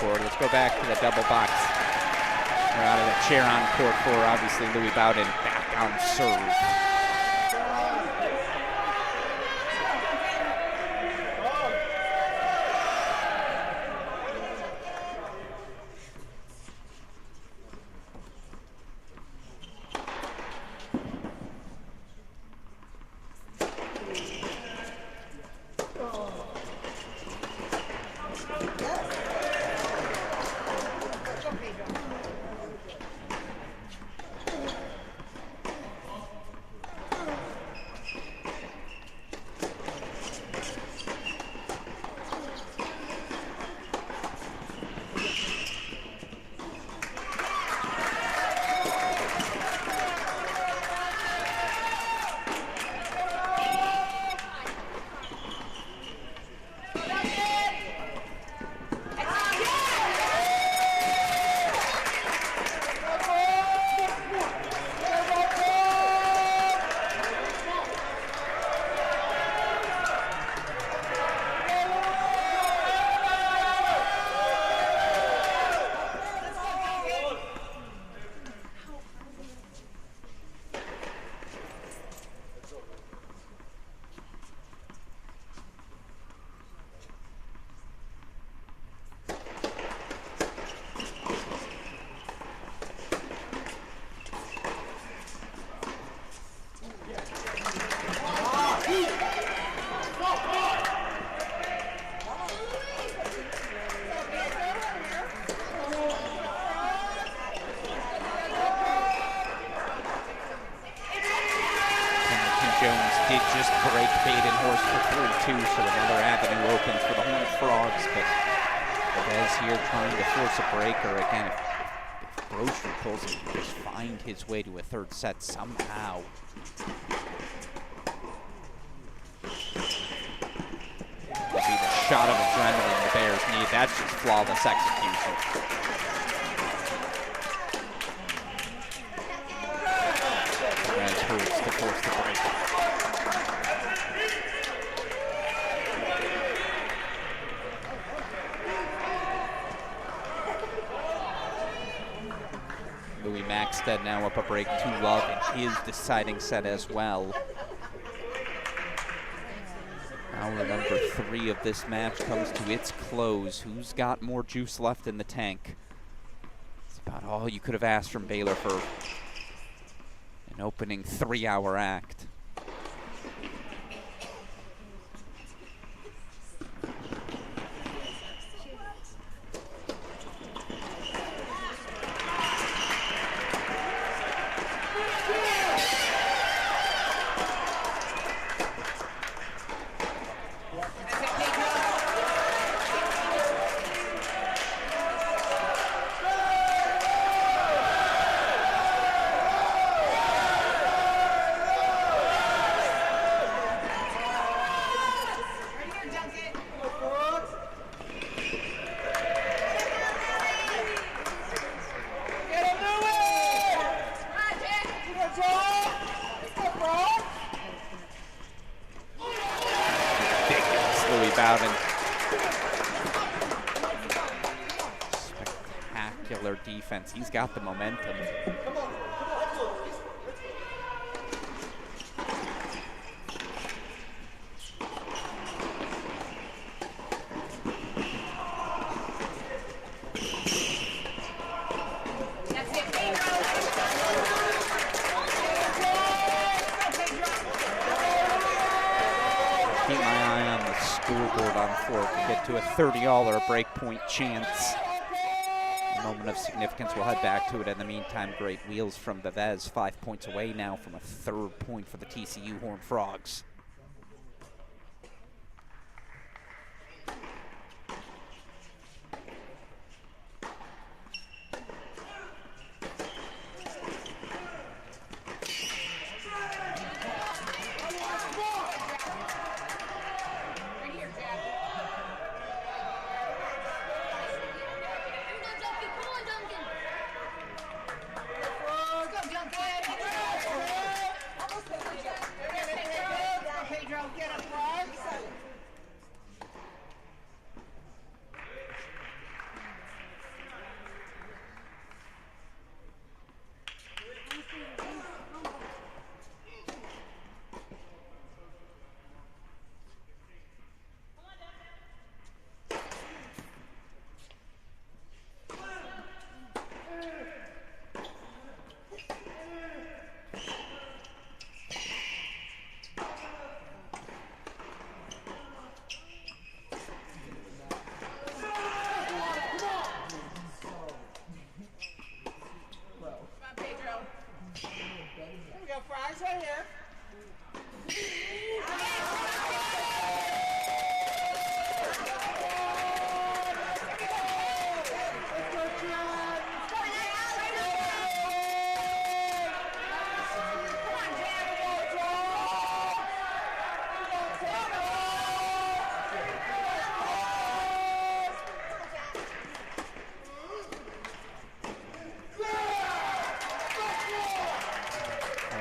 Let's go back to the double box. We're out of the chair on court 4. Obviously, Louis Bowden back on serve. so another avenue opens for the Horned Frogs, but Vez here trying to force a breaker. Again, if Grocery pulls him, he can just find his way to a third set somehow. Will be the shot of adrenaline the Bears need. That's just flawless execution. Vez hurts to force the break. Louis Maxted now up a break to love in his deciding set as well. Hour number 3 of this match comes to its close. Who's got more juice left in the tank? It's about all you could have asked from Baylor for an opening 3-hour act. Spectacular defense. He's got the momentum. Keep my eye on the scoreboard on 4 to get to a $30 breakpoint chance. A moment of significance. We'll head back to it. In the meantime, great wheels from Vez. 5 points away now from a 3rd point for the TCU Horned Frogs.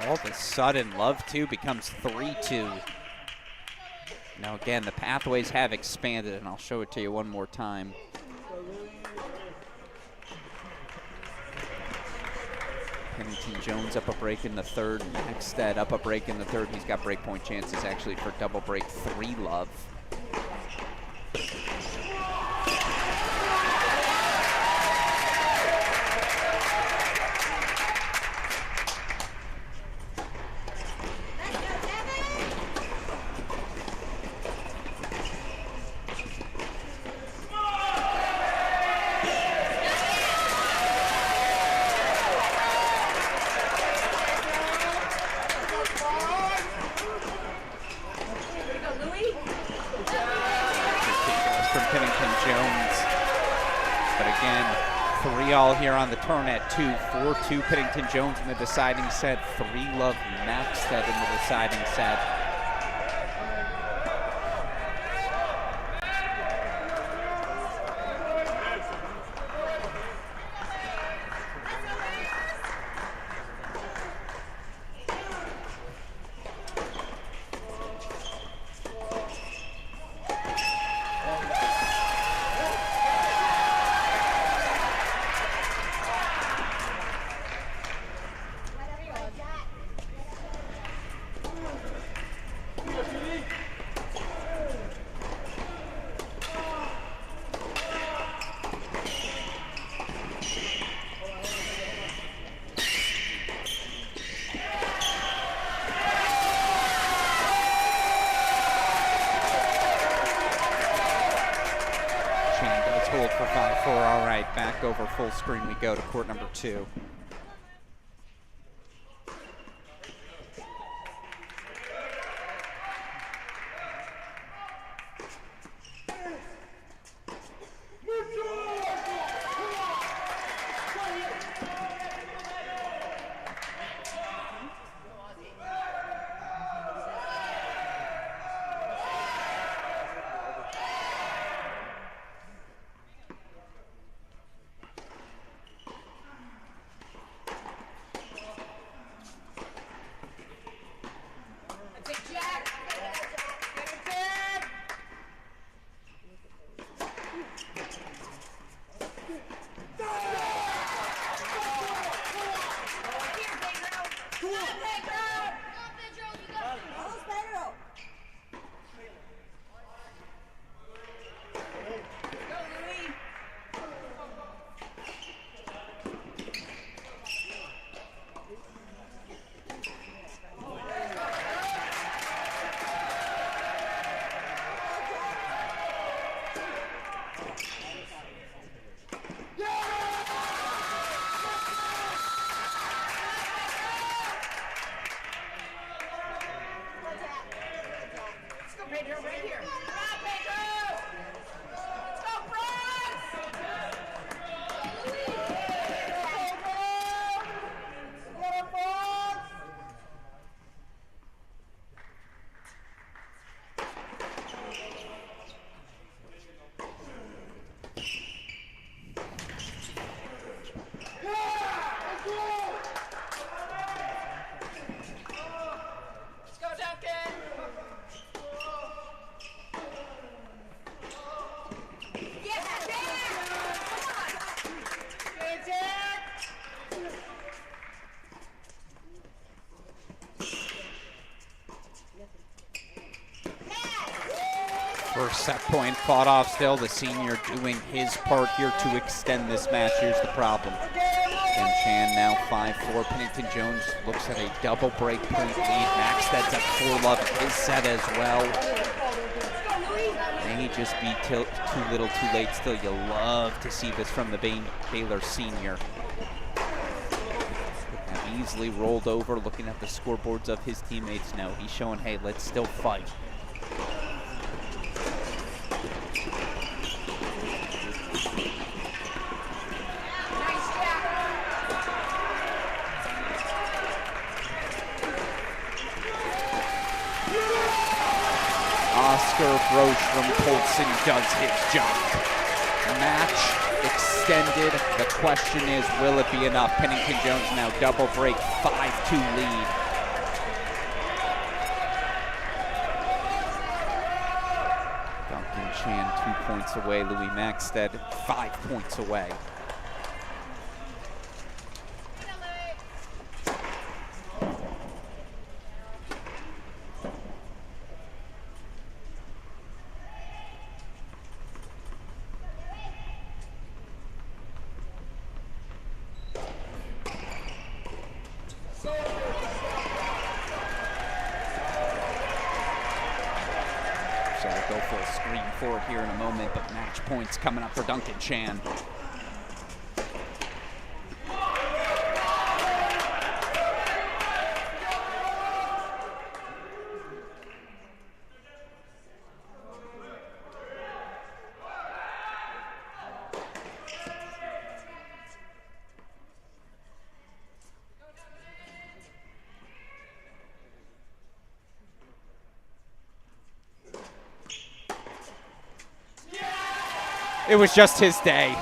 All of a sudden, Love 2 becomes 3-2. Now again, the pathways have expanded, and I'll show it to you one more time. Pennington Jones up a break in the 3rd. Maxted up a break in the 3rd. He's got breakpoint chances actually for double break 3 Love. from Pennington Jones. But again, 3-all here on the turn at 2. 4-2 Pennington Jones in the deciding set. 3-love Maxted in the deciding set. Hold for 5-4. All right, back over full screen we go to court number 2. First set point fought off still. The senior doing his part here to extend this match. Here's the problem. And Chan now 5-4. Pennington Jones looks at a double break point lead. Maxted's at 4-love in his set as well. May just be too little too late still. You love to see this from the Baylor senior. Have easily rolled over looking at the scoreboards of his teammates. No, he's showing, hey, let's still fight. Oscar Broch from Polson does his job. Match extended. The question is, will it be enough? Pennington Jones now double break, 5-2 lead. Duncan Chan 2 points away. Louis Maxted 5 points away. So we'll go full screen for it here in a moment, but match points coming up for Duncan Chan. It was just his day.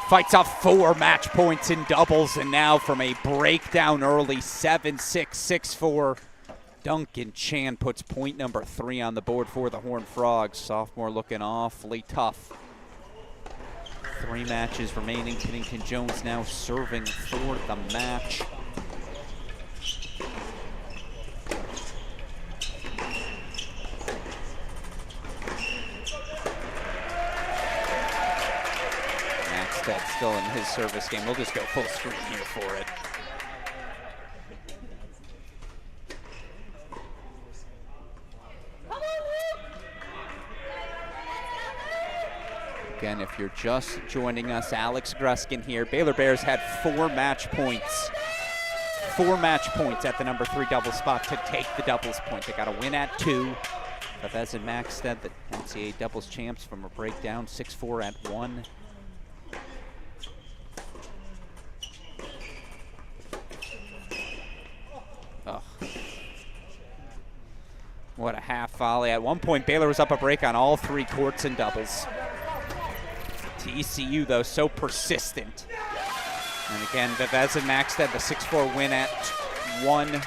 Fights off 4 match points in doubles, and now from a breakdown early 7-6, 6-4, Duncan Chan puts point number 3 on the board for the Horned Frogs. Sophomore looking awfully tough. 3 matches remaining. Pennington Jones now serving for the match. Maxted still in his service game. We'll just go full screen here for it. Again, if you're just joining us, Alex Gruskin here. Baylor Bears had 4 match points. 4 match points at the number 3 double spot to take the doubles point. They got a win at 2. Vavez and Maxted, the NCAA doubles champs, from a breakdown 6-4 at 1. Oh. What a half volley. At one point, Baylor was up a break on all 3 courts in doubles. TCU, though, so persistent. And again, Vavez and Maxted, the 6-4 win at 1.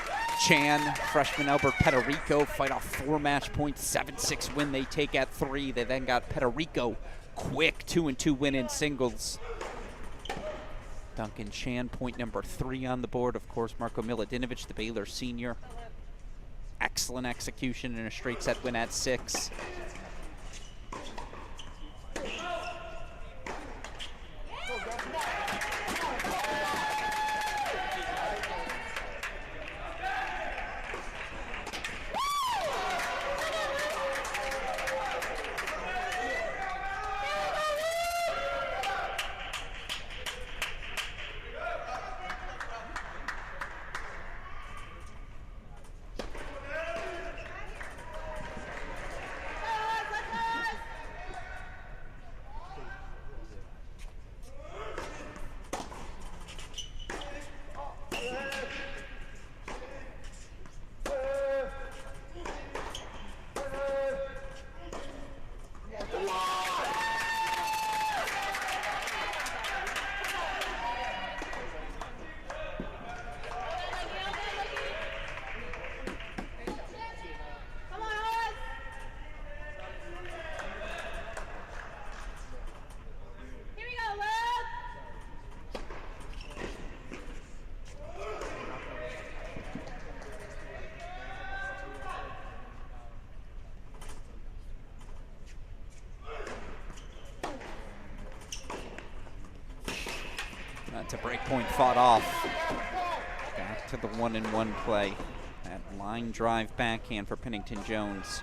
Chan, freshman Albert Peterico, fight off 4 match points, 7-6 win they take at 3. They then got Peterico, quick 2-2 win in singles. Duncan Chan, point number 3 on the board. Of course, Marko Milutinovic, the Baylor senior. Excellent execution in a straight set win at 6. That's a break point fought off. Back to the 1-1 play. That line drive backhand for Pennington Jones.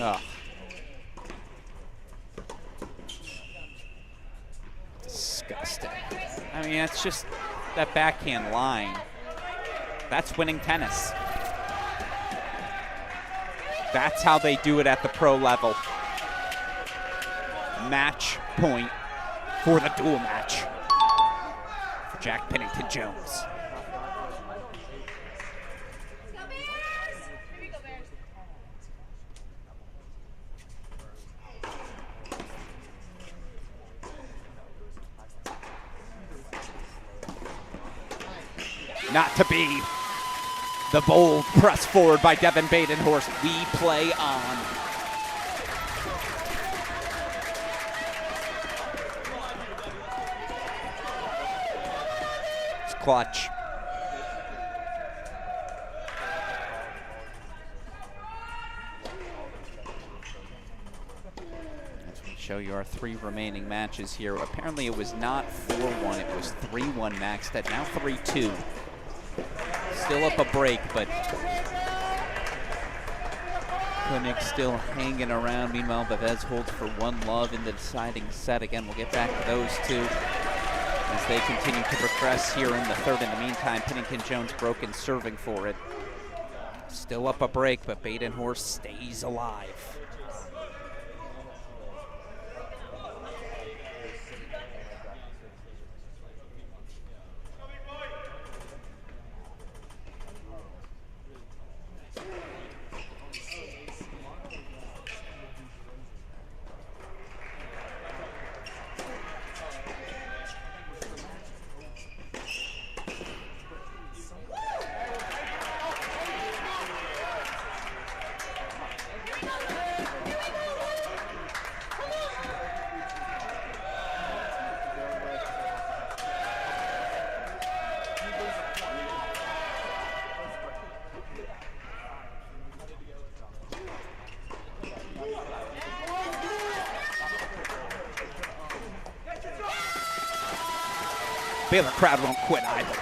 Oh. Disgusting. I mean, it's just that backhand line. That's winning tennis. That's how they do it at the pro level. Match point for the dual match for Jack Pennington Jones. Not to be. The bold press forward by Devin Badenhorst. We play on. It's clutch. As we show you our 3 remaining matches here. Apparently it was not 4-1, it was 3-1 Maxted, now 3-2. Still up a break, but Koenig still hanging around. Meanwhile, Vavez holds for 1 love in the deciding set. Again, we'll get back to those 2. as they continue to progress here in the third. In the meantime, Pennington-Jones broken serving for it. Still up a break, but Badenhorst stays alive. Baylor crowd won't quit either.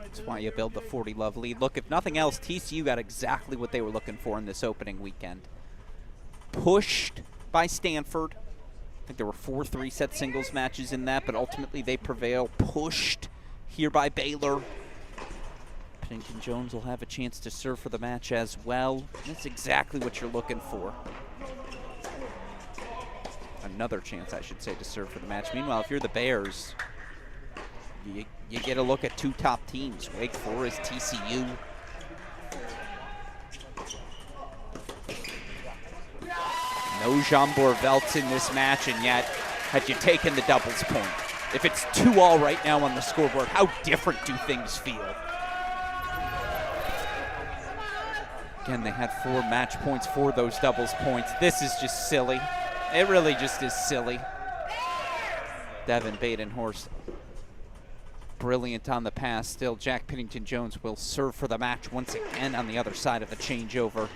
That's why you build the 40-love lead. Look, if nothing else, TCU got exactly what they were looking for in this opening weekend. Pushed by Stanford. I think there were 4 3-set singles matches in that, but ultimately they prevail. Pushed here by Baylor. Pennington-Jones will have a chance to serve for the match as well. That's exactly what you're looking for. Another chance, I should say, to serve for the match. Meanwhile, if you're the Bears, you get a look at 2 top teams, Wake Forest, TCU. No Jambor-Veltz in this match, and yet, had you taken the doubles point? If it's 2-all right now on the scoreboard, how different do things feel? Again, they had 4 match points for those doubles points. This is just silly. It really just is silly. Devin Badenhorst, brilliant on the pass. Still, Jack Pennington-Jones will serve for the match once again on the other side of the changeover.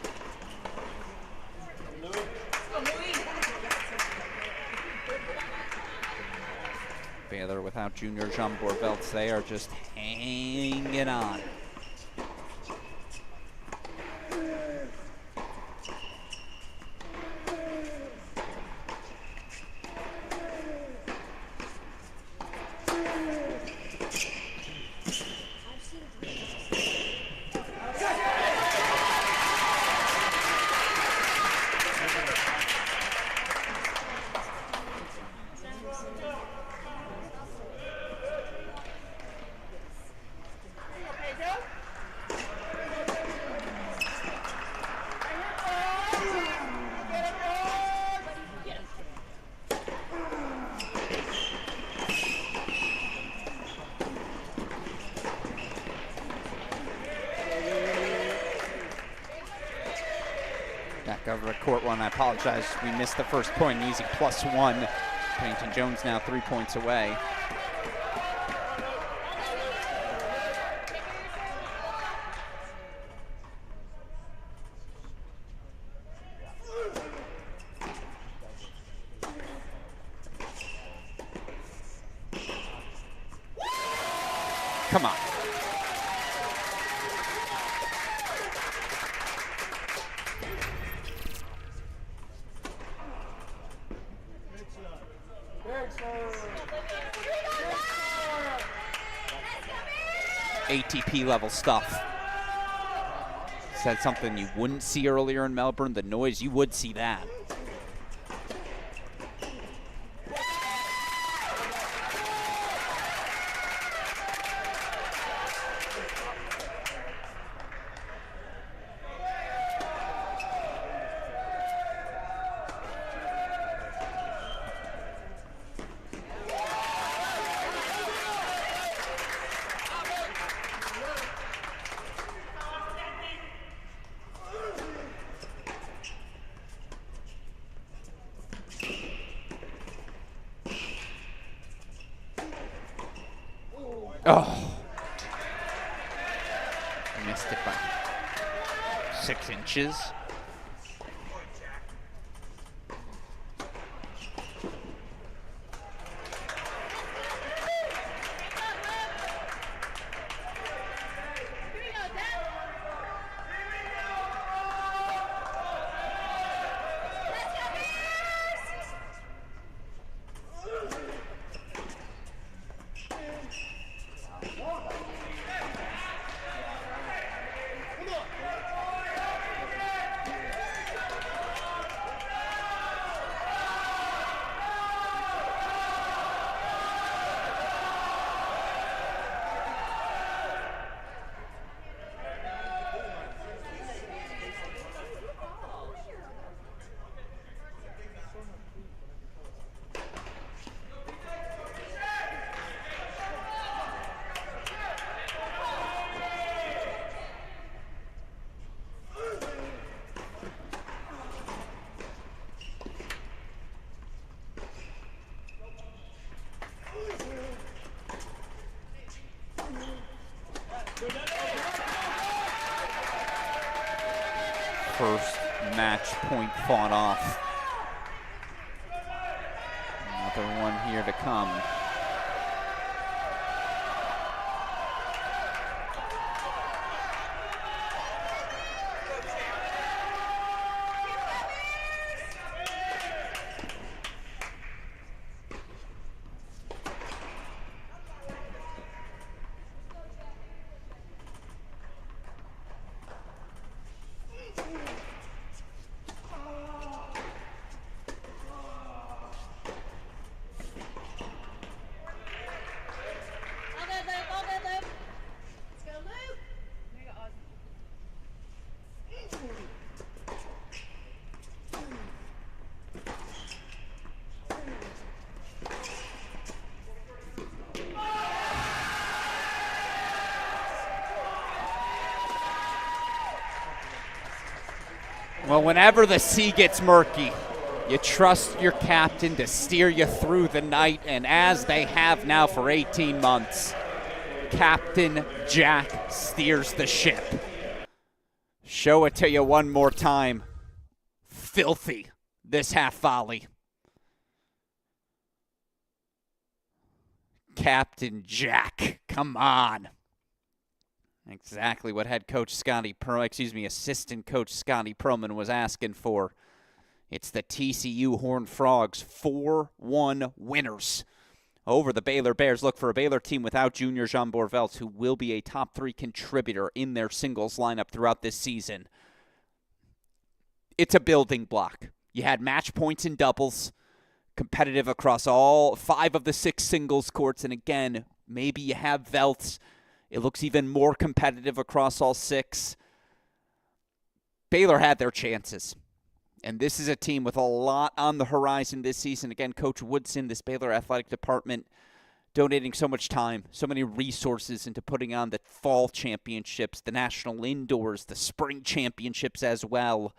Baylor without junior Jambor-Veltz, they are just hanging on. Back over to court one. I apologize. We missed the first point. An easy +1. Pennington-Jones now 3 points away. Come on. ATP level stuff. Said something you wouldn't see earlier in Melbourne. The noise, you would see that. Oh. Missed it by 6 inches. First match point fought off. Another one here to come. Well, whenever the sea gets murky, you trust your captain to steer you through the night, and as they have now for 18 months, Captain Jack steers the ship. Show it to you one more time. Filthy, this half volley. Captain Jack, come on. Exactly what assistant coach Scotty Perlman was asking for. It's the TCU Horned Frogs, 4-1 winners over the Baylor Bears. Look, for a Baylor team without Junior Jean Bourvelts, who will be a top 3 contributor in their singles lineup throughout this season. It's a building block. You had match points in doubles, competitive across all 5 of the 6 singles courts, and again, maybe you have Velts. It looks even more competitive across all 6. Baylor had their chances. And this is a team with a lot on the horizon this season. Again, Coach Woodson, this Baylor athletic department, donating so much time, so many resources into putting on the fall championships, the national indoors, the spring championships as well.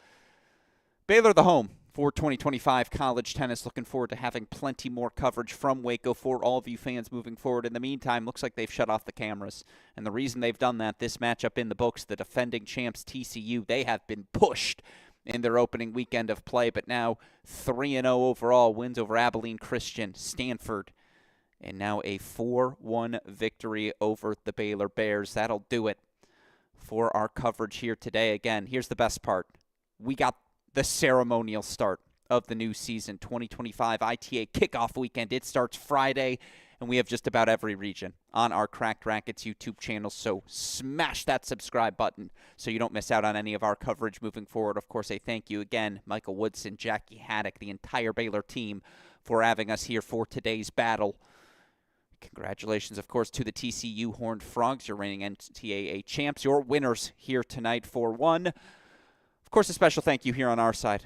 Baylor the home for 2025 college tennis. Looking forward to having plenty more coverage from Waco for all of you fans moving forward. In the meantime, looks like they've shut off the cameras. And the reason they've done that, this matchup in the books, the defending champs TCU, they have been pushed in their opening weekend of play, but now 3-0 overall, wins over Abilene Christian, Stanford, and now a 4-1 victory over the Baylor Bears. That'll do it for our coverage here today. Again, here's the best part. We got the ceremonial start of the new season, 2025 ITA kickoff weekend. It starts Friday, and we have just about every region on our Cracked Racquets YouTube channel, so smash that subscribe button so you don't miss out on any of our coverage moving forward. Of course, a thank you again, Michael Woodson, Jackie Haddock, the entire Baylor team for having us here for today's battle. Congratulations, of course, to the TCU Horned Frogs, your reigning NCAA champs, your winners here tonight 4-1. Of course, a special thank you here on our side.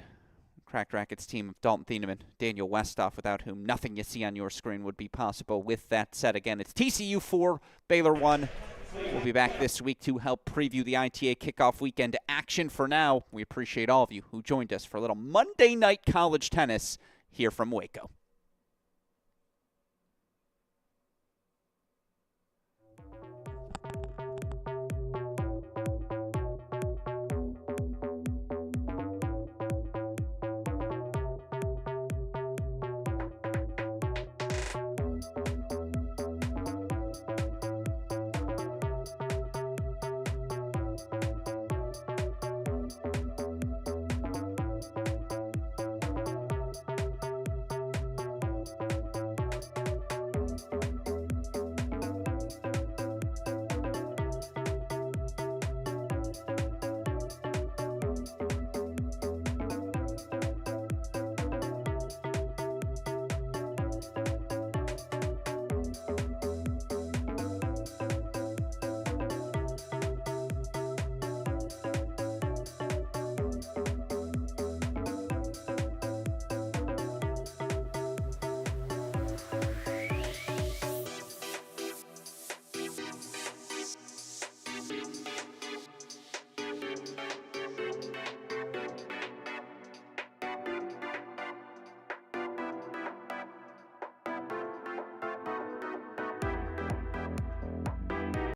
Cracked Racquets team of Dalton Thieneman, Daniel Westhoff, without whom nothing you see on your screen would be possible. With that said, again, it's TCU 4, Baylor 1. We'll be back this week to help preview the ITA kickoff weekend action. For now, we appreciate all of you who joined us for a little Monday night college tennis here from Waco.